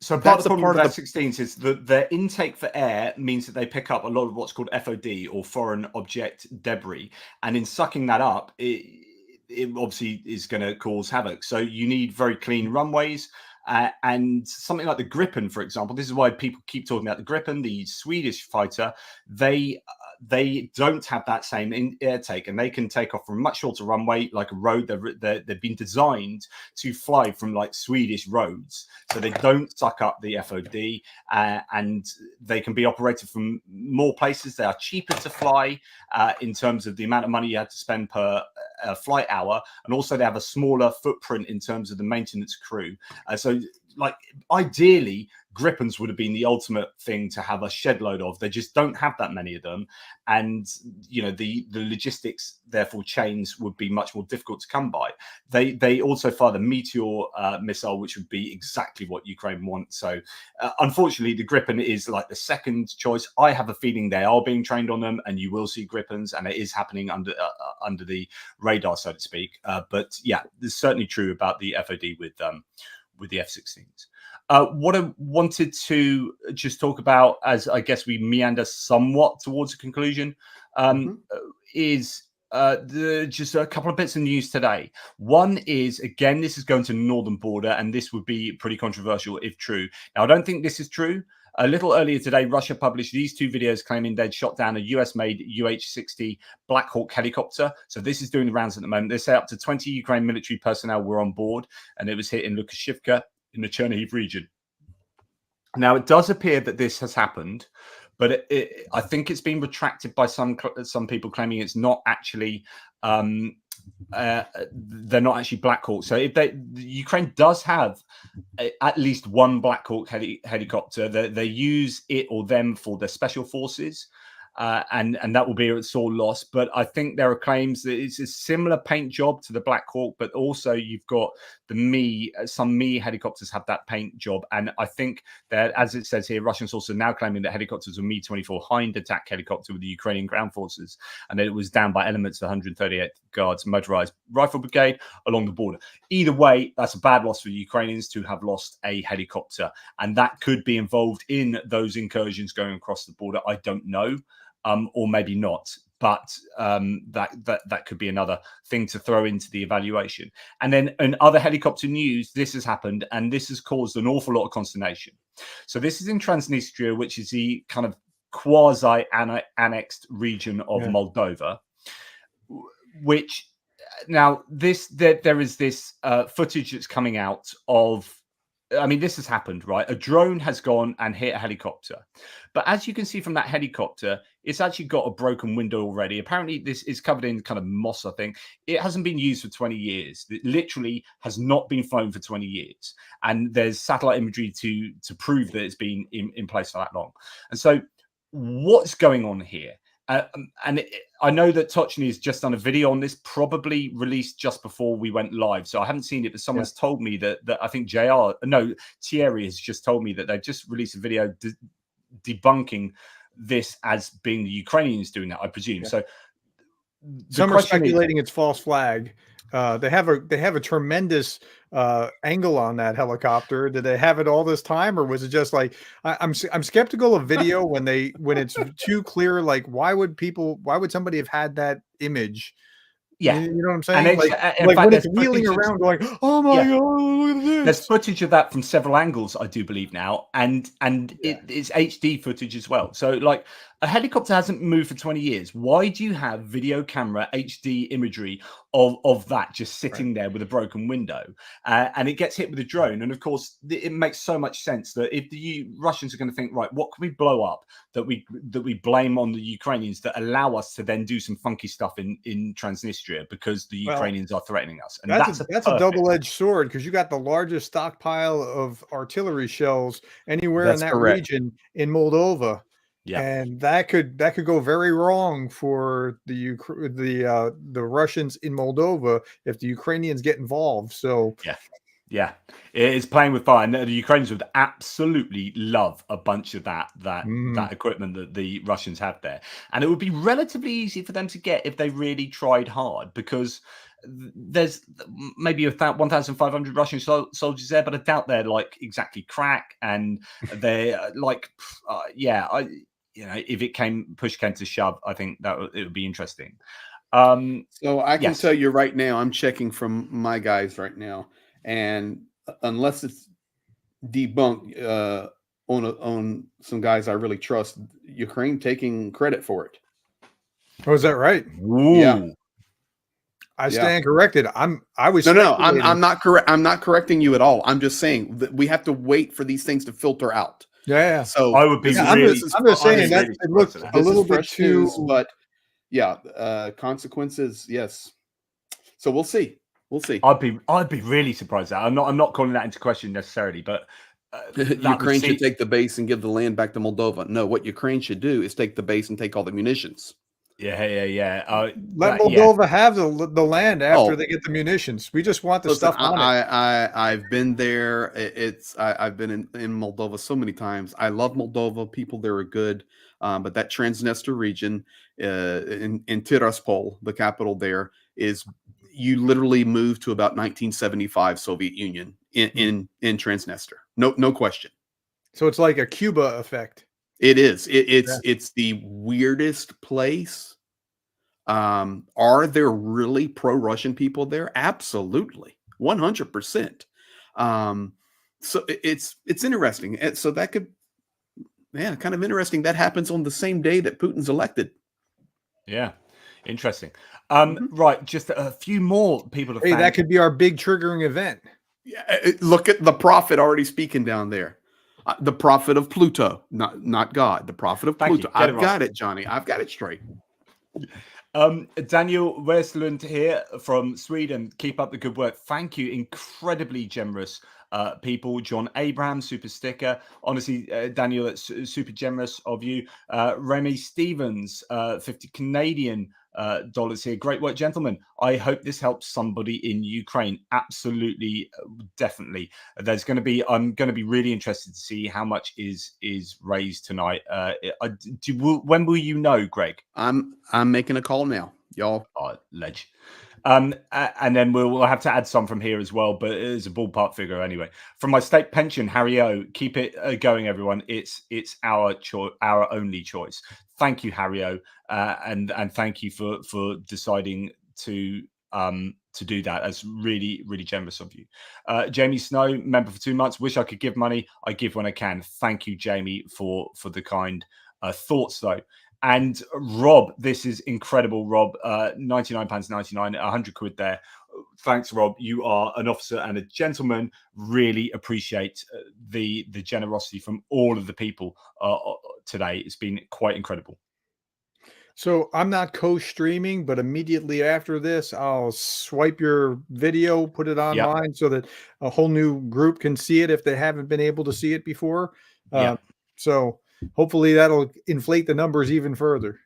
[SPEAKER 1] part of the problem with F-16s is that their intake for air means that they pick up a lot of what's called FOD, or foreign object debris, and in sucking that up, it obviously is going to cause havoc. So you need very clean runways. And something like the Gripen, for example, this is why people keep talking about the Gripen, the Swedish fighter. They don't have that same air take, and they can take off from a much shorter runway, like a road. They've been designed to fly from like Swedish roads, so they don't suck up the FOD, and they can be operated from more places. They are cheaper to fly in terms of the amount of money you have to spend per flight hour, and also they have a smaller footprint in terms of the maintenance crew. So like ideally Gripens would have been the ultimate thing to have a shed load of. They just don't have that many of them, and the logistics therefore chains would be much more difficult to come by. They also fire the Meteor missile, which would be exactly what Ukraine wants. So unfortunately the Gripen is like the second choice. I have a feeling they are being trained on them, and you will see Gripens, and it is happening under the radar, so to speak. But yeah, it's certainly true about the FOD with the F-16s. What I wanted to just talk about, as I guess we meander somewhat towards a conclusion, is just a couple of bits of news today. One is, again, this is going to the northern border, and this would be pretty controversial if true. Now, I don't think this is true. A little earlier today, Russia published these two videos claiming they'd shot down a US-made UH-60 Black Hawk helicopter. So this is doing the rounds at the moment. They say up to 20 Ukraine military personnel were on board, and it was hit in Lukashivka in the Chernihiv region. Now, it does appear that this has happened, but I think it's been retracted by some people claiming it's not actually they're not actually Black Hawk. So if Ukraine does have at least one Black Hawk helicopter, they use it or them for their special forces. And that will be a sore loss. But I think there are claims that it's a similar paint job to the Black Hawk, but also you've got the some Me helicopters have that paint job. And I think that, as it says here, Russian sources are now claiming that helicopters were Me-24 Hind attack helicopter with the Ukrainian ground forces, and that it was down by elements of the 138th Guards Motorized Rifle Brigade along the border. Either way, that's a bad loss for the Ukrainians to have lost a helicopter, and that could be involved in those incursions going across the border. I don't know. Or maybe not, but that could be another thing to throw into the evaluation. And then in other helicopter news, this has happened, and this has caused an awful lot of consternation. So this is in Transnistria, which is the kind of quasi-annexed region of Moldova, which now there is this footage that's coming out of. I mean, this has happened, right? A drone has gone and hit a helicopter. But as you can see from that helicopter, it's actually got a broken window already. Apparently, this is covered in kind of moss, I think. It hasn't been used for 20 years. It literally has not been flown for 20 years. And there's satellite imagery to prove that it's been in place for that long. And so what's going on here? I know that Tochny has just done a video on this, probably released just before we went live. So I haven't seen it, but someone's told me that I think Thierry has just told me that they've just released a video debunking this as being the Ukrainians doing that, I presume. So
[SPEAKER 2] some are speculating it's false flag. They have a tremendous angle on that helicopter. Did they have it all this time, or was it just like I'm skeptical of video when it's too clear? Like, why would somebody have had that image?
[SPEAKER 1] Yeah,
[SPEAKER 2] you know what I'm saying?
[SPEAKER 1] And
[SPEAKER 2] like when it's wheeling around, going, "Oh my god, look at this!"
[SPEAKER 1] There's footage of that from several angles, I do believe now, and it's HD footage as well. So, like, a helicopter hasn't moved for 20 years. Why do you have video camera HD imagery of that just sitting there with a broken window? And it gets hit with a drone, and of course, it makes so much sense that if the Russians are going to think, right, what can we blow up that we blame on the Ukrainians that allow us to then do some funky stuff in Transnistria because the Ukrainians are threatening us? And that's a
[SPEAKER 2] double-edged sword, because you got the largest stockpile of artillery shells anywhere in that region in Moldova.
[SPEAKER 1] Yeah,
[SPEAKER 2] and that could go very wrong for the Russians in Moldova if the Ukrainians get involved. So
[SPEAKER 1] yeah, it is playing with fire, and the Ukrainians would absolutely love a bunch of that equipment that the Russians have there, and it would be relatively easy for them to get if they really tried hard, because there's maybe 1,500 Russian soldiers there, but I doubt they're like exactly crack, and they're like, if push came to shove, I think it would be interesting.
[SPEAKER 3] So I can tell you right now, I'm checking from my guys right now, and unless it's debunked on some guys I really trust, Ukraine taking credit for it.
[SPEAKER 2] Oh, is that right?
[SPEAKER 1] Ooh.
[SPEAKER 3] Yeah.
[SPEAKER 2] I stand corrected. I'm not
[SPEAKER 3] correct. I'm not correcting you at all. I'm just saying that we have to wait for these things to filter out.
[SPEAKER 2] Yeah.
[SPEAKER 3] So
[SPEAKER 1] I would be.
[SPEAKER 2] I'm just saying that it looks a little bit too.
[SPEAKER 3] But consequences. Yes. So we'll see.
[SPEAKER 1] I'd be really surprised at that. I'm not calling that into question necessarily, but
[SPEAKER 3] Ukraine should take the base and give the land back to Moldova. No, what Ukraine should do is take the base and take all the munitions.
[SPEAKER 1] Yeah.
[SPEAKER 2] Let Moldova have the land after they get the munitions. We just want the stuff on it.
[SPEAKER 3] I've been there. I've been in Moldova so many times. I love Moldova. People there are good. But that Transnistria region in Tiraspol, the capital there, is you literally move to about 1975 Soviet Union in Transnistria. No question.
[SPEAKER 2] So it's like a Cuba effect.
[SPEAKER 3] It is. It's the weirdest place. Are there really pro-Russian people there? Absolutely, 100%. So it's interesting. And so that could, yeah, kind of interesting. That happens on the same day that Putin's elected.
[SPEAKER 1] Yeah, interesting. Right, just a few more people to
[SPEAKER 2] Hey,
[SPEAKER 1] thank.
[SPEAKER 2] that could be our big triggering event.
[SPEAKER 3] Yeah, look at the prophet already speaking down there. The prophet of Pluto, not God. The prophet of Pluto. I've got it, Johnny. I've got it straight.
[SPEAKER 1] Daniel Westlund here from Sweden. Keep up the good work. Thank you. Incredibly generous people. John Abraham, super sticker. Honestly, Daniel, that's super generous of you. Remy Stevens, 50 Canadian dollars here. Great work, gentlemen. I hope this helps somebody in Ukraine. Absolutely, definitely. I'm going to be really interested to see how much is raised tonight. When will you know, Greg?
[SPEAKER 3] I'm making a call now, y'all.
[SPEAKER 1] Oh, ledge. And then we'll have to add some from here as well, but it is a ballpark figure anyway. From my state pension, Harry O, keep it going, everyone. It's our only choice. Thank you, Harry O, and thank you for deciding to do that. That's really, really generous of you. Jamie Snow, member for 2 months. Wish I could give money. I give when I can. Thank you, Jamie, for the kind thoughts, though. And Rob, this is incredible, Rob. £99.99, 100 quid there. Thanks, Rob. You are an officer and a gentleman. Really appreciate the generosity from all of the people today. It's been quite incredible.
[SPEAKER 2] So I'm not co-streaming, but immediately after this, I'll swipe your video, put it online so that a whole new group can see it if they haven't been able to see it before. So hopefully that'll inflate the numbers even further.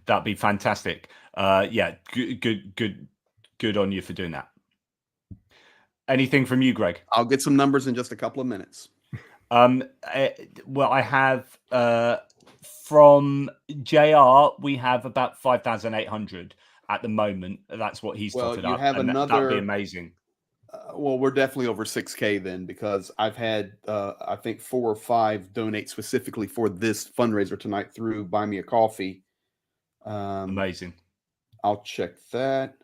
[SPEAKER 1] That'd be fantastic. Yeah, good on you for doing that. Anything from you, Greg?
[SPEAKER 3] I'll get some numbers in just a couple of minutes.
[SPEAKER 1] Well, I have from JR, we have about 5,800 at the moment. That's what he's totted up.
[SPEAKER 3] Have
[SPEAKER 1] that'd be amazing.
[SPEAKER 3] Well, we're definitely over 6K then, because I've had I think 4 or 5 donate specifically for this fundraiser tonight through Buy Me a Coffee.
[SPEAKER 1] Amazing.
[SPEAKER 3] I'll check that.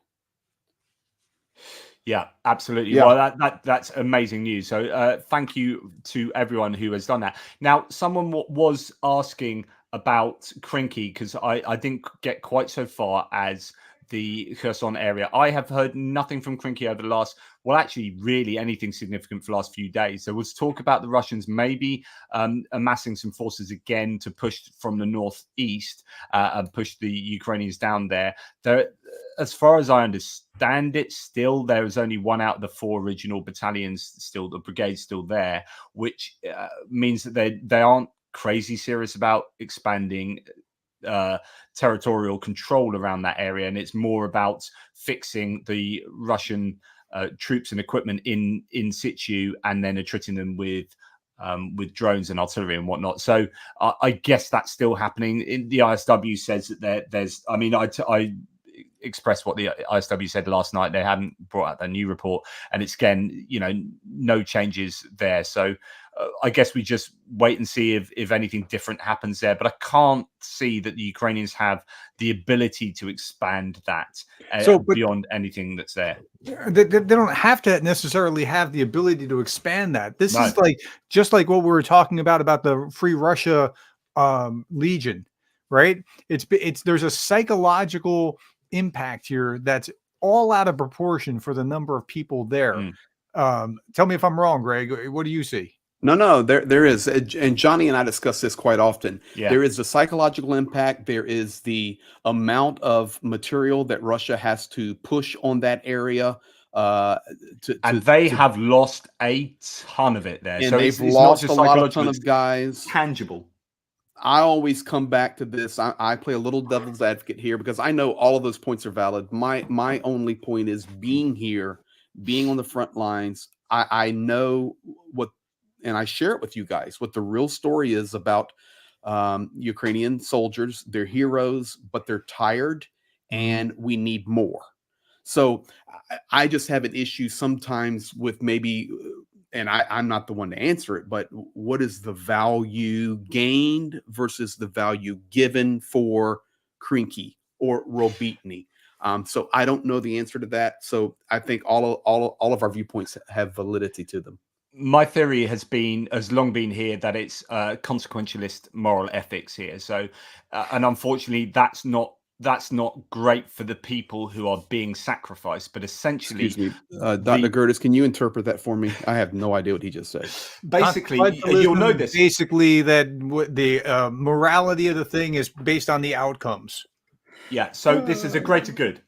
[SPEAKER 1] Yeah, absolutely.
[SPEAKER 3] Yeah.
[SPEAKER 1] Well, that's amazing news. So thank you to everyone who has done that. Now, someone was asking about Krinky, because I didn't get quite so far as the Kherson area. I have heard nothing from Krinky over the last, well, actually really anything significant for the last few days. There was talk about the Russians maybe amassing some forces again to push from the northeast and push the Ukrainians down there. As far as I understand it, still there is only 1 out of the 4 original battalions still, the brigades still there, which means that they aren't crazy serious about expanding territorial control around that area, and it's more about fixing the Russian troops and equipment in situ, and then attriting them with drones and artillery and whatnot. So I guess that's still happening. The ISW says that there's. I mean, I expressed what the ISW said last night. They hadn't brought out their new report, and it's again, no changes there. So I guess we just wait and see if anything different happens there. But I can't see that the Ukrainians have the ability to expand that beyond anything that's there.
[SPEAKER 2] They don't have to necessarily have the ability to expand that. This is just like what we were talking about the Free Russia Legion, right? There's a psychological impact here that's all out of proportion for the number of people there. Tell me if I'm wrong, Greg. What do you see?
[SPEAKER 3] No, there is. And Johnny and I discuss this quite often.
[SPEAKER 1] Yeah.
[SPEAKER 3] There is the psychological impact. There is the amount of material that Russia has to push on that area.
[SPEAKER 1] They have lost a ton of it there.
[SPEAKER 3] And
[SPEAKER 1] so
[SPEAKER 3] they've
[SPEAKER 1] it's
[SPEAKER 3] lost
[SPEAKER 1] not just
[SPEAKER 3] a ton of guys.
[SPEAKER 1] Tangible.
[SPEAKER 3] I always come back to this. I play a little devil's advocate here because I know all of those points are valid. My only point is being here, being on the front lines. I know what, and I share it with you guys, what the real story is about Ukrainian soldiers. They're heroes, but they're tired, and we need more. So I just have an issue sometimes with maybe, and I'm not the one to answer it, but what is the value gained versus the value given for Krinky or Robitny? So I don't know the answer to that. So I think all of our viewpoints have validity to them.
[SPEAKER 1] My theory has long been here that it's consequentialist moral ethics here. So, and unfortunately, that's not great for the people who are being sacrificed. But essentially,
[SPEAKER 3] excuse me, Dr. Gerdes, can you interpret that for me? I have no idea what he just said.
[SPEAKER 1] Basically, you'll know this.
[SPEAKER 2] Basically, that the morality of the thing is based on the outcomes.
[SPEAKER 1] Yeah, so this is a greater good,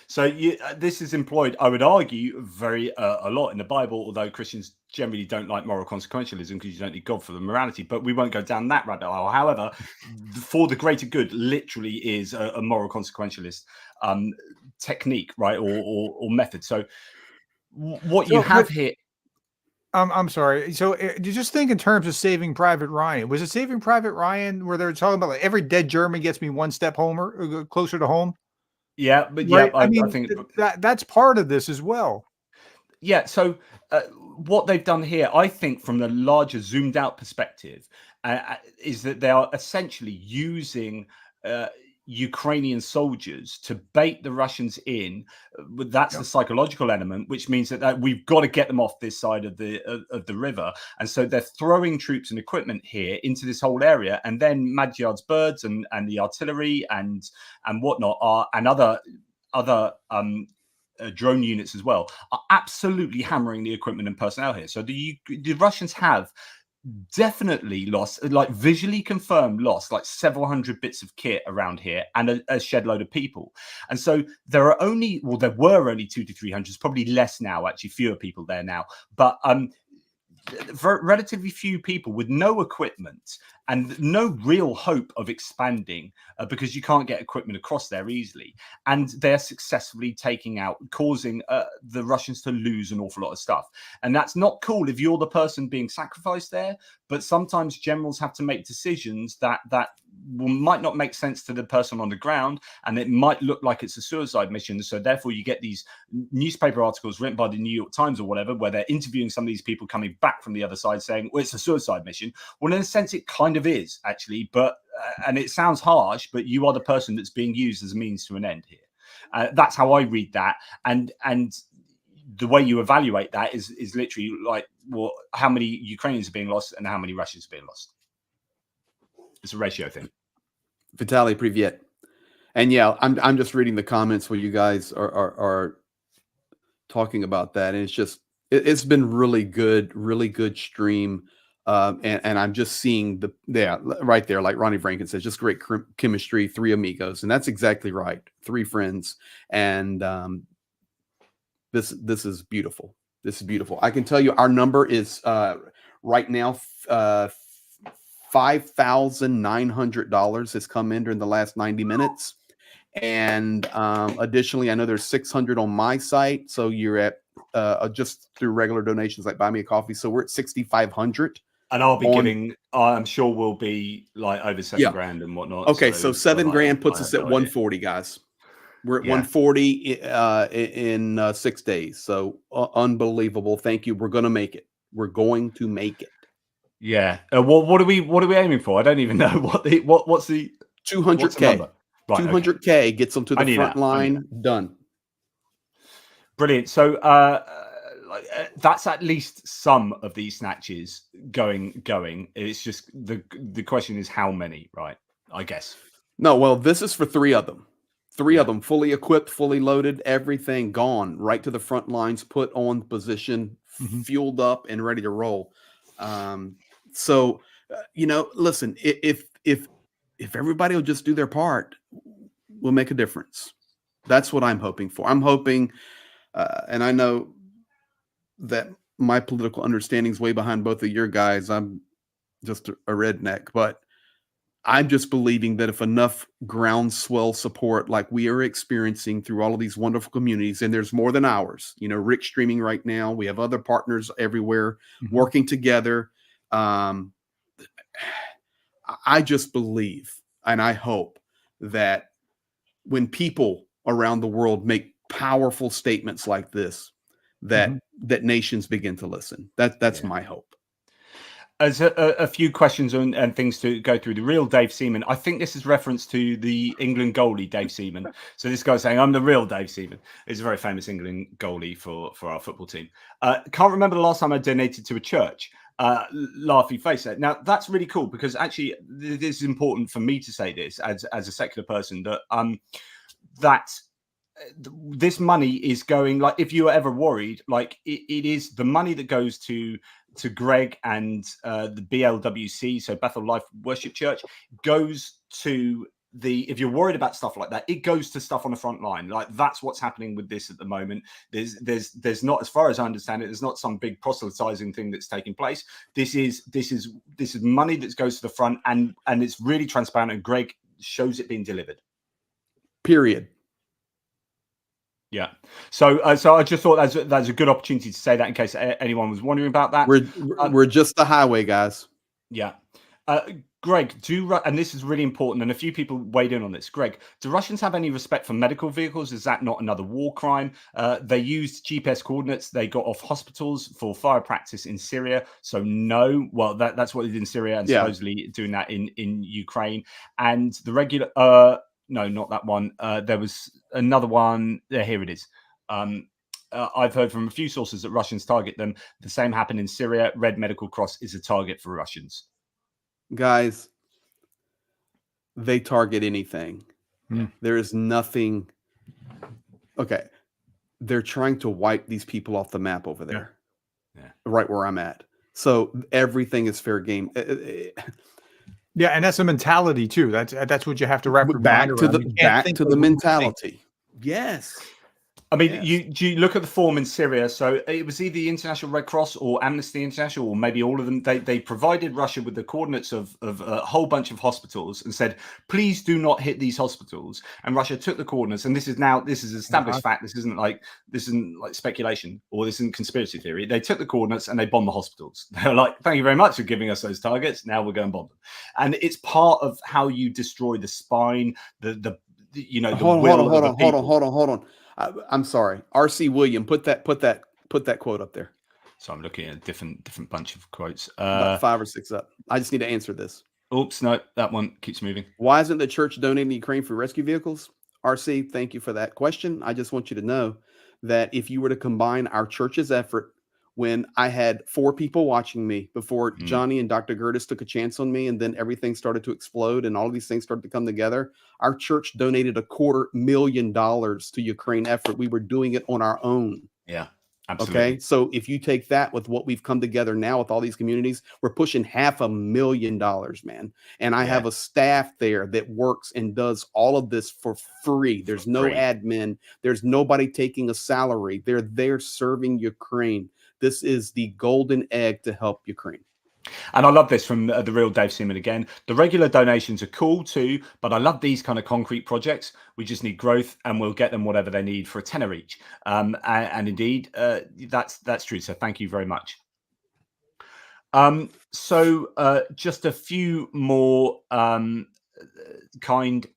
[SPEAKER 1] So this is employed, I would argue, very a lot in the Bible, although Christians generally don't like moral consequentialism because you don't need God for the morality, but we won't go down that rabbit hole. However, for the greater good literally is a moral consequentialist technique, right, or method. So what you have here...
[SPEAKER 2] I'm sorry. So you just think in terms of Saving Private Ryan. Was it Saving Private Ryan where they were talking about like every dead German gets me one step closer to home?
[SPEAKER 1] Yeah, but
[SPEAKER 2] right?
[SPEAKER 1] yeah,
[SPEAKER 2] I mean,
[SPEAKER 1] I think
[SPEAKER 2] that's part of this as well.
[SPEAKER 1] Yeah. So what they've done here, I think, from the larger zoomed out perspective, is that they are essentially using Ukrainian soldiers to bait the Russians in. That's the psychological element, which means that we've got to get them off this side of the river, and so they're throwing troops and equipment here into this whole area, and then Magyar's birds and the artillery and whatnot and other drone units as well are absolutely hammering the equipment and personnel here. So the Russians have definitely lost, like visually confirmed loss, like several hundred bits of kit around here and a shed load of people. And so there were only 200 to 300, probably less now, actually fewer people there now, but relatively few people with no equipment and no real hope of expanding because you can't get equipment across there easily. And they're successfully causing the Russians to lose an awful lot of stuff. And that's not cool if you're the person being sacrificed there, but sometimes generals have to make decisions that might not make sense to the person on the ground, and it might look like it's a suicide mission. So therefore you get these newspaper articles written by the New York Times or whatever, where they're interviewing some of these people coming back from the other side saying, well, it's a suicide mission. Well, in a sense, it kind of is actually, but and it sounds harsh, but you are the person that's being used as a means to an end here. That's how I read that. And the way you evaluate that is literally like, well, how many Ukrainians are being lost and how many Russians are being lost. It's a ratio thing.
[SPEAKER 3] Vitaly, privyet. And yeah, I'm just reading the comments where you guys are talking about that, and it's been really good stream. And I'm just seeing right there, like Ronnie Franken says, just great chemistry, 3 amigos, and that's exactly right, 3 friends, and this is beautiful. This is beautiful. I can tell you, our number is right now $5,900 has come in during the last 90 minutes. And additionally, I know there's 600 on my site. So you're at just through regular donations like Buy Me a Coffee. So we're at 6,500.
[SPEAKER 1] And I'll be giving, I'm sure we'll be like over 7 grand and whatnot.
[SPEAKER 3] Okay. So 7 grand puts us at 140, guys. We're at 140 in 6 days. So unbelievable. Thank you. We're going to make it. We're going to make it.
[SPEAKER 1] Yeah. What are we aiming for? I don't even know what's the
[SPEAKER 3] 200K. Right, 200K gets them to the front line. Done.
[SPEAKER 1] Brilliant. So that's at least some of these snatches going. It's just the question is how many, right? I guess.
[SPEAKER 3] No, well, this is for 3 of them. 3 of them, fully equipped, fully loaded, everything gone right to the front lines, put on position, fueled up, and ready to roll. So, listen, if everybody will just do their part, we'll make a difference. That's what I'm hoping for. I'm hoping, and I know that my political understanding is way behind both of your guys. I'm just a redneck, but I'm just believing that if enough groundswell support like we are experiencing through all of these wonderful communities, and there's more than ours, Rick's streaming right now. We have other partners everywhere working together. I just believe and I hope that when people around the world make powerful statements like this that that nations begin to listen. That's my hope.
[SPEAKER 1] As a few questions and things to go through. The real Dave Seaman. I think this is reference to the England goalie Dave Seaman. So this guy's saying, "I'm the real Dave Seaman." He's a very famous England goalie for our football team. Can't remember the last time I donated to a church. Laughy face there. Now that's really cool because actually this is important for me to say this as a secular person that that this money is going, like, if you were ever worried, like it is the money that goes to Greg and the BLWC, so Bethel Life Worship Church, goes to if you're worried about stuff like that, it goes to stuff on the front line. Like that's what's happening with this at the moment. There's not, as far as I understand it, there's not some big proselytizing thing that's taking place. This is money that goes to the front, and it's really transparent, and Greg shows it being delivered.
[SPEAKER 3] Period.
[SPEAKER 1] Yeah. So I just thought that's a good opportunity to say that in case anyone was wondering about that.
[SPEAKER 3] We're just the highway, guys.
[SPEAKER 1] Yeah. Greg, and this is really important, and a few people weighed in on this. Greg, do Russians have any respect for medical vehicles? Is that not another war crime? They used GPS coordinates. They got off hospitals for fire practice in Syria. So no. Well, that's what they did in Syria, and supposedly doing that in Ukraine. And the regular no, not that one. There was another one. Here it is. I've heard from a few sources that Russians target them. The same happened in Syria. Red Medical Cross is a target for Russians.
[SPEAKER 3] Guys, they target anything. There is nothing. Okay. They're trying to wipe these people off the map over there. Yeah. Right where I'm at. So everything is fair game.
[SPEAKER 2] Yeah, and that's a mentality too. That's what you have to wrap your
[SPEAKER 3] back
[SPEAKER 2] mind
[SPEAKER 3] to
[SPEAKER 2] around.
[SPEAKER 3] back to the mentality. Yes.
[SPEAKER 1] I mean, you look at the form in Syria. So it was either the International Red Cross or Amnesty International, or maybe all of them. They provided Russia with the coordinates of a whole bunch of hospitals and said, please do not hit these hospitals. And Russia took the coordinates, and this is established fact. This isn't like speculation, or this isn't conspiracy theory. They took the coordinates and they bombed the hospitals. They're like, thank you very much for giving us those targets. Now we're going to bomb them. And it's part of how you destroy the spine, the
[SPEAKER 3] Hold on. I'm sorry. R.C. William, put that quote up there.
[SPEAKER 1] So I'm looking at a different bunch of quotes.
[SPEAKER 3] About 5 or 6 up. I just need to answer this.
[SPEAKER 1] Oops, no, that one keeps moving.
[SPEAKER 3] Why isn't the church donating to Ukraine for rescue vehicles? R.C., thank you for that question. I just want you to know that if you were to combine our church's effort, when I had 4 people watching me before Johnny and Dr. Gerdes took a chance on me, and then everything started to explode and all of these things started to come together, our church donated $250,000 to Ukraine effort. We were doing it on our own.
[SPEAKER 1] Yeah, absolutely.
[SPEAKER 3] Okay, so if you take that with what we've come together now with all these communities, we're pushing $500,000, man. And I have a staff there that works and does all of this for free. There's no admin. There's nobody taking a salary. They're there serving Ukraine. This is the golden egg to help Ukraine.
[SPEAKER 1] And I love this from the real Dave Seaman again. The regular donations are cool too, but I love these kind of concrete projects. We just need growth, and we'll get them whatever they need for a tenner each. And indeed, that's true. So thank you very much. So just a few more kind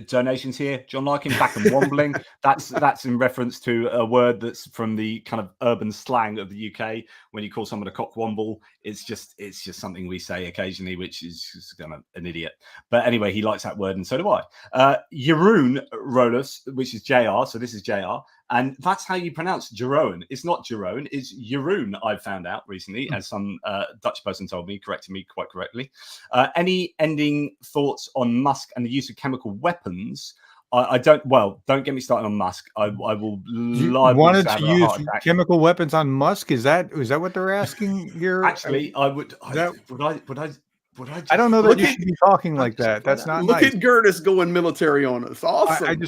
[SPEAKER 1] donations here. John Larkin, back and wobbling. That's in reference to a word that's from the kind of urban slang of the UK. When you call someone a cockwomble, it's just something we say occasionally, which is just kind of an idiot. But anyway, he likes that word, and so do I. Jeroen Rolus, which is JR, so this is JR, and that's how you pronounce Jeroen. It's not Jeroen, it's Jeroen. I've found out recently, as some Dutch person told me, corrected me quite correctly. Any ending thoughts on Musk and the use of chemical weapons? I don't. Well, don't get me started on Musk. I will.
[SPEAKER 2] Wanted to use chemical weapons on Musk? Is that what they're asking here?
[SPEAKER 1] Actually, I would.
[SPEAKER 2] I don't know that you should be talking like that. That's not.
[SPEAKER 3] Look at Gerdes going military on us. Awesome.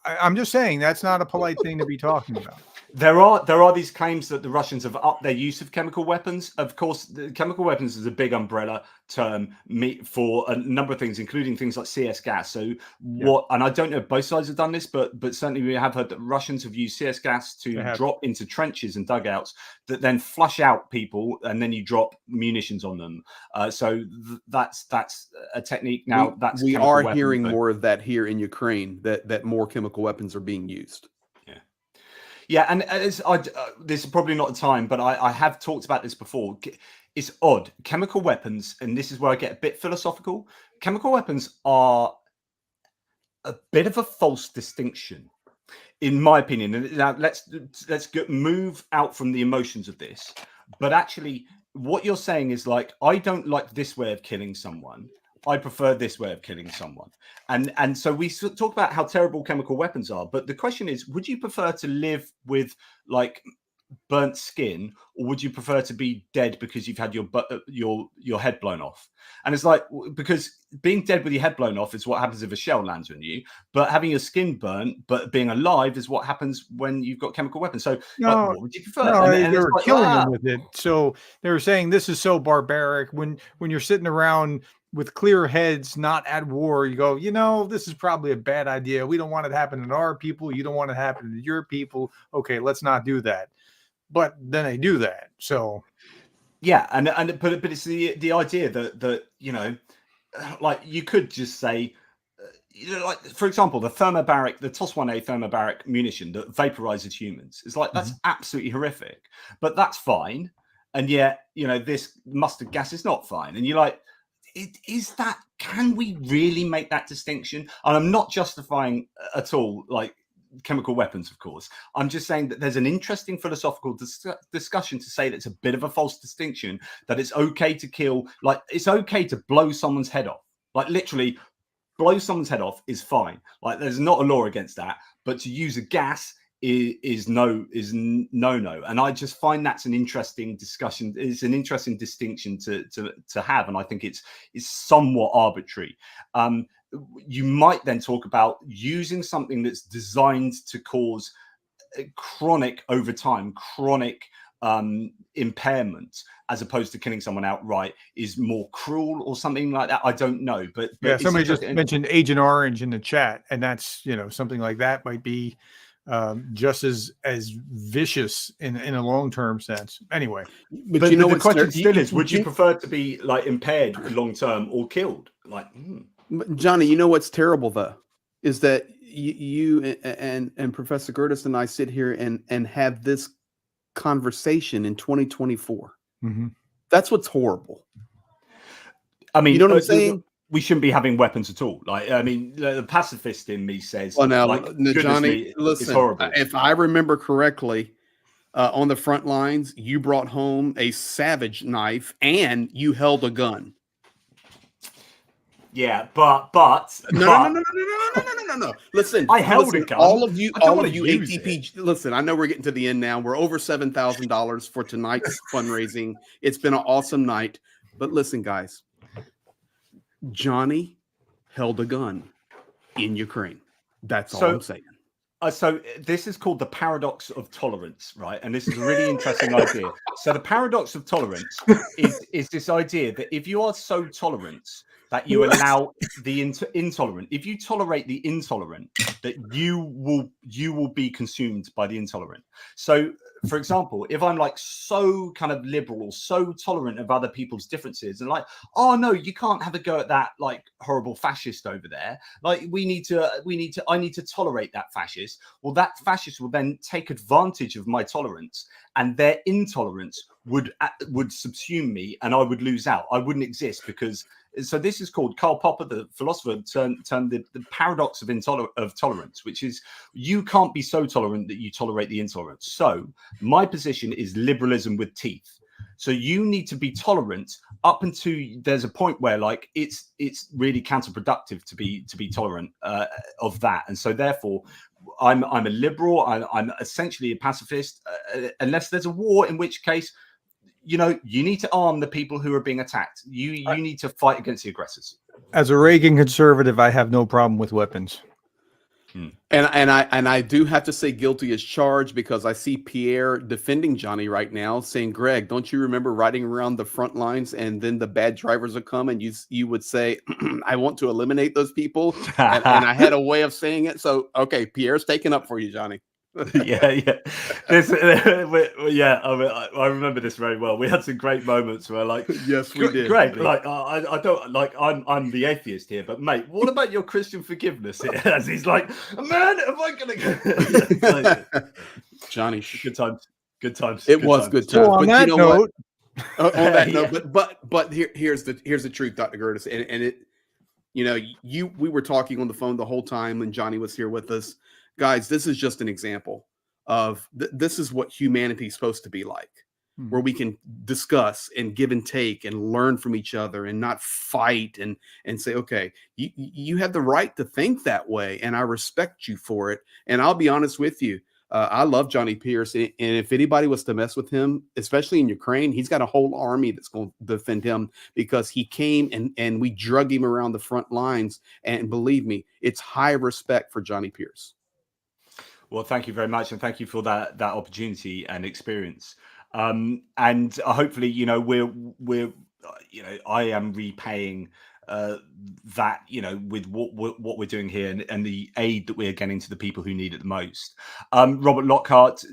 [SPEAKER 2] I'm just saying that's not a polite thing to be talking about.
[SPEAKER 1] There are these claims that the Russians have upped their use of chemical weapons. Of course, the chemical weapons is a big umbrella term for a number of things, including things like CS gas. So and I don't know if both sides have done this, but certainly we have heard that Russians have used CS gas to drop into trenches and dugouts that then flush out people, and then you drop munitions on them. So that's a technique. Now
[SPEAKER 3] we are hearing more of that here in Ukraine. That more chemical weapons are being used.
[SPEAKER 1] Yeah, and this is probably not the time, but I have talked about this before. It's odd. Chemical weapons, and this is where I get a bit philosophical. Chemical weapons are a bit of a false distinction, in my opinion. And now let's move out from the emotions of this. But actually, what you're saying is like, I don't like this way of killing someone. I prefer this way of killing someone. And so we talk about how terrible chemical weapons are. But the question is, would you prefer to live with like burnt skin, or would you prefer to be dead because you've had your head blown off? And it's like, because being dead with your head blown off is what happens if a shell lands on you, but having your skin burnt but being alive is what happens when you've got chemical weapons. So like, what would you prefer?
[SPEAKER 2] No,
[SPEAKER 1] and
[SPEAKER 2] they were
[SPEAKER 1] like,
[SPEAKER 2] killing them with it. So they were saying this is so barbaric. When you're sitting around with clear heads, not at war, you go, you know, this is probably a bad idea. We don't want it to happen to our people. You don't want it to happen to your people. Okay, let's not do that. But then they do that. So
[SPEAKER 1] yeah, but it's the idea that you know, like you could just say, you know, like for example, the thermobaric, the TOS-1A thermobaric munition that vaporizes humans is like, that's absolutely horrific, but that's fine. And yet, you know, this mustard gas is not fine. And you're like, can we really make that distinction? And I'm not justifying at all like chemical weapons, of course. I'm just saying that there's an interesting philosophical discussion to say that it's a bit of a false distinction, that it's okay to kill, like it's okay to blow someone's head off, like literally blow someone's head off is fine. Like there's not a law against that, but to use a gas is no. And I just find that's an interesting discussion. It's an interesting distinction to have, and I think it's somewhat arbitrary. You might then talk about using something that's designed to cause chronic over time, chronic impairment, as opposed to killing someone outright, is more cruel or something like that. I don't know, but
[SPEAKER 2] yeah, somebody just mentioned Agent Orange in the chat, and that's, you know, something like that might be just as vicious in a long-term sense. Anyway,
[SPEAKER 1] but you know, the question still is, would you prefer to be like impaired long-term or killed? Like,
[SPEAKER 3] Johnny, you know what's terrible though, is that you and Professor Gerdes and I sit here and have this conversation in 2024. That's what's horrible. I mean, you know what I'm saying?
[SPEAKER 1] We shouldn't be having weapons at all. Like, I mean, the pacifist in me says,
[SPEAKER 3] well, now,
[SPEAKER 1] like,
[SPEAKER 3] Johnny, listen,
[SPEAKER 1] it's horrible.
[SPEAKER 3] If I remember correctly, on the front lines, you brought home a Savage knife and you held a gun.
[SPEAKER 1] Yeah, but
[SPEAKER 3] no. Listen,
[SPEAKER 1] I held a gun.
[SPEAKER 3] All of you ATP. Listen, I know we're getting to the end now. We're over $7,000 for tonight's fundraising. It's been an awesome night. But listen, guys, Johnny held a gun in Ukraine. That's all I'm saying.
[SPEAKER 1] So this is called the paradox of tolerance, right? And this is a really interesting idea. So the paradox of tolerance is this idea that if you are so tolerant that you allow the intolerant, if you tolerate the intolerant, that you will be consumed by the intolerant. So, for example, if I'm like so kind of liberal or so tolerant of other people's differences, and like, oh no, you can't have a go at that like horrible fascist over there. Like I need to tolerate that fascist. Well, that fascist will then take advantage of my tolerance, and their intolerance would subsume me, and I would lose out. I wouldn't exist because. So this is called, Karl Popper, the philosopher, termed the paradox of tolerance, which is you can't be so tolerant that you tolerate the intolerant. So my position is liberalism with teeth. So you need to be tolerant up until there's a point where like it's really counterproductive to be tolerant of that. And so therefore I'm a liberal. I'm essentially a pacifist, unless there's a war, in which case, you know, you need to arm the people who are being attacked. You need to fight against the aggressors.
[SPEAKER 2] As a Reagan conservative, I have no problem with weapons.
[SPEAKER 3] And I do have to say guilty as charged, because I see Pierre defending Johnny right now, saying, Greg, don't you remember riding around the front lines and then the bad drivers would come and you would say, I want to eliminate those people. and I had a way of saying it. So, okay, Pierre's taking up for you, Johnny.
[SPEAKER 1] yeah. I remember this very well. We had some great moments where, like,
[SPEAKER 3] yes, we did.
[SPEAKER 1] Greg, like, I don't like. I'm the atheist here, but mate, what about your Christian forgiveness here? As he's like, man, am I gonna go?
[SPEAKER 3] Johnny.
[SPEAKER 1] Good times. Good times.
[SPEAKER 3] It
[SPEAKER 1] good
[SPEAKER 3] was
[SPEAKER 1] times.
[SPEAKER 3] good times.
[SPEAKER 2] So on
[SPEAKER 3] But
[SPEAKER 2] that
[SPEAKER 3] you know what?
[SPEAKER 2] note,
[SPEAKER 3] On that
[SPEAKER 1] Yeah.
[SPEAKER 3] note, but here's the truth, Dr. Gerdes, and it, you know, we were talking on the phone the whole time when Johnny was here with us, guys. This is just an example of this is what humanity is supposed to be like, where we can discuss and give and take and learn from each other and not fight and say, okay, you have the right to think that way, and I respect you for it. And I'll be honest with you. I love Johnny Pierce, and if anybody was to mess with him, especially in Ukraine, he's got a whole army that's going to defend him because he came and we drug him around the front lines. And believe me, it's high respect for Johnny Pierce.
[SPEAKER 1] Well, thank you very much, and thank you for that opportunity and experience. And hopefully, you know, we're you know, I am repaying that, you know, with what we're doing here and the aid that we're getting to the people who need it the most. Robert Lockhart,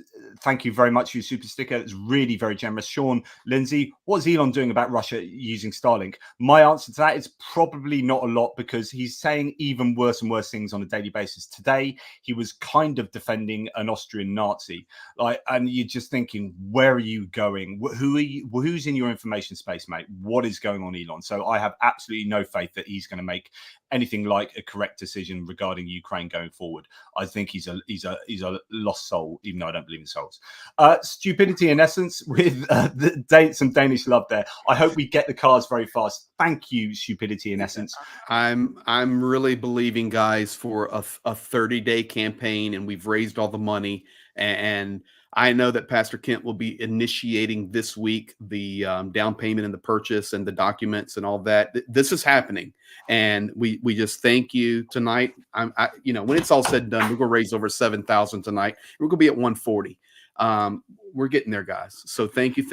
[SPEAKER 1] thank you very much for your super sticker. It's really very generous. Sean Lindsay, what is Elon doing about Russia using Starlink? My answer to that is probably not a lot, because he's saying even worse and worse things on a daily basis. Today, he was kind of defending an Austrian Nazi, like, and you're just thinking, where are you going? Who are you? Who's in your information space, mate? What is going on, Elon? So I have absolutely no faith that he's going to make anything like a correct decision regarding Ukraine going forward. I think he's a lost soul, even though I don't believe in souls. Stupidity in essence, with some Danish love there. I hope we get the cars very fast. Thank you, Stupidity in essence.
[SPEAKER 3] I'm really believing, guys, for a 30-day campaign, and we've raised all the money, and I know that Pastor Kent will be initiating this week the down payment and the purchase and the documents and all that. This is happening, and we just thank you tonight. You know, when it's all said and done, we're gonna raise over 7,000 tonight. We're gonna be at 140. We're getting there, guys. So thank you.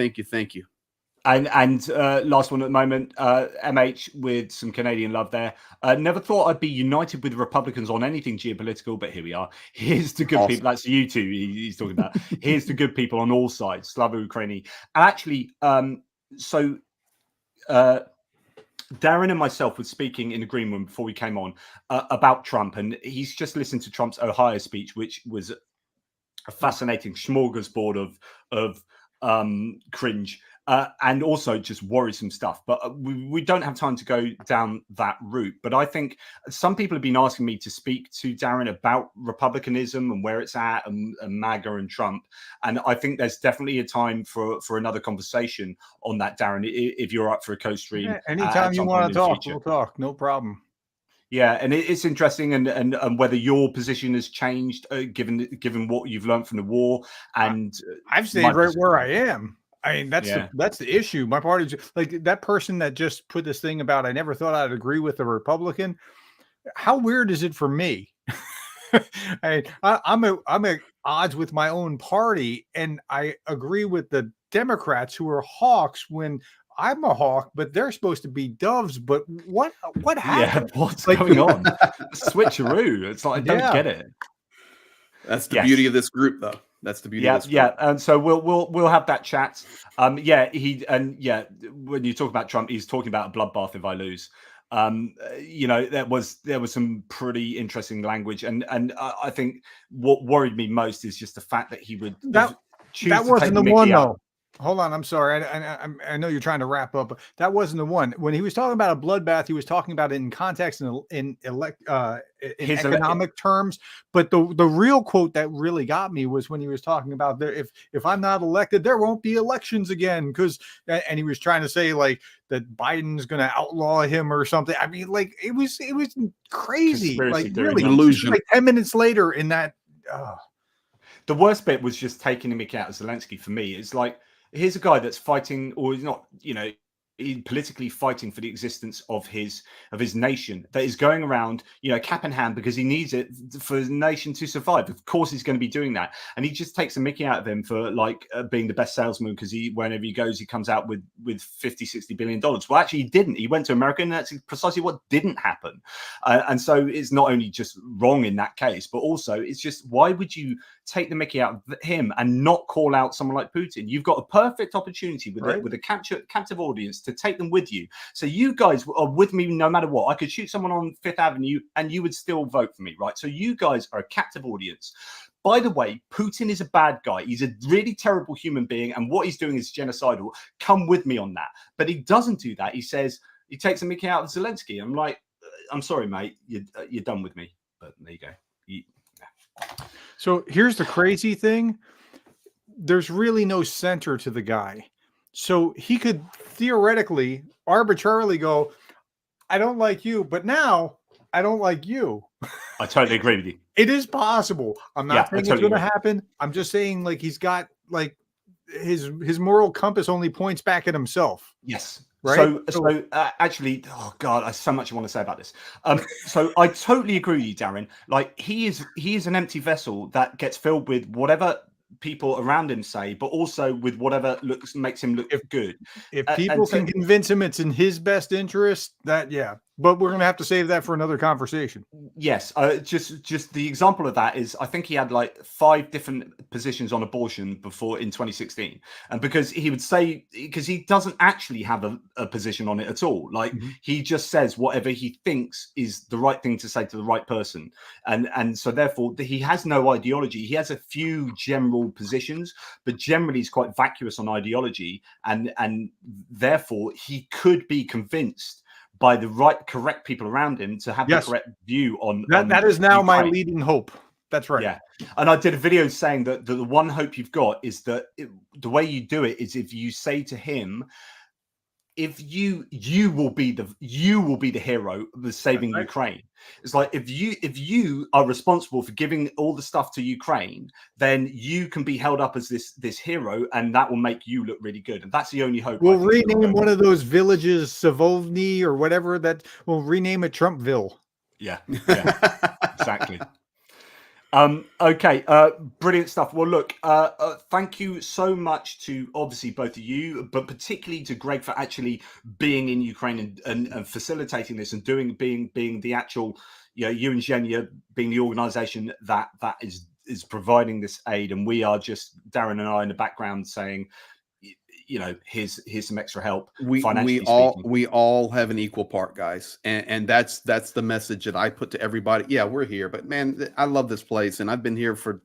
[SPEAKER 1] And last one at the moment, MH with some Canadian love there. Never thought I'd be united with Republicans on anything geopolitical, but here we are. Here's the good people. That's you two he's talking about. Here's the good people on all sides, Slava Ukraini. And actually, so Darren and myself were speaking in the green room before we came on about Trump, and he's just listened to Trump's Ohio speech, which was a fascinating smorgasbord of cringe. And also just worrisome stuff. But we don't have time to go down that route. But I think some people have been asking me to speak to Darren about republicanism and where it's at, and MAGA and Trump. And I think there's definitely a time for another conversation on that, Darren, if you're up for a co-stream.
[SPEAKER 2] Yeah, anytime you want to talk, we'll talk. No problem. Yeah,
[SPEAKER 1] and it's interesting, and whether your position has changed given what you've learned from the war. And
[SPEAKER 2] I've stayed right where I am. I mean, that's the issue. My party's like that person that just put this thing about I never thought I'd agree with a Republican. How weird is it for me? I'm at odds with my own party, and I agree with the Democrats who are hawks when I'm a hawk, but they're supposed to be doves. But what happened?
[SPEAKER 1] Yeah, what's going on? Switcheroo. It's like I don't get it.
[SPEAKER 3] That's the beauty of this group, though. That's the beauty of this group.
[SPEAKER 1] Yeah, and so we'll have that chat. When you talk about Trump, he's talking about a bloodbath if I lose. You know, there was some pretty interesting language, and I think what worried me most is just the fact that he would choose
[SPEAKER 2] that
[SPEAKER 1] to
[SPEAKER 2] wasn't
[SPEAKER 1] take
[SPEAKER 2] the one
[SPEAKER 1] out.
[SPEAKER 2] though. Hold on, I'm sorry. I know you're trying to wrap up, but that wasn't the one. When he was talking about a bloodbath, he was talking about it in context in economic terms. But the real quote that really got me was when he was talking about if I'm not elected, there won't be elections again, and he was trying to say like that Biden's going to outlaw him or something. I mean, like it was crazy, like really
[SPEAKER 3] delusion.
[SPEAKER 2] Like 10 minutes later in that.
[SPEAKER 1] The worst bit was just taking the mick out of Zelensky. For me, it's like, here's a guy that's fighting, or he's not, you know, politically fighting for the existence of his nation, that is going around, you know, cap in hand because he needs it for the nation to survive. Of course he's going to be doing that, and he just takes a mickey out of him for like being the best salesman, because whenever he goes he comes out with 50-60 billion dollars. Well, actually he didn't. He went to America, and that's precisely what didn't happen. And so it's not only just wrong in that case, but also it's just, why would you take the mickey out of him and not call out someone like Putin? You've got a perfect opportunity with a captive audience to take them with you. So you guys are with me no matter what. I could shoot someone on Fifth Avenue and you would still vote for me, right? So you guys are a captive audience. by the way, Putin is a bad guy. He's a really terrible human being, and what he's doing is genocidal. Come with me on that. But he doesn't do that. He says, he takes a mickey out of Zelensky. I'm like, I'm sorry, mate, you're done with me. But there you go.
[SPEAKER 2] So here's the crazy thing. There's really no center to the guy. So he could theoretically, arbitrarily go, I don't like you, but now I don't like you.
[SPEAKER 1] I totally agree with you.
[SPEAKER 2] It is possible. I'm not saying it's going to happen. I'm just saying, like, he's got, like, his moral compass only points back at himself.
[SPEAKER 1] Yes.
[SPEAKER 2] Right.
[SPEAKER 1] So actually, oh God, I so much I want to say about this. So I totally agree with you, Darren. Like, he is an empty vessel that gets filled with whatever people around him say, but also with whatever makes him look good.
[SPEAKER 2] If people can convince him it's in his best interest, that but we're gonna have to save that for another conversation.
[SPEAKER 1] Yes, just the example of that is, I think he had like 5 different positions on abortion before in 2016, and because he would say, because he doesn't actually have a position on it at all, like he just says whatever he thinks is the right thing to say to the right person, and so therefore he has no ideology. He has a few general positions, but generally he's quite vacuous on ideology, and therefore he could be convinced by the correct people around him to have the correct view on
[SPEAKER 2] that. That is now my leading hope. That's right.
[SPEAKER 1] Yeah. And I did a video saying that the one hope you've got is that the way you do it is if you say to him, if you will be the hero of saving Ukraine. It's like, if you are responsible for giving all the stuff to Ukraine, then you can be held up as this hero, and that will make you look really good. And that's the only hope.
[SPEAKER 2] We'll rename one of those villages Savovny or whatever, that we'll rename it Trumpville.
[SPEAKER 1] Yeah, exactly. Okay, brilliant stuff. Well, look, thank you so much to obviously both of you, but particularly to Greg for actually being in Ukraine and facilitating this and being the actual, you and Zhenya being the organization that is providing this aid, and we are just, Darren and I, in the background saying, here's some extra help. We
[SPEAKER 3] all have an equal part, guys, and that's the message that I put to everybody. Yeah, we're here, but man, I love this place, and I've been here for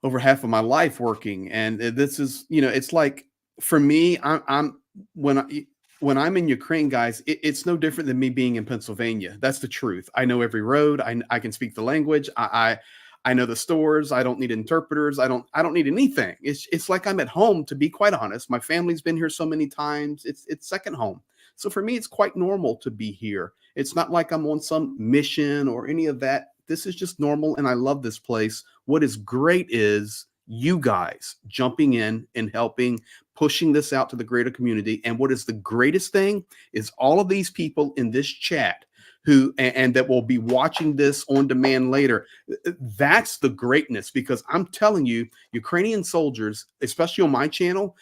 [SPEAKER 3] over half of my life working, and this is, it's like, for me, when I'm in Ukraine, guys, it's no different than me being in Pennsylvania. That's the truth. I know every road. I can speak the language. I know the stores. I don't need interpreters. I don't need anything. It's like I'm at home, to be quite honest. My family's been here so many times. It's second home. So for me, it's quite normal to be here. It's not like I'm on some mission or any of that. This is just normal, and I love this place. What is great is you guys jumping in and helping, pushing this out to the greater community. And what is the greatest thing is all of these people in this chat who and that will be watching this on demand later. That's the greatness, because I'm telling you, Ukrainian soldiers, especially on my channel,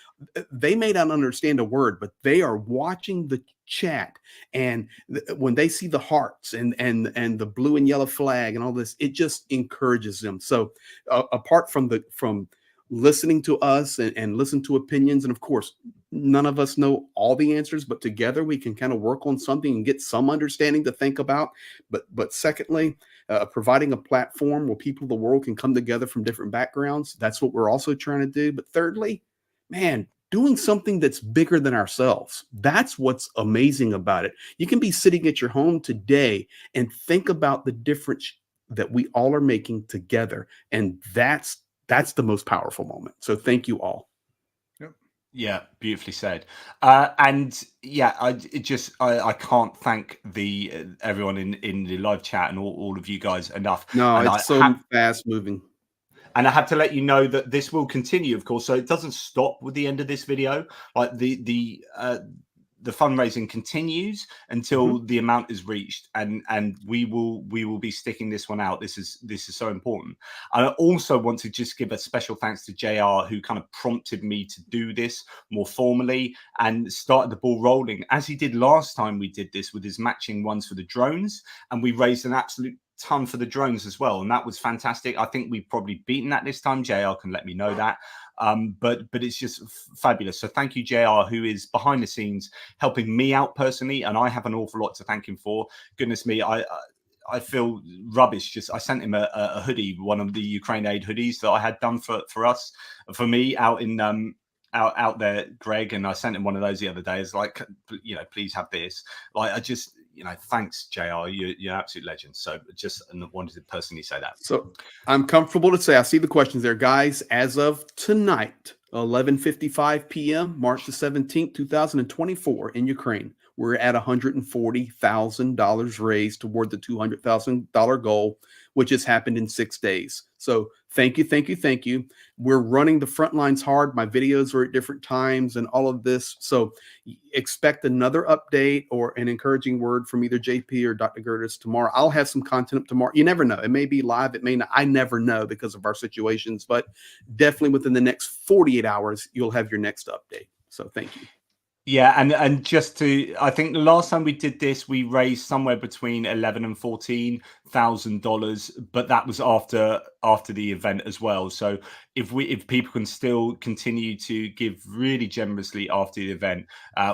[SPEAKER 3] they may not understand a word, but they are watching the chat, and when they see the hearts and the blue and yellow flag and all this, it just encourages them. So apart from listening to us and listen to opinions, and of course, none of us know all the answers, but together we can kind of work on something and get some understanding to think about. But secondly, providing a platform where people of the world can come together from different backgrounds. That's what we're also trying to do. But thirdly, man, doing something that's bigger than ourselves. That's what's amazing about it. You can be sitting at your home today and think about the difference that we all are making together. And that's the most powerful moment. So thank you all.
[SPEAKER 1] Yeah, beautifully said. And yeah, I can't thank everyone in the live chat and all of you guys enough.
[SPEAKER 3] No, and it's so fast moving.
[SPEAKER 1] And I have to let you know that this will continue, of course. So it doesn't stop with the end of this video. Like the fundraising continues until the amount is reached, and we will be sticking this one out. This is so important. I also want to just give a special thanks to JR, who kind of prompted me to do this more formally and started the ball rolling, as he did last time we did this with his matching ones for the drones, and we raised an absolute ton for the drones as well, and that was fantastic. I think we've probably beaten that this time. JR can let me know that. But it's just fabulous. So thank you, JR, who is behind the scenes helping me out personally, and I have an awful lot to thank him for. Goodness me, I feel rubbish. Just I sent him a hoodie, one of the Ukraine aid hoodies that I had done for us, for me out in out there, Greg, and I sent him one of those the other day. It's like, you know, please have this. Like, I just, you know, thanks, JR. You're an absolute legend. So just wanted to personally say that.
[SPEAKER 3] So I'm comfortable to say, I see the questions there, guys. As of tonight, 11:55 p.m., March the 17th, 2024, in Ukraine, we're at $140,000 raised toward the $200,000 goal, which has happened in 6 days. So thank you, thank you, thank you. We're running the front lines hard. My videos are at different times and all of this. So expect another update or an encouraging word from either JP or Dr. Gerdes tomorrow. I'll have some content up tomorrow. You never know. It may be live. It may not. I never know because of our situations, but definitely within the next 48 hours, you'll have your next update. So thank you.
[SPEAKER 1] Yeah, and just to, I think the last time we did this, we raised somewhere between $11,000 and $14,000, but that was after the event as well. So if people can still continue to give really generously after the event,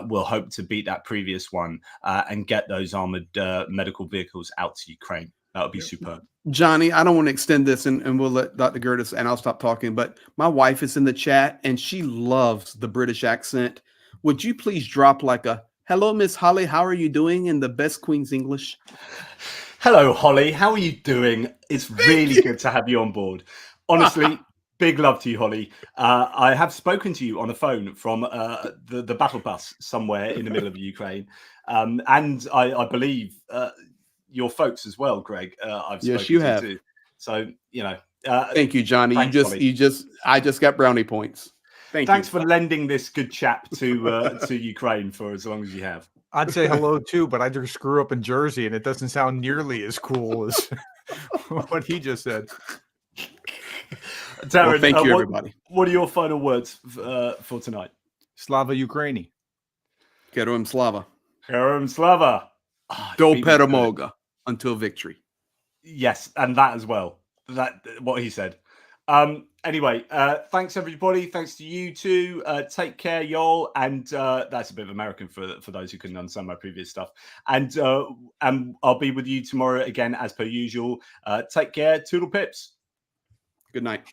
[SPEAKER 1] we'll hope to beat that previous one and get those armored medical vehicles out to Ukraine. That would be superb.
[SPEAKER 3] Johnny, I don't want to extend this, and we'll let Dr. Gerdes, and I'll stop talking, but my wife is in the chat, and she loves the British accent. Would you please drop like a, hello, Miss Holly, how are you doing, in the best Queen's English?
[SPEAKER 1] Hello, Holly. How are you doing? It's really good to have you on board. Honestly, big love to you, Holly. I have spoken to you on the phone from the battle bus somewhere in the middle of Ukraine. And I believe your folks as well, Greg. I've spoken
[SPEAKER 3] yes, you
[SPEAKER 1] to
[SPEAKER 3] have.
[SPEAKER 1] too. So, you know.
[SPEAKER 3] Thank you, Johnny.
[SPEAKER 1] Thanks,
[SPEAKER 3] I just got brownie points.
[SPEAKER 1] Thanks for lending this good chap to Ukraine for as long as you have.
[SPEAKER 2] I'd say hello too, but I just grew up in Jersey, and it doesn't sound nearly as cool as what he just said.
[SPEAKER 1] Darren,
[SPEAKER 3] well, thank you, everybody.
[SPEAKER 1] What are your final words for tonight?
[SPEAKER 2] Slava Ukraini.
[SPEAKER 3] Heroям slava.
[SPEAKER 1] Heroям slava.
[SPEAKER 3] Do peremoga, until victory.
[SPEAKER 1] Yes, and that as well. That what he said. Anyway, thanks everybody. Thanks to you too. Take care, y'all. And that's a bit of American for those who couldn't understand my previous stuff. And I'll be with you tomorrow again as per usual. Take care. Toodle pips.
[SPEAKER 3] Good night.